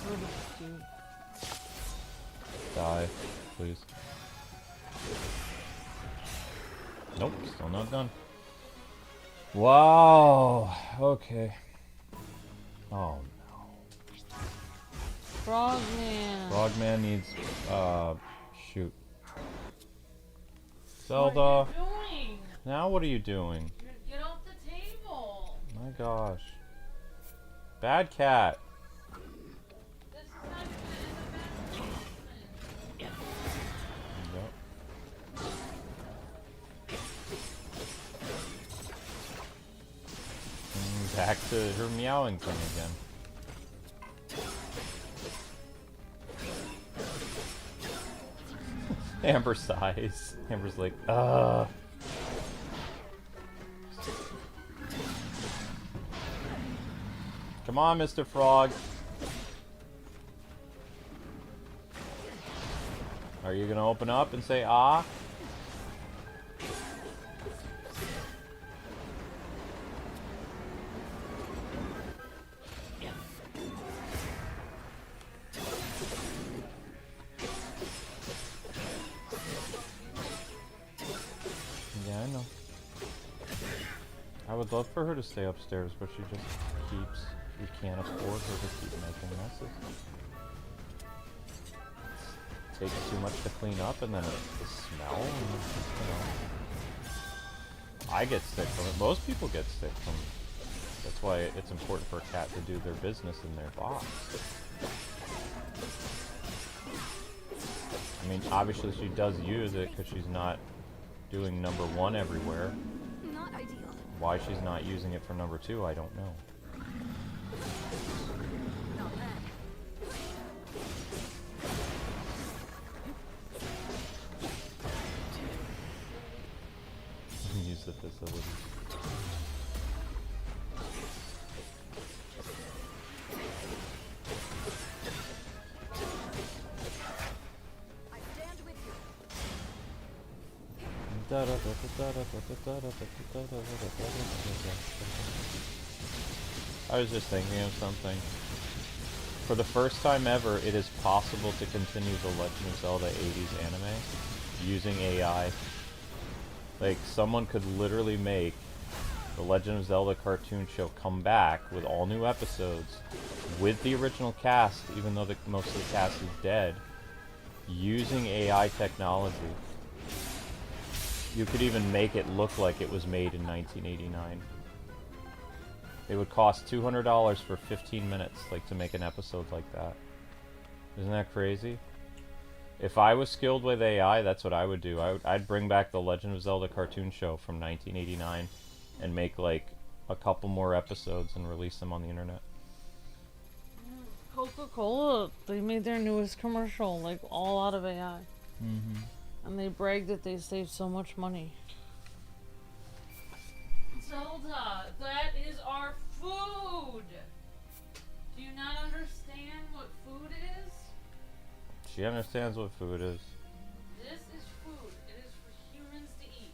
Really cute. Die, please. Nope, still not done. Wow. Okay. Oh no. Frogman. Frogman needs shoot. Zelda. What are you doing? Now what are you doing? Get off the table. My gosh. Bad cat. This is not even in the back. Yep. Back to her meowing thing again. Amber sighs. Amber's like, ugh. Come on, Mr. Frog. Are you gonna open up and say ah? Yeah, I know. I would love for her to stay upstairs, but she just keeps... We can't afford her to keep making messes. It takes too much to clean up, and then the smell, and you know. I get sick from it. Most people get sick from it. That's why it's important for a cat to do their business in their box. I mean, obviously she does use it because she's not doing number 1 everywhere. Not ideal. Why she's not using it for number 2, I don't know. Not bad. Use the facility. I stand with you. I was just thinking of something. For the first time ever, it is possible to continue the Legend of Zelda 80s anime using AI. Like, someone could literally make the Legend of Zelda cartoon show come back with all new episodes with the original cast, even though most of the cast is dead, using AI technology. You could even make it look like it was made in 1989. It would cost $200 for 15 minutes, like, to make an episode like that. Isn't that crazy? If I was skilled with AI, that's what I would do. I'd bring back the Legend of Zelda cartoon show from 1989 and make, like, a couple more episodes and release them on the internet. Coca-Cola, they made their newest commercial, like, all out of AI. Mm-hmm. And they bragged that they saved so much money. Zelda, that is our food! Do you not understand what food is? She understands what food is. This is food. It is for humans to eat.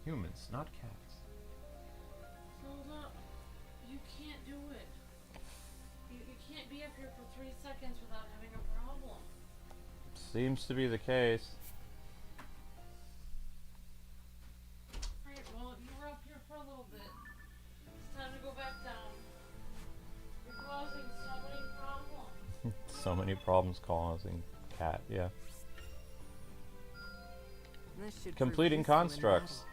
Humans, not cats. Zelda, you can't do it. You can't be up here for 3 seconds without having a problem. Seems to be the case. Alright, well, you were up here for a little bit. It's time to go back down. You're causing so many problems. So many problems causing cat, yeah. This should Completing prove useful in constructs. battle.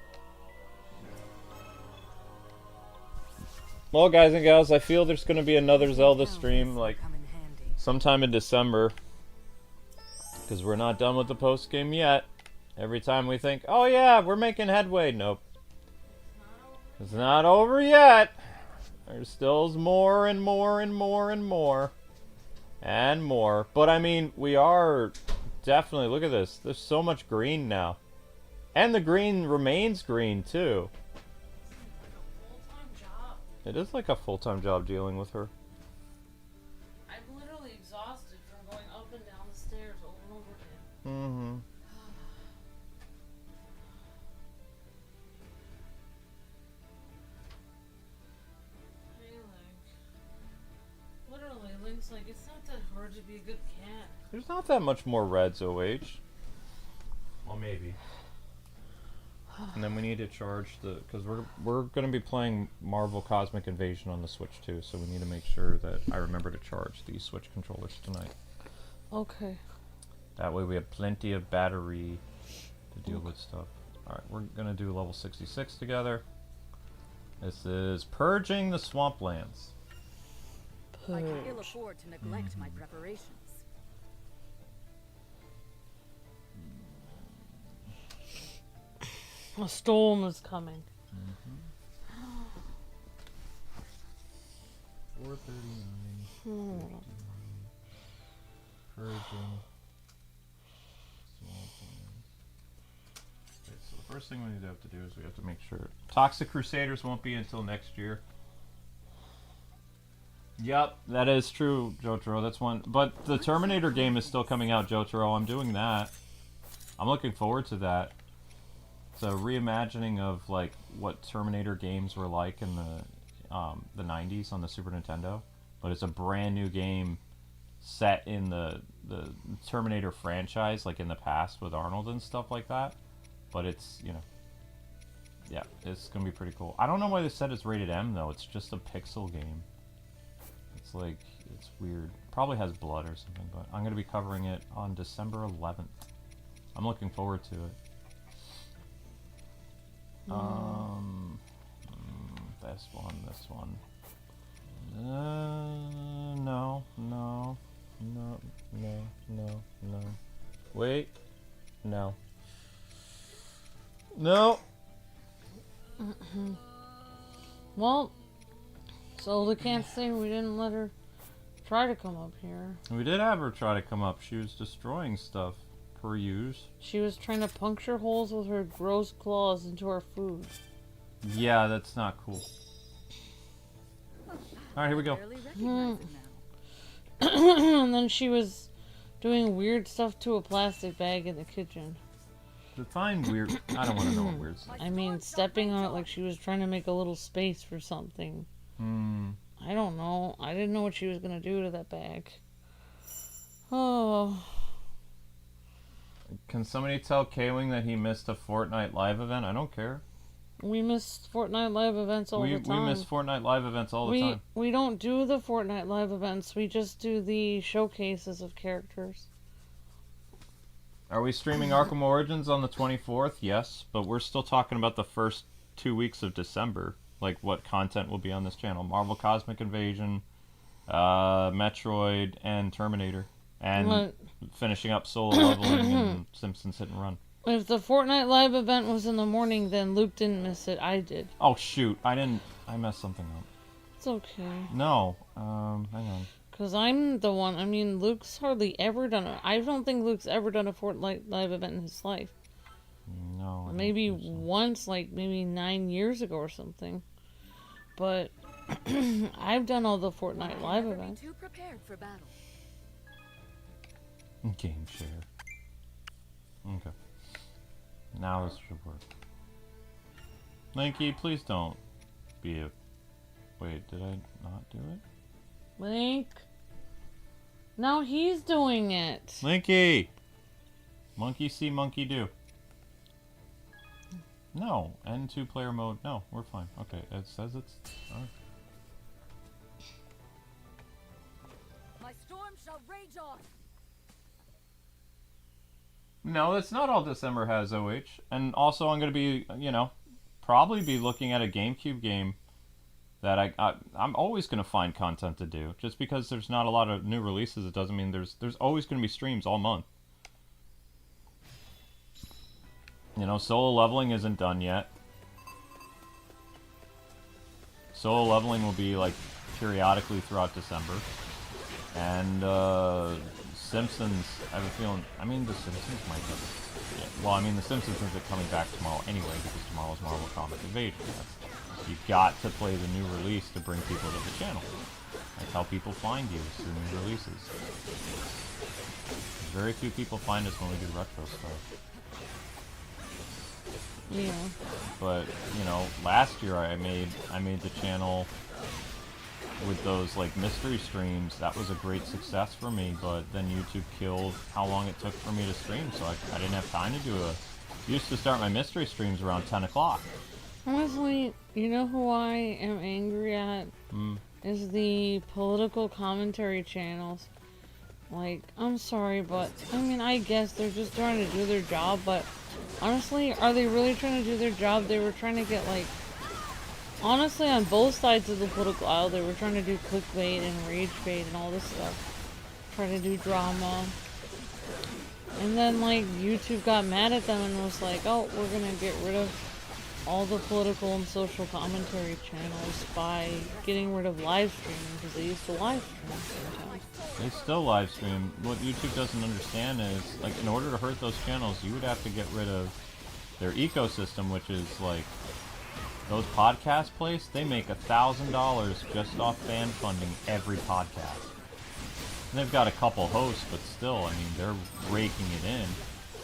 Well, guys and gals, I feel there's going to be another Zelda Tell stream, this like, come in handy. sometime in December. Because we're not done with the post-game yet. Every time we think, oh yeah, we're making headway. Nope. It's not over yet. There's still more and more and more and more. And more. But I mean, we are definitely, look at this. There's so much green now. And the green remains green, too. It is like a full-time job dealing with her. I'm literally exhausted from going up and down the stairs over and over again. Mm-hmm. Literally, Link's like, it's not that hard to be a good cat. There's not that much more reds, OH. Well, maybe. And then we need to charge the, because we're going to be playing Marvel Cosmic Invasion on the Switch too, so we need to make sure that I remember to charge these Switch controllers tonight. Okay. That way we have plenty of battery to deal with stuff. Alright, we're going to do level 66 together. This is Purging the Swamplands. I can ill afford to neglect my preparations. A storm is coming. 439. Purging. Okay, so the first thing we need to have to do is we have to make sure Toxic Crusaders won't be until next year. Yep, that is true, Jotaro. That's one. But the Terminator game is still coming out, Jotaro. I'm doing that. I'm looking forward to that. It's a reimagining of like what Terminator games were like in the 90s on the Super Nintendo, but it's a brand new game set in the Terminator franchise, like in the past with Arnold and stuff like that. But it's, you know, yeah, it's gonna be pretty cool. I don't know why they said it's rated M though. It's just a pixel game. It's like, it's weird. Probably has blood or something, but I'm gonna be covering it on December 11th. I'm looking forward to it. This one. No. Wait. No. No! Well, Zelda can't say we didn't let her try to come up here. We did have her try to come up. She was destroying stuff, per use. She was trying to puncture holes with her gross claws into our food. Yeah, that's not cool. Alright, here we go. And then she was doing weird stuff to a plastic bag in the kitchen. Define weird. I don't want to know what weird stuff. I mean, stepping on it like she was trying to make a little space for something. I don't know. I didn't know what she was going to do to that bag. Oh. Can somebody tell Kwing that he missed a Fortnite live event? I don't care. We miss Fortnite live events all the time. We miss Fortnite live events all the time. We don't do the Fortnite live events. We just do the showcases of characters. Are we streaming Arkham Origins on the 24th? Yes, but we're still talking about the first 2 weeks of December. Like what content will be on this channel. Marvel Cosmic Invasion, Metroid, and Terminator. And finishing up solo leveling and Simpsons Hit and Run. If the Fortnite live event was in the morning, then Luke didn't miss it. I did. Oh shoot, I messed something up. It's okay. No, hang on. Because I'm the one, I mean, Luke's hardly ever done it. I don't think Luke's ever done a Fortnite live event in his life. No. Maybe once, like maybe 9 years ago or something. But I've done all the Fortnite live events. Too prepared for battle. Game share. Okay. Now this should work. Linky, please don't be a... Wait, did I not do it? Link. Now he's doing it. Linky! Monkey see, monkey do. No. N2 player mode. No, we're fine. Okay, it says it's... Alright. My storm shall rage on. No, that's not all December has, OH. And also I'm going to be, you know, probably be looking at a GameCube game that I'm always going to find content to do. Just because there's not a lot of new releases, it doesn't mean there's always going to be streams all month. You know, solo leveling isn't done yet. Solo leveling will be like periodically throughout December. And Simpsons, I have a feeling, I mean the Simpsons might be, yeah, well I mean the Simpsons isn't coming back tomorrow anyway because tomorrow's Marvel Comic Invasion. You've got to play the new release to bring people to the channel. That's how people find you, is through new releases. Very few people find us when we do retro stuff. Yeah. But, you know, last year I made the channel with those like mystery streams. That was a great success for me, but then YouTube killed how long it took for me to stream, so I didn't have time to do used to start my mystery streams around 10 o'clock. Honestly, you know who I am angry at? Is the political commentary channels. Like, I'm sorry, but, I mean, I guess they're just trying to do their job, but honestly, are they really trying to do their job? They were trying to get, like, honestly, on both sides of the political aisle, they were trying to do clickbait and rage bait and all this stuff. Try to do drama. And then, like, YouTube got mad at them and was like, oh, we're gonna get rid of all the political and social commentary channels by getting rid of live streaming, because they used to live stream sometimes. They still live stream. What YouTube doesn't understand is, like, in order to hurt those channels, you would have to get rid of their ecosystem, which is, like, those podcast plays, they make $1,000 just off fan funding every podcast. And they've got a couple hosts, but still, I mean, they're raking it in.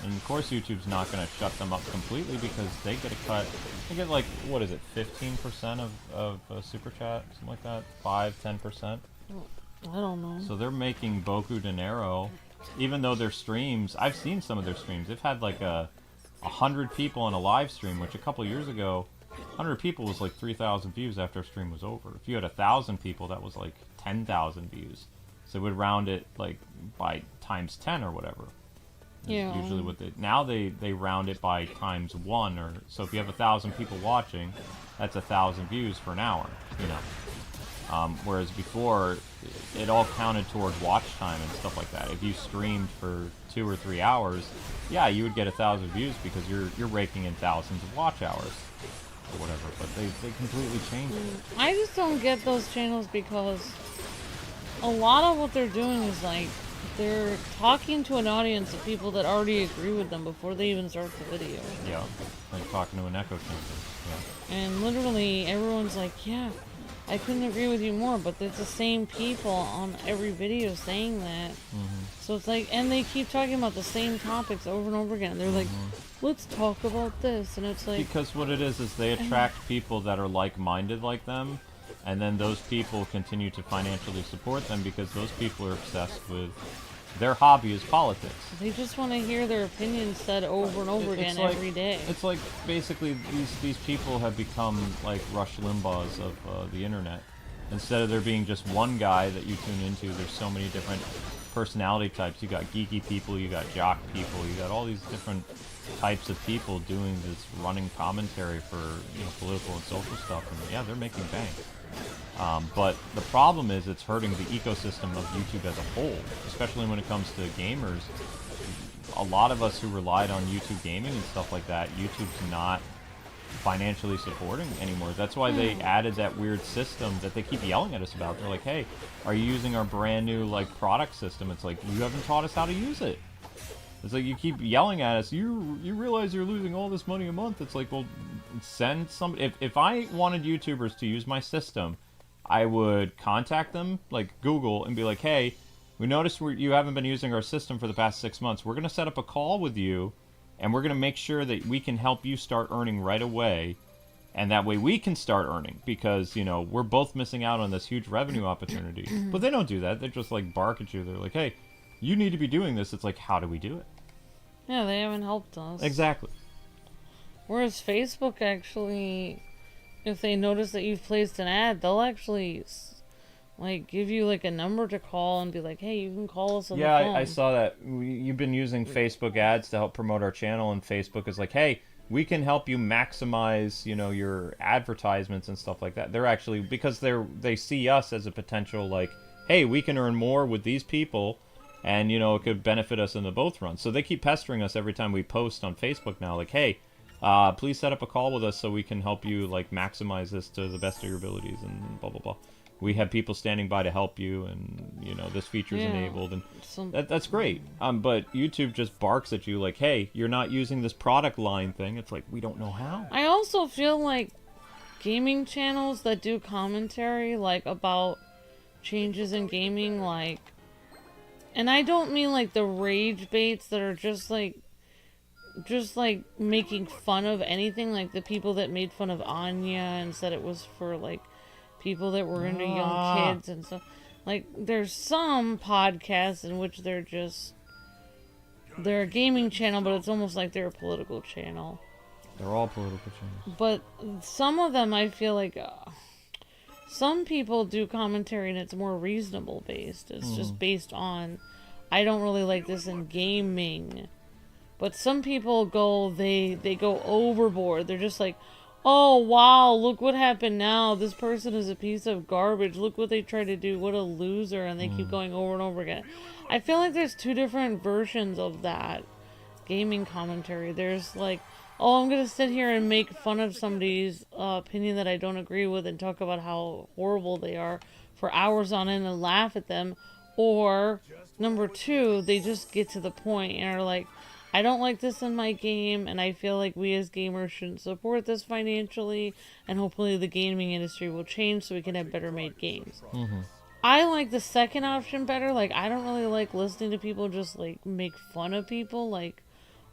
And of course YouTube's not going to shut them up completely because they get a cut. They get like, what is it, 15% of Super Chat? Something like that? 5-10%? I don't know. So they're making Boku Dinero, even though their streams, I've seen some of their streams. They've had like 100 people on a live stream, which a couple years ago, 100 people was like 3,000 views after a stream was over. If you had 1,000 people, that was like 10,000 views. So it would round it like by times 10 or whatever. Yeah. Usually what now they round it by times 1, or so if you have 1,000 people watching, that's 1,000 views for an hour, you know. Whereas before, it all counted toward watch time and stuff like that. If you streamed for 2 or 3 hours, yeah, you would get 1,000 views because you're raking in thousands of watch hours or whatever. But they completely changed it. I just don't get those channels because a lot of what they're doing is like they're talking to an audience of people that already agree with them before they even start the video. Yeah, like talking to an echo chamber. Yeah. And literally everyone's like, yeah, I couldn't agree with you more, but it's the same people on every video saying that. So it's like, and they keep talking about the same topics over and over again. They're like, let's talk about this, and it's like, because what it is they attract people that are like-minded like them, and then those people continue to financially support them because those people are obsessed with their hobby is politics. they just want to hear their opinions said over and over again every day. It's like basically these people have become like Rush Limbaughs of the internet. Instead of there being just one guy that you tune into, there's so many different personality types. You got geeky people, you got jock people, you got all these different types of people doing this running commentary for, you know, political and social stuff, and yeah, they're making bank. But the problem is it's hurting the ecosystem of YouTube as a whole, especially when it comes to gamers. A lot of us who relied on YouTube gaming and stuff like that, YouTube's not financially supporting anymore. That's why they added that weird system that they keep yelling at us about. They're like, hey, are you using our brand new like product system? It's like, you haven't taught us how to use it. It's like you keep yelling at us. You realize you're losing all this money a month. It's like, well, send some. If I wanted YouTubers to use my system, I would contact them, like Google, and be like, hey, we noticed you haven't been using our system for the past 6 months. We're going to set up a call with you, and we're going to make sure that we can help you start earning right away, and that way we can start earning, because, you know, we're both missing out on this huge revenue opportunity. But they don't do that. They just, like, bark at you. They're like, hey, you need to be doing this. It's like, how do we do it? Yeah, they haven't helped us. Exactly. Whereas Facebook actually, if they notice that you've placed an ad, they'll actually like give you like a number to call and be like, hey, you can call us on the phone. I saw that. You've been using Facebook ads to help promote our channel, and Facebook is like, hey, we can help you maximize, you know, your advertisements and stuff like that. They're actually, because they see us as a potential, like, hey, we can earn more with these people, and, you know, it could benefit us in the both runs. So they keep pestering us every time we post on Facebook now, like, hey, please set up a call with us so we can help you like maximize this to the best of your abilities and blah blah blah. We have people standing by to help you, and you know this feature's enabled, and that's great. But YouTube just barks at you like, hey, you're not using this product line thing. It's like, we don't know how. I also feel like gaming channels that do commentary like about changes in gaming, like, and I don't mean like the rage baits that are just like making fun of anything, like the people that made fun of Anya and said it was for like people that were into young kids and stuff. Like, there's some podcasts in which they're a gaming channel, but it's almost like they're a political channel. They're all political channels. But some of them, I feel like, some people do commentary and it's more reasonable based. It's just based on, I don't really like this in gaming. But some people they go overboard. They're just like, oh, wow, look what happened now. This person is a piece of garbage. Look what they tried to do. What a loser. And they keep going over and over again. I feel like there's two different versions of that gaming commentary. There's like, oh, I'm going to sit here and make fun of somebody's opinion that I don't agree with and talk about how horrible they are for hours on end and laugh at them. Or, number two, they just get to the point and are like, I don't like this in my game, and I feel like we as gamers shouldn't support this financially, and hopefully the gaming industry will change so we can have better made games. I like the second option better. Like, I don't really like listening to people just, like, make fun of people, like,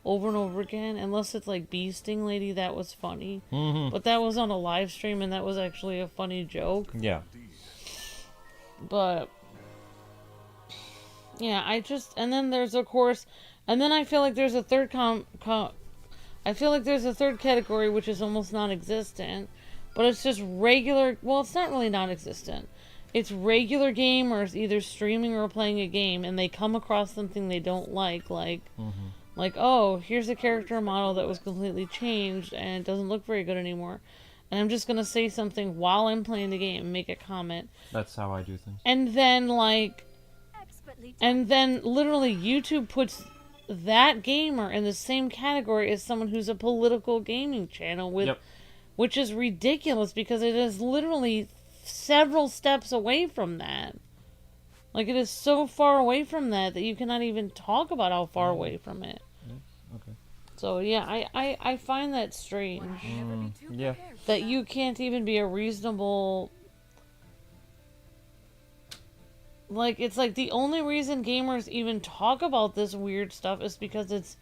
over and over again, unless it's like Bee Sting Lady. That was funny. But that was on a live stream, and that was actually a funny joke. Yeah. But, yeah, and then there's, of course... And then I feel like there's a third I feel like there's a third category which is almost non-existent, but it's just regular. Well, it's not really non-existent. It's regular gamers either streaming or playing a game, and they come across something they don't like, oh, here's a character model that was completely changed and it doesn't look very good anymore, and I'm just gonna say something while I'm playing the game and make a comment. That's how I do things. And then literally YouTube puts that gamer in the same category as someone who's a political gaming channel which is ridiculous because it is literally several steps away from that. Like, it is so far away from that you cannot even talk about how far away from it. Okay. So yeah, I find that strange. Yeah. That you can't even be a reasonable... Like, it's like the only reason gamers even talk about this weird stuff is because it's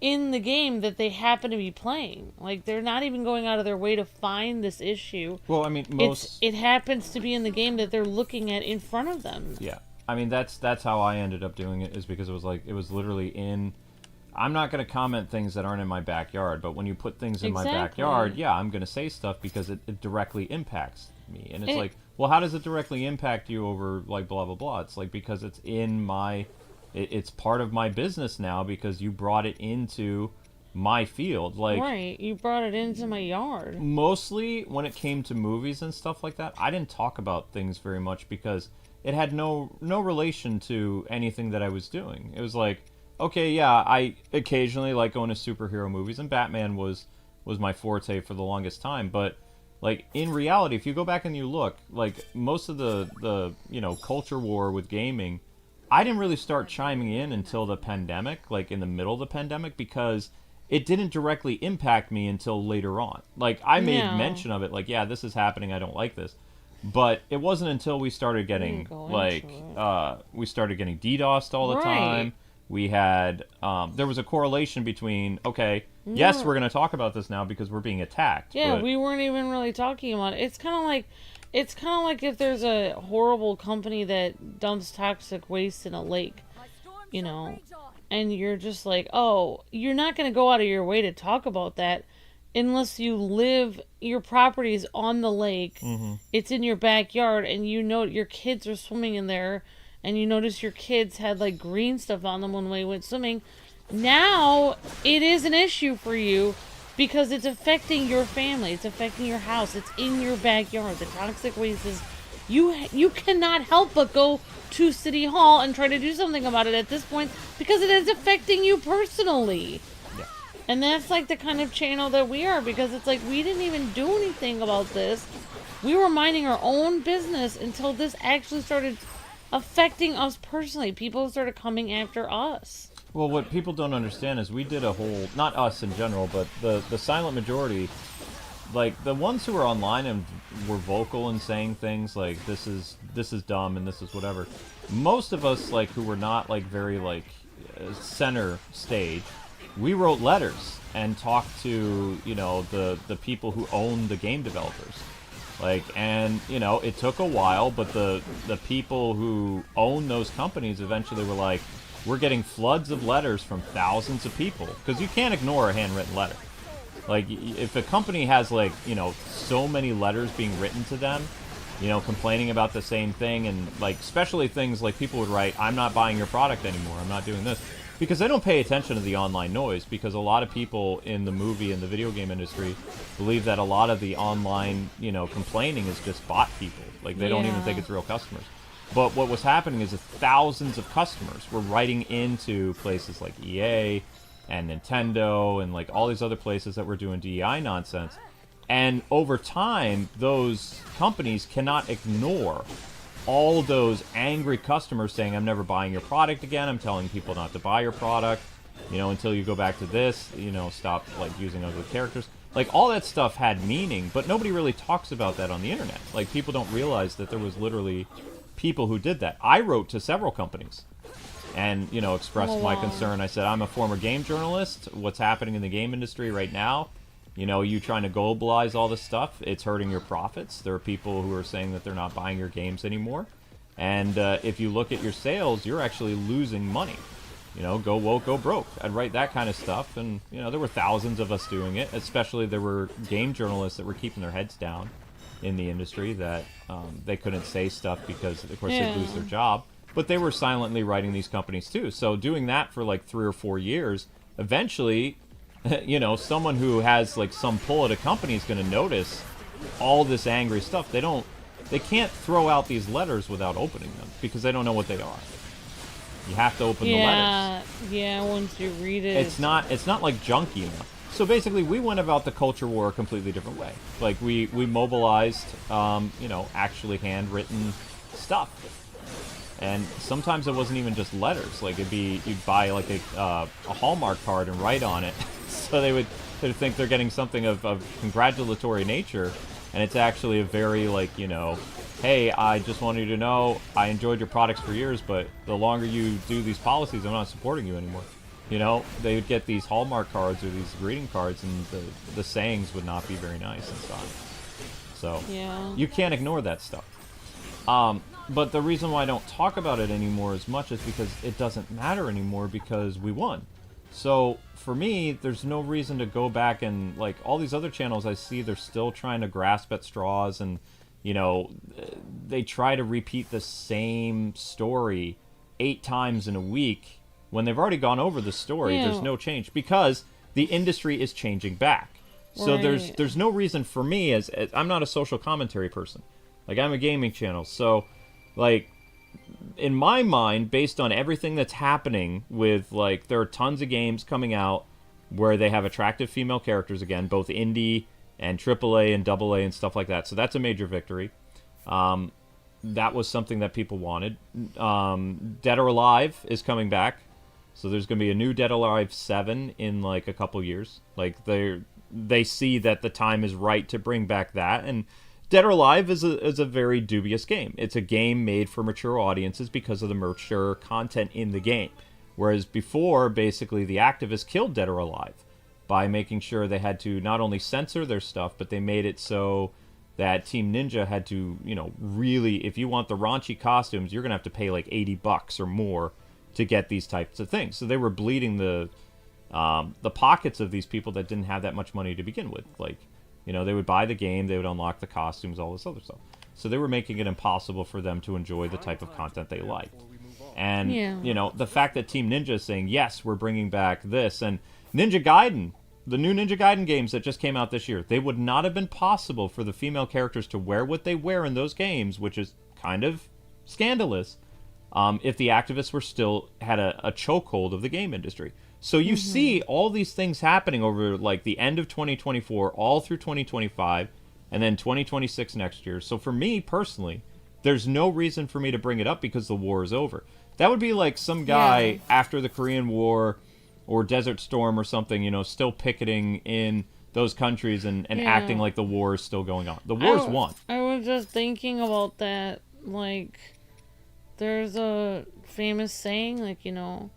in the game that they happen to be playing. Like, they're not even going out of their way to find this issue. Well, I mean, it happens to be in the game that they're looking at in front of them. Yeah. I mean, that's how I ended up doing it, is because it was literally in... I'm not going to comment things that aren't in my backyard, but when you put things in my backyard, yeah, I'm going to say stuff because it directly impacts me. And it's like, well, how does it directly impact you over, like, blah, blah, blah? It's like, because it's in my... It's part of my business now because you brought it into my field. Like, right, you brought it into my yard. Mostly, when it came to movies and stuff like that, I didn't talk about things very much because it had no relation to anything that I was doing. It was like... Okay, yeah, I occasionally like going to superhero movies, and Batman was my forte for the longest time, but, like, in reality, if you go back and you look, like, most of the culture war with gaming, I didn't really start chiming in until the pandemic, like, in the middle of the pandemic, because it didn't directly impact me until later on. Like, I made mention of it, like, yeah, this is happening, I don't like this. But it wasn't until we started getting, we started getting DDoSed all the time. We had, there was a correlation between, yes, we're going to talk about this now because we're being attacked. Yeah, we weren't even really talking about it. It's kind of like if there's a horrible company that dumps toxic waste in a lake, and you're just like, oh, you're not going to go out of your way to talk about that unless your property is on the lake, it's in your backyard, and you know your kids are swimming in there, and you notice your kids had, like, green stuff on them when they went swimming. Now, it is an issue for you because it's affecting your family. It's affecting your house. It's in your backyard. The toxic waste is... You cannot help but go to City Hall and try to do something about it at this point because it is affecting you personally. Yeah. And that's like the kind of channel that we are, because it's like we didn't even do anything about this. We were minding our own business until this actually started affecting us personally. People started coming after us. Well, what people don't understand is we did a whole, not us in general, but the silent majority, like the ones who were online and were vocal and saying things like this is dumb and this is whatever. Most of us, like, who were not like very like center stage, we wrote letters and talked to, you know, the people who own the game developers. Like, and, you know, it took a while, but the people who own those companies eventually were like, we're getting floods of letters from thousands of people. Because you can't ignore a handwritten letter. Like, if a company has, like, you know, so many letters being written to them, you know, complaining about the same thing, and, like, especially things like people would write, I'm not buying your product anymore, I'm not doing this. Because they don't pay attention to the online noise, because a lot of people in the movie and the video game industry believe that a lot of the online, you know, complaining is just bot people. Like, they don't even think it's real customers. But what was happening is that thousands of customers were writing into places like EA and Nintendo and, like, all these other places that were doing DEI nonsense. And over time, those companies cannot ignore all those angry customers saying, I'm never buying your product again, I'm telling people not to buy your product, you know, until you go back to this, you know, stop, like, using ugly characters. Like, all that stuff had meaning, but nobody really talks about that on the internet. Like, people don't realize that there was literally people who did that. I wrote to several companies and, you know, expressed my concern. I said, I'm a former game journalist. What's happening in the game industry right now? You know, you trying to globalize all this stuff, it's hurting your profits. There are people who are saying that they're not buying your games anymore. And if you look at your sales, you're actually losing money. You know, go woke, go broke. I'd write that kind of stuff. And, you know, there were thousands of us doing it. Especially there were game journalists that were keeping their heads down in the industry, that they couldn't say stuff because, of course, they'd lose their job. But they were silently writing these companies, too. So doing that for, like, 3 or 4 years, eventually, you know, someone who has, like, some pull at a company is going to notice all this angry stuff. They can't throw out these letters without opening them, because they don't know what they are. You have to open the letters. Yeah, once you read it. It's not like junky enough. So basically, we went about the culture war a completely different way. Like, we mobilized, you know, actually handwritten stuff. And sometimes it wasn't even just letters. Like, it'd be, you'd buy, like, a Hallmark card and write on it. So they'd think they're getting something of congratulatory nature. And it's actually a very, like, you know, hey, I just wanted you to know I enjoyed your products for years, but the longer you do these policies, I'm not supporting you anymore. You know, they would get these Hallmark cards or these greeting cards, and the sayings would not be very nice inside. So, you can't ignore that stuff. But the reason why I don't talk about it anymore as much is because it doesn't matter anymore, because we won. So, for me, there's no reason to go back and, like, all these other channels I see, they're still trying to grasp at straws, and, you know, they try to repeat the same story 8 times in a week when they've already gone over the story. There's no change, because the industry is changing back. So there's no reason for me, as I'm not a social commentary person. Like, I'm a gaming channel, so, like, in my mind, based on everything that's happening with, like, there are tons of games coming out where they have attractive female characters again, both indie and AAA and AA and stuff like that. So that's a major victory. That was something that people wanted. Dead or Alive is coming back. So there's going to be a new Dead or Alive 7 in, like, a couple years. Like, they see that the time is right to bring back that. And Dead or Alive is a very dubious game. It's a game made for mature audiences because of the mature content in the game. Whereas before, basically, the activists killed Dead or Alive by making sure they had to not only censor their stuff, but they made it so that Team Ninja had to, you know, really, if you want the raunchy costumes, you're going to have to pay like $80 or more to get these types of things. So they were bleeding the pockets of these people that didn't have that much money to begin with. Like, you know, they would buy the game, they would unlock the costumes, all this other stuff. So they were making it impossible for them to enjoy the type of content they liked. And, you know, the fact that Team Ninja is saying, yes, we're bringing back this, and Ninja Gaiden, the new Ninja Gaiden games that just came out this year, they would not have been possible for the female characters to wear what they wear in those games, which is kind of scandalous, if the activists were still had a chokehold of the game industry. So you see all these things happening over like the end of 2024, all through 2025, and then 2026 next year. So for me personally, there's no reason for me to bring it up because the war is over. That would be like some guy after the Korean War or Desert Storm or something, you know, still picketing in those countries and acting like the war is still going on. The war's won. I was just thinking about that. Like, there's a famous saying, like, you know,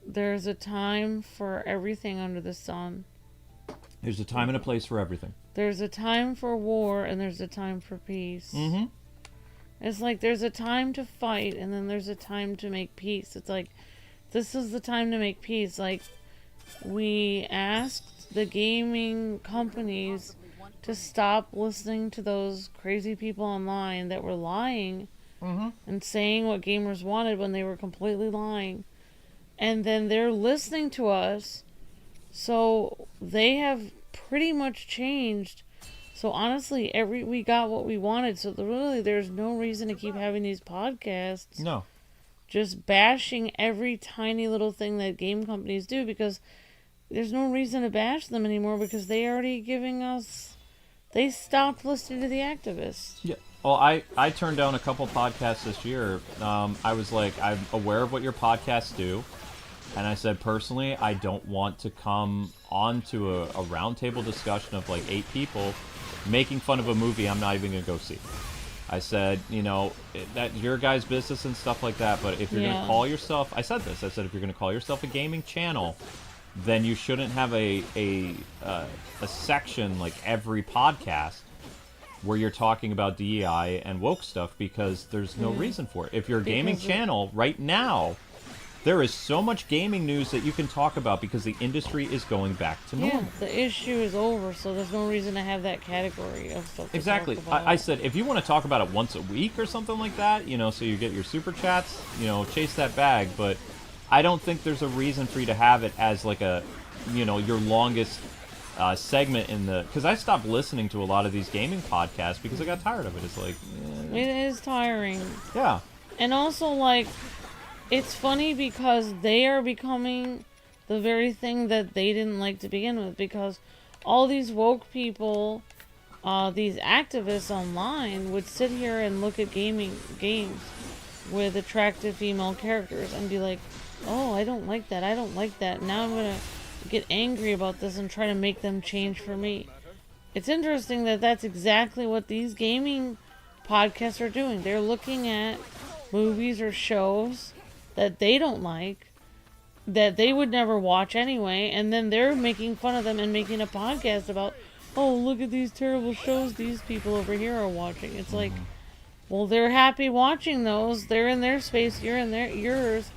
there's a time for everything under the sun. There's a time and a place for everything. There's a time for war and there's a time for peace. Mm-hmm. It's like there's a time to fight and then there's a time to make peace. It's like, this is the time to make peace. Like, we asked the gaming companies to stop listening to those crazy people online that were lying and saying what gamers wanted when they were completely lying. And then they're listening to us, so they have pretty much changed. So honestly, we got what we wanted. So really, there's no reason to keep having these podcasts. No. Just bashing every tiny little thing that game companies do, because there's no reason to bash them anymore because they already giving us... They stopped listening to the activists. Yeah. Well, I turned down a couple podcasts this year. I was like, I'm aware of what your podcasts do. And I said, personally, I don't want to come on to a roundtable discussion of like 8 people making fun of a movie I'm not even going to go see. I said, you know, that's your guys' business and stuff like that, but if you're going to call yourself... I said this. I said, if you're going to call yourself a gaming channel, then you shouldn't have a section like every podcast where you're talking about DEI and woke stuff, because there's no reason for it. If you're a gaming channel right now, there is so much gaming news that you can talk about because the industry is going back to normal. Yeah, the issue is over, so there's no reason to have that category of stuff to exactly. talk about. I said, if you want to talk about it once a week or something like that, you know, so you get your super chats, you know, chase that bag, but I don't think there's a reason for you to have it as like a, you know, your longest segment in the... Because I stopped listening to a lot of these gaming podcasts because I got tired of it. It's like... It is tiring. Yeah. And also, like, it's funny because they are becoming the very thing that they didn't like to begin with, because all these woke people, these activists online would sit here and look at games with attractive female characters and be like, oh, I don't like that, I don't like that. Now I'm going to get angry about this and try to make them change for me. It's interesting that that's exactly what these gaming podcasts are doing. They're looking at movies or shows that they don't like, that they would never watch anyway, and then they're making fun of them and making a podcast about, oh, look at these terrible shows these people over here are watching. It's like, well, they're happy watching those. They're in their space, you're in yours.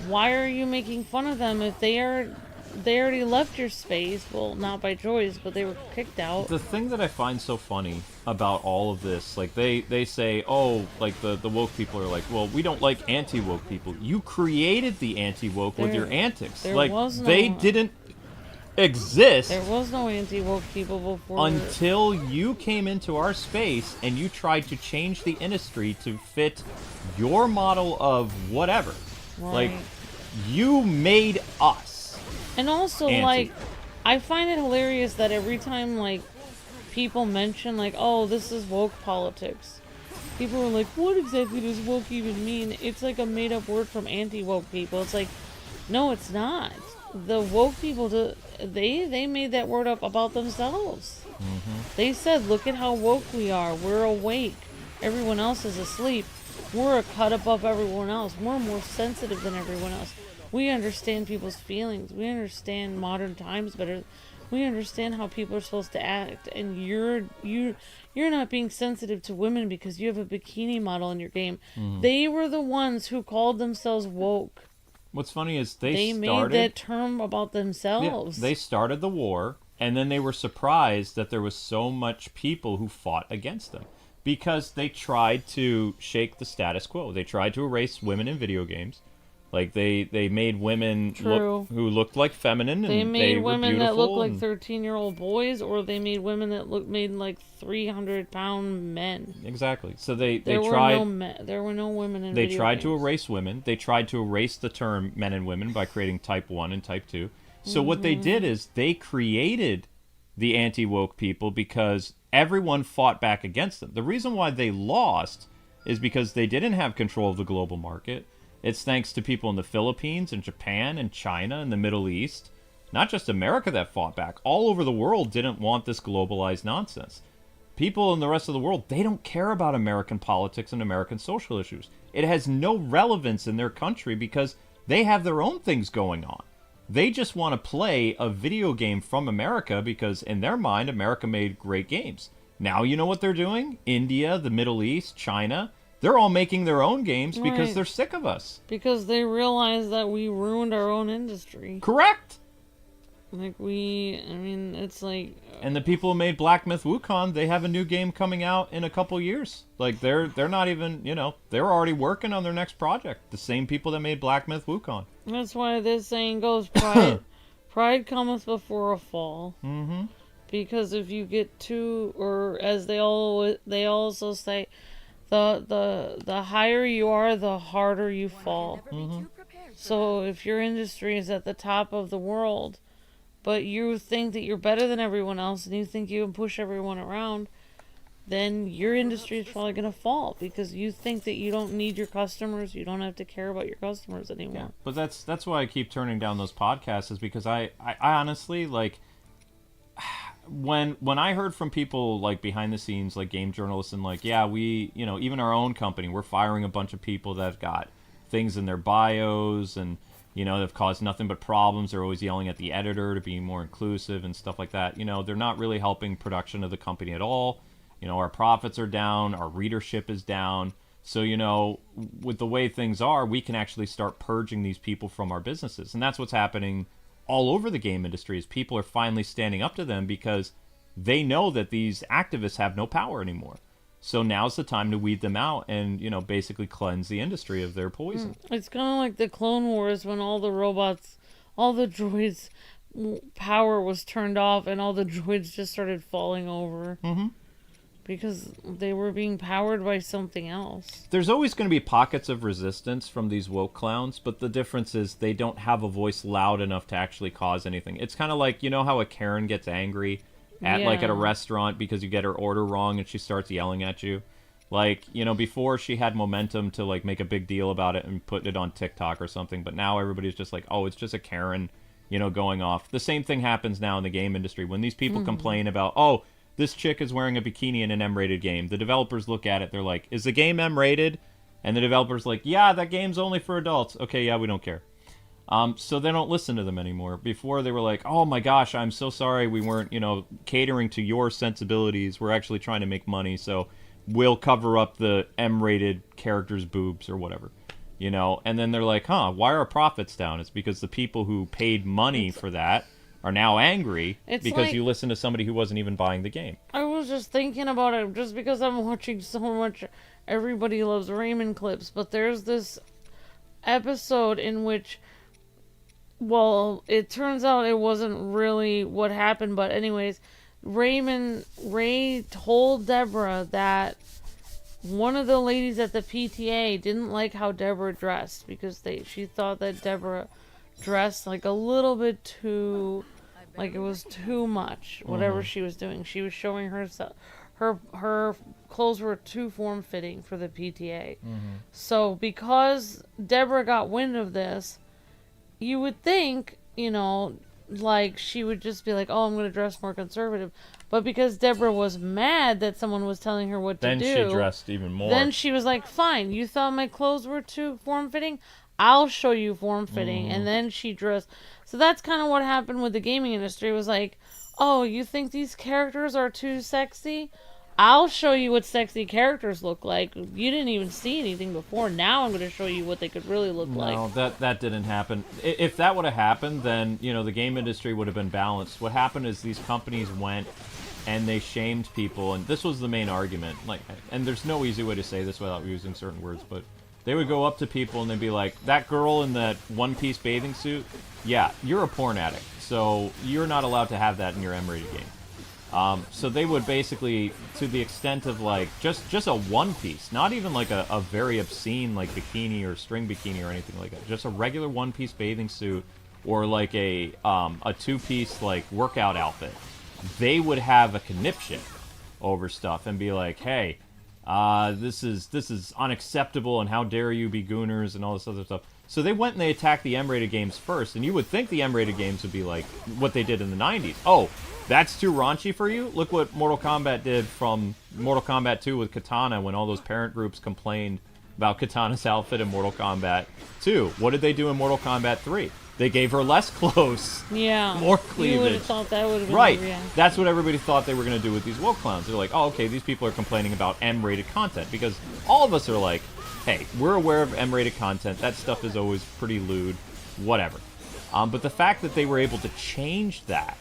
Why are you making fun of them if they already left your space? Well, not by choice, but they were kicked out. The thing that I find so funny about all of this, like they say, oh, like the woke people are like, well, we don't like anti-woke people. You created the anti-woke with your antics. Like, they didn't exist. There was no anti-woke people before. Until you came into our space and you tried to change the industry to fit your model of whatever. Right. Like, you made us. And also, like, I find it hilarious that every time, like, people mention, like, oh, this is woke politics, people are like, what exactly does woke even mean? It's like a made-up word from anti-woke people. It's like, no, it's not. The woke people, they made that word up about themselves. They said, look at how woke we are. We're awake. Everyone else is asleep. We're a cut above everyone else. We're more sensitive than everyone else. We understand people's feelings. We understand modern times better. We understand how people are supposed to act. And you're not being sensitive to women because you have a bikini model in your game. They were the ones who called themselves woke. What's funny is they made that term about themselves. Yeah, they started the war, and then they were surprised that there was so much people who fought against them. Because they tried to shake the status quo. They tried to erase women in video games. Like they made women True. who looked like feminine, and They made were women that looked beautiful like and- 13-year-old boys, or they made women that made like 300-pound men. Exactly. So they There were tried. no there were no women in They video tried to games. erase women. They tried to erase the term men and women by creating Type 1 and Type 2. So what they did is they created the anti-woke people because everyone fought back against them. The reason why they lost is because they didn't have control of the global market. It's thanks to people in the Philippines and Japan and China and the Middle East. Not just America that fought back. All over the world didn't want this globalized nonsense. People in the rest of the world, they don't care about American politics and American social issues. It has no relevance in their country because they have their own things going on. They just want to play a video game from America because in their mind, America made great games. Now you know what they're doing? India, the Middle East, China, they're all making their own games because Right. they're sick of us. Because they realized that we ruined our own industry. Correct. Like it's like... And the people who made Black Myth Wukong, they have a new game coming out in a couple years. Like they're not even, they're already working on their next project. The same people that made Black Myth Wukong. That's why this saying goes, pride cometh before a fall. Mm-hmm. Because if you get too, or as they also say, the higher you are, the harder you fall. Never be too prepared for So if your industry is at the top of the world, but you think that you're better than everyone else and you think you can push everyone around, then your industry is probably going to fall because you think that you don't need your customers, you don't have to care about your customers anymore. Yeah, but that's why I keep turning down those podcasts is because I honestly, like, when I heard from people like behind the scenes, like game journalists, and like, yeah, we, even our own company, we're firing a bunch of people that have got things in their bios and, they've caused nothing but problems. They're always yelling at the editor to be more inclusive and stuff like that. They're not really helping production of the company at all. Our profits are down, our readership is down. So, with the way things are, we can actually start purging these people from our businesses. And that's what's happening all over the game industry is people are finally standing up to them because they know that these activists have no power anymore. So now's the time to weed them out and, basically cleanse the industry of their poison. It's kind of like the Clone Wars when all the robots, all the droids' power was turned off and all the droids just started falling over. Mm-hmm. Because they were being powered by something else. There's always going to be pockets of resistance from these woke clowns, but the difference is they don't have a voice loud enough to actually cause anything. It's kind of like, how a Karen gets angry at a restaurant because you get her order wrong and she starts yelling at you. Like, before she had momentum to like make a big deal about it and put it on TikTok or something, but now everybody's just like, oh, it's just a Karen, going off. The same thing happens now in the game industry. When these people complain about, oh, this chick is wearing a bikini in an M-rated game, the developers look at it, they're like, is the game M-rated? And the developer's like, yeah, that game's only for adults. Okay, yeah, we don't care. So they don't listen to them anymore. Before they were like, oh my gosh, I'm so sorry we weren't, catering to your sensibilities. We're actually trying to make money, so we'll cover up the M-rated character's boobs or whatever. And then they're like, why are our profits down? It's because the people who paid money for that are now angry because you listened to somebody who wasn't even buying the game. I was just thinking about it just because I'm watching so much Everybody Loves Raymond clips, but there's this episode in which, well, it turns out it wasn't really what happened, but anyways, Ray told Deborah that one of the ladies at the PTA didn't like how Deborah dressed because she thought that Deborah dressed like a little bit too, like it was too much, whatever she was doing. She was showing herself, her clothes were too form-fitting for the PTA. So because Deborah got wind of this, you would think, like she would just be like, oh, I'm going to dress more conservative. But because Deborah was mad that someone was telling her what to do. Then she dressed even more. Then she was like, fine, you thought my clothes were too form-fitting? I'll show you form-fitting. And then she dressed. So that's kind of what happened with the gaming industry. It was like, oh, you think these characters are too sexy? I'll show you what sexy characters look like. You didn't even see anything before. Now I'm going to show you what they could really look like. No, that didn't happen. If that would have happened, then, the game industry would have been balanced. What happened is these companies went and they shamed people, and this was the main argument. And there's no easy way to say this without using certain words, but They would go up to people and they'd be like, that girl in that one-piece bathing suit, yeah, you're a porn addict, so you're not allowed to have that in your M-rated game. So they would basically, to the extent of like, just a one-piece, not even like a very obscene like bikini or string bikini or anything like that, just a regular one-piece bathing suit or like a two-piece like workout outfit. They would have a conniption over stuff and be like, hey, this is unacceptable, and how dare you be gooners, and all this other stuff. So they went and they attacked the M-rated games first, and you would think the M-rated games would be like what they did in the 90s. Oh, that's too raunchy for you? Look what Mortal Kombat did from Mortal Kombat 2 with Katana when all those parent groups complained about Katana's outfit in Mortal Kombat 2. What did they do in Mortal Kombat 3? They gave her less clothes. Yeah. More cleavage. You would have thought that would have been right. Yeah. That's what everybody thought they were going to do with these woke clowns. They're like, oh, okay, these people are complaining about M-rated content. Because all of us are like, hey, we're aware of M-rated content. That stuff is always pretty lewd. Whatever. But the fact that they were able to change that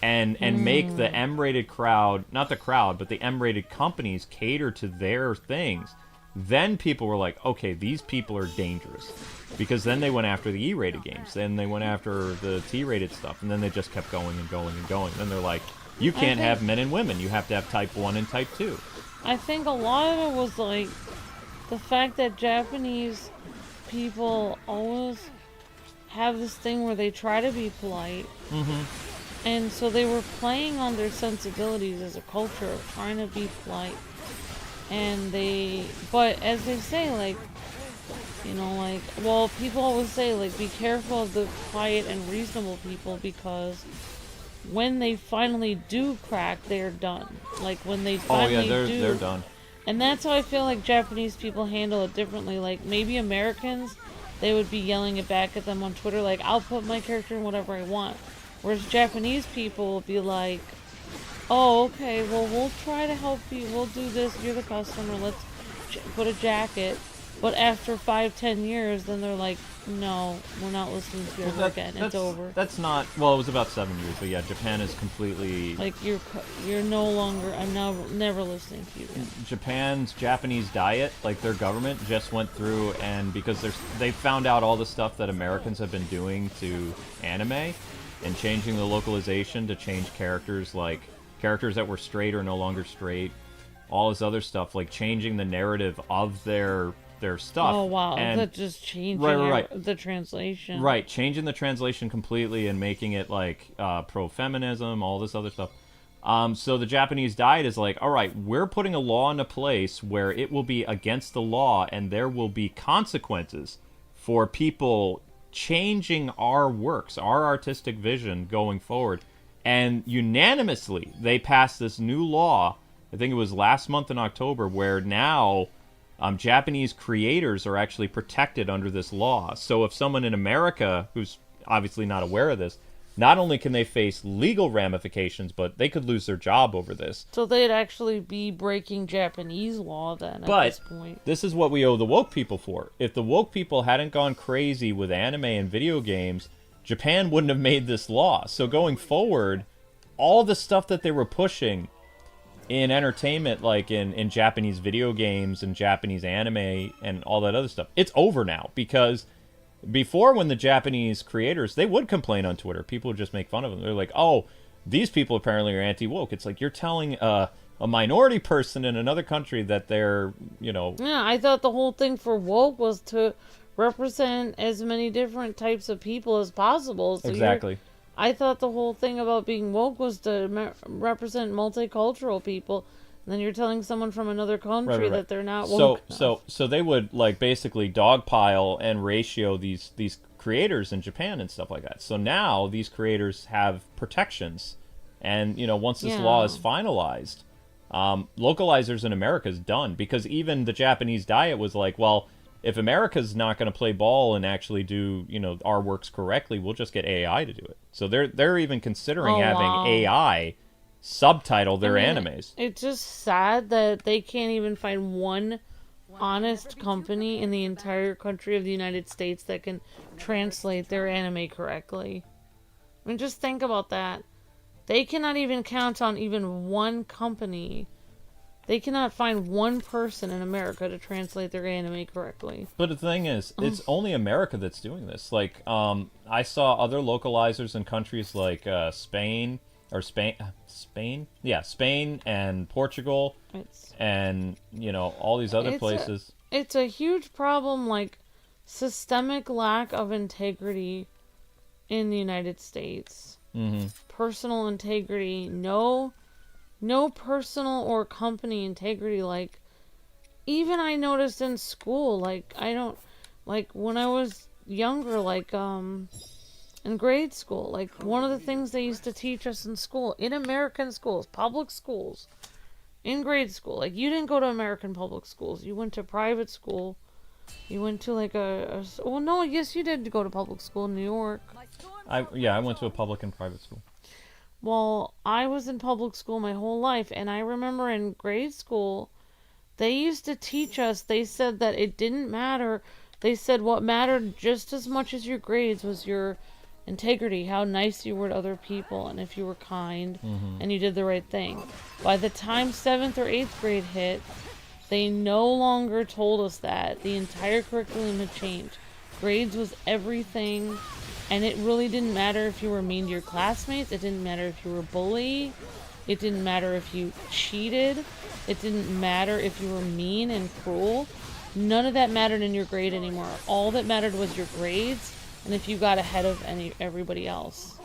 and make the M-rated crowd, not the crowd, but the M-rated companies cater to their things, then people were like, okay, these people are dangerous. Because then they went after the E-rated games. Then they went after the T-rated stuff. And then they just kept going and going and going. Then they're like, you can't have men and women. You have to have Type 1 and Type 2. I think a lot of it was like the fact that Japanese people always have this thing where they try to be polite. Mm-hmm. And so they were playing on their sensibilities as a culture of trying to be polite. And but as they say, like, you know, like, well, people always say, like, be careful of the quiet and reasonable people, because when they finally do crack, they're done. Like, when they finally they're done. And that's how I feel like Japanese people handle it differently. Like, maybe Americans, they would be yelling it back at them on Twitter, like, I'll put my character in whatever I want. Whereas Japanese people will be like, oh, okay, well, we'll try to help you. We'll do this. You're the customer. Let's put a jacket. But after 5-10 years, then they're like, no, we're not listening to you ever again. It's over. That's not... Well, it was about 7 years, but yeah, Japan is completely... Like, you're no longer... I'm now never listening to you again. Japan's Japanese diet, like their government, just went through, and because they found out all the stuff that Americans have been doing to anime, and changing the localization to change characters, like characters that were straight are no longer straight, all this other stuff, like changing the narrative of their stuff. Oh, wow. And That's just changing the translation. Right, changing the translation completely and making it like pro-feminism, all this other stuff. So the Japanese diet is like, all right, we're putting a law into place where it will be against the law and there will be consequences for people changing our works, our artistic vision going forward. And unanimously, they passed this new law, I think it was last month in October, where now... Japanese creators are actually protected under this law. So if someone in America, who's obviously not aware of this, not only can they face legal ramifications, but they could lose their job over this. So they'd actually be breaking Japanese law then at this point. This is what we owe the woke people for. If the woke people hadn't gone crazy with anime and video games, Japan wouldn't have made this law. So going forward, all the stuff that they were pushing in entertainment, like in Japanese video games and Japanese anime and all that other stuff, it's over now. Because before, when the Japanese creators, they would complain on Twitter. People would just make fun of them. They're like, oh, these people apparently are anti-woke. It's like, you're telling a minority person in another country that they're, you know... Yeah, I thought the whole thing for woke was to represent as many different types of people as possible. So exactly. I thought the whole thing about being woke was to represent multicultural people. And then you're telling someone from another country that they're not woke enough. So they would like basically dogpile and ratio these creators in Japan and stuff like that. So now these creators have protections, and you know, once this law is finalized, localizers in America is done, because even the Japanese diet was like, well, if America's not going to play ball and actually do, you know, our works correctly, we'll just get AI to do it. So they're even considering having AI subtitle their animes. It's just sad that they can't even find one honest company in the entire country of the United States that can translate their anime correctly. I mean, just think about that. They cannot even count on even one company They cannot find one person in America to translate their anime correctly. But the thing is, it's only America that's doing this. Like, I saw other localizers in countries like Spain and Portugal, and all these other places. It's a huge problem, like systemic lack of integrity in the United States. Mm-hmm. Personal integrity, no personal or company integrity. Like, even I noticed in school, like, when I was younger, like, in grade school, like, one of the things they used to teach us in school, in American schools, public schools, in grade school, like, you didn't go to American public schools, you went to private school, you went to, like, well, no, yes, you did go to public school in New York. I went to a public and private school. Well, I was in public school my whole life, and I remember in grade school, they used to teach us, they said that it didn't matter. They said what mattered just as much as your grades was your integrity, how nice you were to other people, and if you were kind, and you did the right thing. By the time 7th or 8th grade hit, they no longer told us that. The entire curriculum had changed. Grades was everything. And it really didn't matter if you were mean to your classmates. It didn't matter if you were a bully. It didn't matter if you cheated. It didn't matter if you were mean and cruel. None of that mattered in your grade anymore. All that mattered was your grades and if you got ahead of everybody else.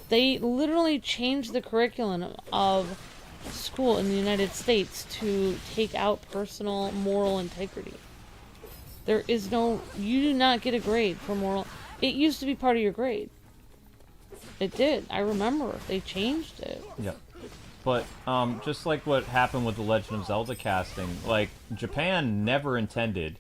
They literally changed the curriculum of school in the United States to take out personal moral integrity. You do not get a grade for moral. It used to be part of your grade. It did. I remember. They changed it. Yeah. But just like what happened with the Legend of Zelda casting, like, Japan never intended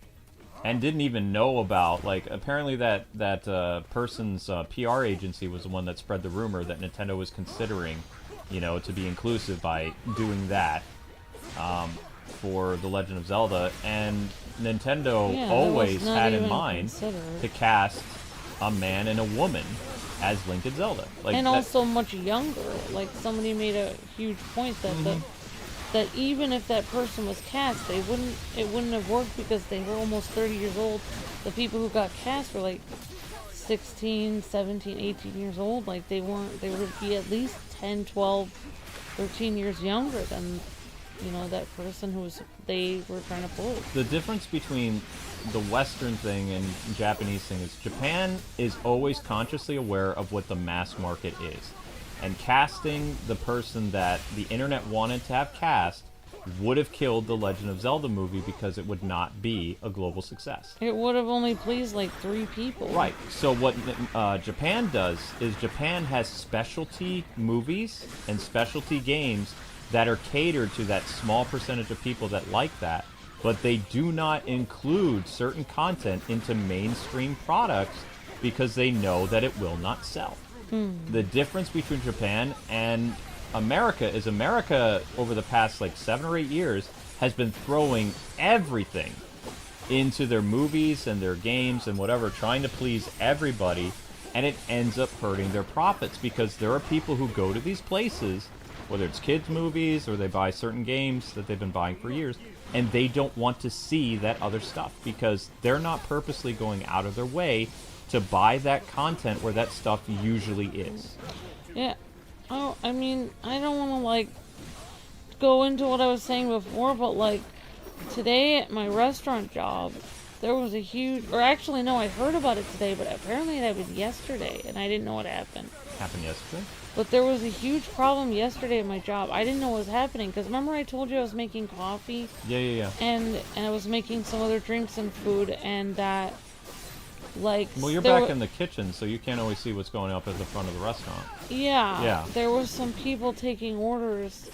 and didn't even know about, like, apparently that person's PR agency was the one that spread the rumor that Nintendo was considering, to be inclusive by doing that for the Legend of Zelda. And Nintendo always had in mind to cast a man and a woman as Link and Zelda, also much younger. Like, somebody made a huge point that that even if that person was cast, it wouldn't have worked because they were almost 30 years old. The people who got cast were like 16, 17, 18 years old. Like, they would be at least 10, 12, 13 years younger than that person they were trying to pull. The difference between the Western thing and Japanese thing is Japan is always consciously aware of what the mass market is. And casting the person that the internet wanted to have cast would have killed the Legend of Zelda movie because it would not be a global success. It would have only pleased like 3 people. Right. So what Japan does is Japan has specialty movies and specialty games that are catered to that small percentage of people that like that, but they do not include certain content into mainstream products because they know that it will not sell. The difference between Japan and America is America, over the past like 7 or 8 years, has been throwing everything into their movies and their games and whatever, trying to please everybody, and it ends up hurting their profits because there are people who go to these places, whether it's kids' movies or they buy certain games that they've been buying for years, and they don't want to see that other stuff because they're not purposely going out of their way to buy that content where that stuff usually is. Yeah. Oh, I mean, I don't want to, like, go into what I was saying before, but, like, today at my restaurant job, there was a huge... Or actually, no, I heard about it today, but apparently it happened yesterday, and I didn't know what happened. Happened yesterday? But there was a huge problem yesterday at my job. I didn't know what was happening, because remember I told you I was making coffee? Yeah. And I was making some other drinks and food, and that... Like, well, you're back in the kitchen, so you can't always see what's going up at the front of the restaurant. Yeah. There were some people taking orders,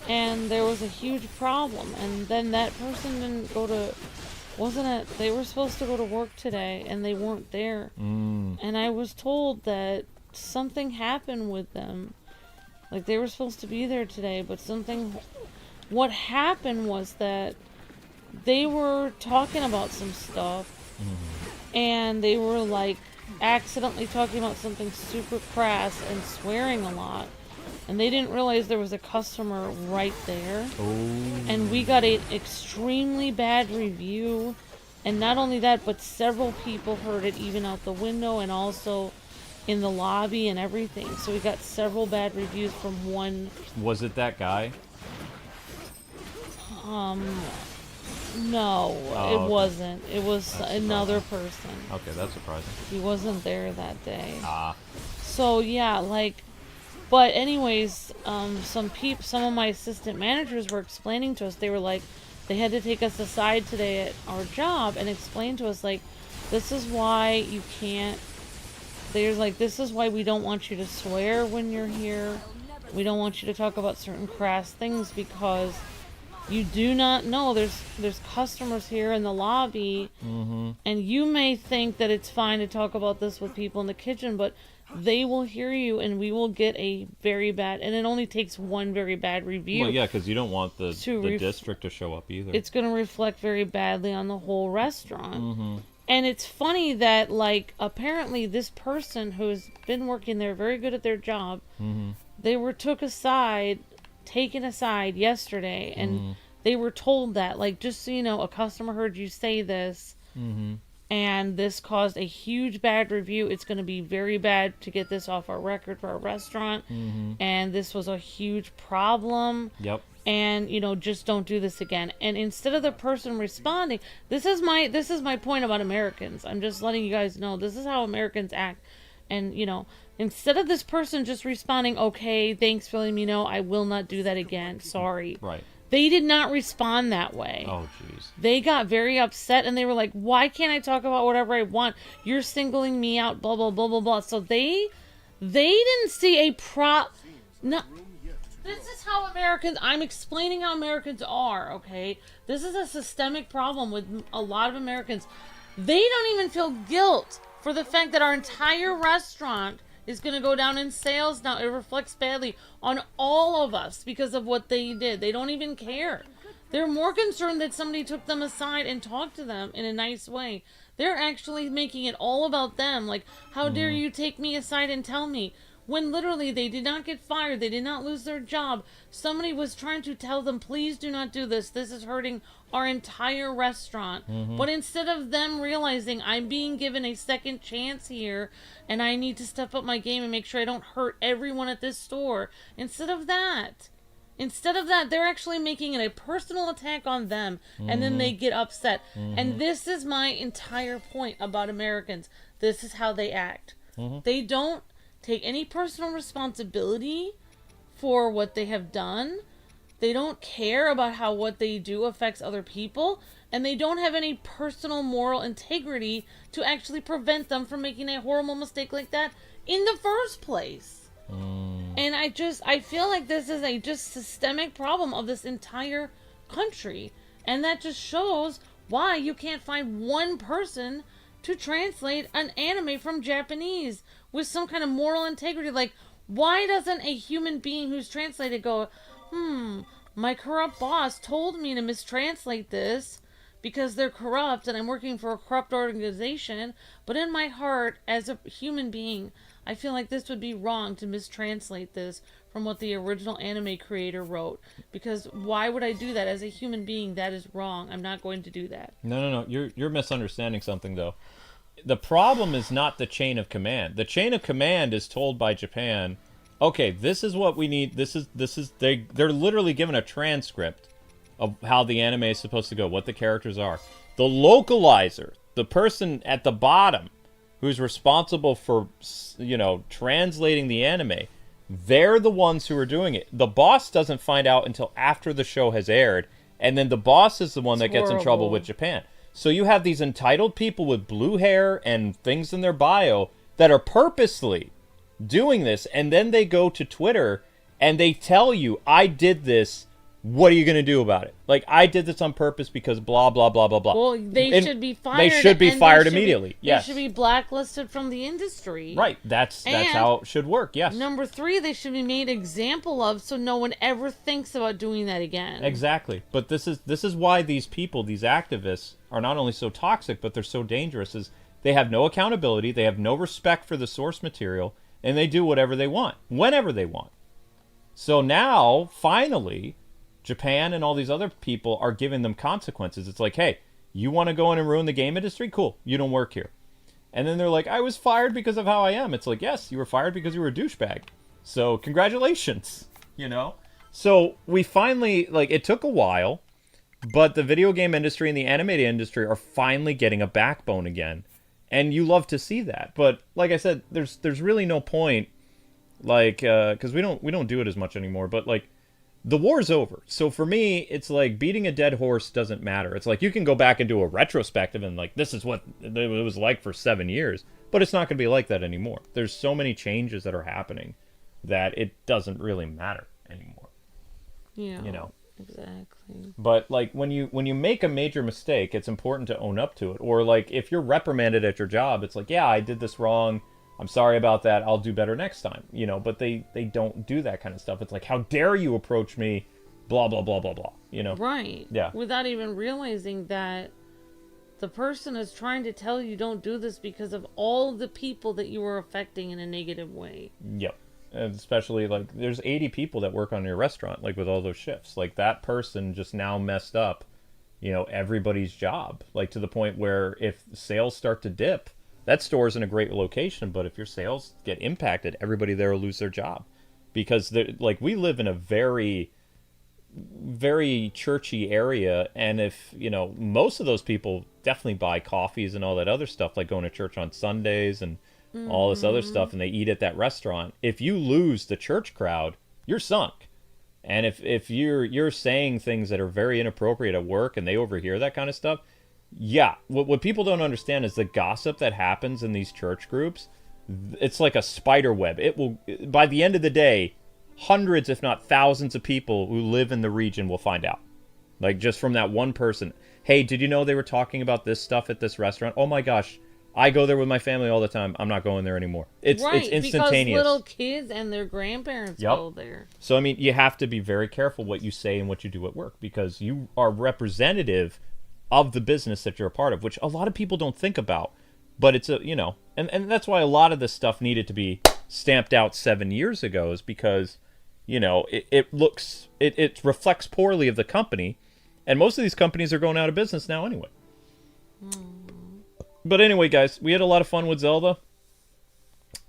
and there was a huge problem. And then that person didn't go to... They were supposed to go to work today, and they weren't there. And I was told that something happened with them. Like, they were supposed to be there today, but something... What happened was that they were talking about some stuff, and they were, like, accidentally talking about something super crass and swearing a lot. and they didn't realize there was a customer right there. Oh. And we got an extremely bad review. And not only that, but several people heard it even out the window and also in the lobby and everything. So we got several bad reviews from one. Was it that guy? No, Oh, it okay. wasn't. It was That's another person. Okay, that's surprising. He wasn't there that day. Ah. So yeah, like, but anyways, some of my assistant managers were explaining to us. They were like, they had to take us aside today at our job and explain to us, like, this is why you can't. They're like, this is why we don't want you to swear when you're here. We don't want you to talk about certain crass things because you do not know there's customers here in the lobby, and you may think that it's fine to talk about this with people in the kitchen, but they will hear you, and we will get a very bad. And it only takes one very bad review. Well, yeah, because you don't want the district to show up either. It's going to reflect very badly on the whole restaurant. And it's funny that, like, apparently this person who's been working there very good at their job, they were taken aside yesterday, and they were told that, like, just so you know, a customer heard you say this, and this caused a huge bad review. It's going to be very bad to get this off our record for our restaurant, and this was a huge problem. Yep. And, you know, just don't do this again. And instead of the person responding, this is my point about Americans. I'm just letting you guys know this is how Americans act. And, you know, instead of this person just responding, okay, thanks for letting me know, I will not do that again, sorry. Right. They did not respond that way. Oh, jeez. They got very upset, and they were like, why can't I talk about whatever I want? You're singling me out, blah, blah, blah, blah, blah. So they didn't see a No. This is how I'm explaining how Americans are, okay? This is a systemic problem with a lot of Americans. They don't even feel guilt for the fact that our entire restaurant is going to go down in sales now. It reflects badly on all of us because of what they did. They don't even care. They're more concerned that somebody took them aside and talked to them in a nice way. They're actually making it all about them. Like, how dare you take me aside and tell me? When literally they did not get fired, they did not lose their job. Somebody was trying to tell them, please do not do this. This is hurting our entire restaurant. But instead of them realizing I'm being given a second chance here and I need to step up my game and make sure I don't hurt everyone at this store, instead of that, they're actually making it a personal attack on them, and then they get upset. And this is my entire point about Americans. This is how they act. They don't take any personal responsibility for what they have done. They don't care about how what they do affects other people, and they don't have any personal moral integrity to actually prevent them from making a horrible mistake like that in the first place. And I feel like this is a just systemic problem of this entire country, and that just shows why you can't find one person to translate an anime from Japanese with some kind of moral integrity. Like, why doesn't a human being who's translated go, my corrupt boss told me to mistranslate this because they're corrupt and I'm working for a corrupt organization, but in my heart, as a human being, I feel like this would be wrong to mistranslate this from what the original anime creator wrote. Because why would I do that? As a human being, that is wrong. I'm not going to do that. No. You're misunderstanding something, though. The problem is not the chain of command. The chain of command is told by Japan, okay, this is what we need. They're literally given a transcript of how the anime is supposed to go, what the characters are. The localizer, the person at the bottom who's responsible for, translating the anime, they're the ones who are doing it. The boss doesn't find out until after the show has aired, and then the boss is the one that gets in trouble with Japan. So you have these entitled people with blue hair and things in their bio that are purposely doing this, and then they go to Twitter and they tell you, I did this, what are you going to do about it? Like, I did this on purpose because blah, blah, blah, blah, blah. Well, they should be fired. They should be fired immediately, yes. They should be blacklisted from the industry. Right, that's how it should work, yes. Number 3, they should be made example of so no one ever thinks about doing that again. Exactly. But this is why these people, these activists, are not only so toxic, but they're so dangerous, is they have no accountability, they have no respect for the source material, and they do whatever they want, whenever they want. So now, finally, Japan and all these other people are giving them consequences. It's like, hey, you want to go in and ruin the game industry? Cool, you don't work here. And then they're like, I was fired because of how I am. It's like, yes, you were fired because you were a douchebag. So congratulations, you know? So we finally, like, it took a while, but the video game industry and the animated industry are finally getting a backbone again. And you love to see that. But like I said, there's really no point, like, because we don't do it as much anymore. But like, the war's over. So for me, it's like beating a dead horse doesn't matter. It's like you can go back and do a retrospective and like, this is what it was like for 7 years. But it's not going to be like that anymore. There's so many changes that are happening that it doesn't really matter anymore. Yeah. You know. Exactly. But like when you make a major mistake, it's important to own up to it. Or like if you're reprimanded at your job, it's like, yeah, I did this wrong. I'm sorry about that. I'll do better next time. You know, but they don't do that kind of stuff. It's like, how dare you approach me? Blah, blah, blah, blah, blah. You know? Right. Yeah. Without even realizing that the person is trying to tell you don't do this because of all the people that you are affecting in a negative way. Yep. And especially, like, there's 80 people that work on your restaurant, like, with all those shifts. Like, that person just now messed up, you know, everybody's job. Like, to the point where if sales start to dip, that store's in a great location, but if your sales get impacted, everybody there will lose their job. Because, like, we live in a very, very churchy area, and if, you know, most of those people definitely buy coffees and all that other stuff, like going to church on Sundays and all this other stuff, and they eat at that restaurant. If you lose the church crowd, you're sunk. And if you're saying things that are very inappropriate at work and they overhear that kind of stuff, yeah, what people don't understand is the gossip that happens in these church groups. It's like a spider web. It will, by the end of the day, hundreds, if not thousands of people who live in the region will find out. Like, just from that one person. Hey, did you know they were talking about this stuff at this restaurant? Oh my gosh, I go there with my family all the time. I'm not going there anymore. It's instantaneous. Because little kids and their grandparents go there. So, I mean, you have to be very careful what you say and what you do at work, because you are representative of the business that you're a part of, which a lot of people don't think about. But it's a, you know, and that's why a lot of this stuff needed to be stamped out 7 years ago, is because, you know, it reflects poorly of the company. And most of these companies are going out of business now anyway. But anyway, guys, we had a lot of fun with Zelda.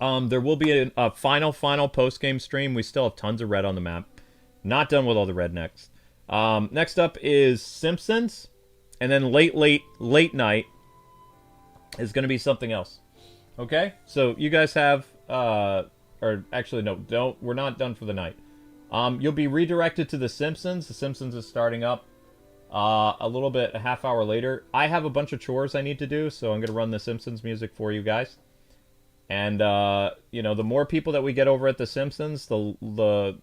There will be a final post-game stream. We still have tons of red on the map. Not done with all the red next. Next up is Simpsons. And then late night is going to be something else. Okay? So you guys have... or actually, no, we're not done for the night. You'll be redirected to The Simpsons. The Simpsons is starting up a half hour later. I have a bunch of chores I need to do, so I'm going to run The Simpsons music for you guys. And, you know, the more people that we get over at The Simpsons, the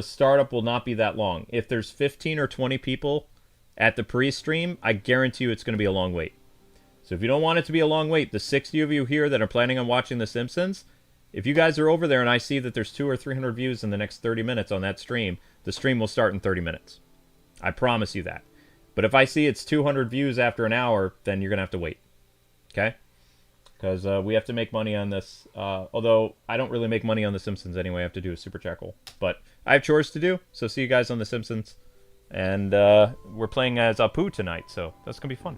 startup will not be that long. If there's 15 or 20 people at the pre-stream, I guarantee you it's going to be a long wait. So if you don't want it to be a long wait, the 60 of you here that are planning on watching The Simpsons, if you guys are over there and I see that there's 200 or 300 views in the next 30 minutes on that stream, the stream will start in 30 minutes. I promise you that. But if I see it's 200 views after an hour, then you're going to have to wait. Okay? Because we have to make money on this. Although I don't really make money on The Simpsons anyway. I have to do a super chat goal. But I have chores to do. So see you guys on The Simpsons. And we're playing as Apu tonight. So that's going to be fun.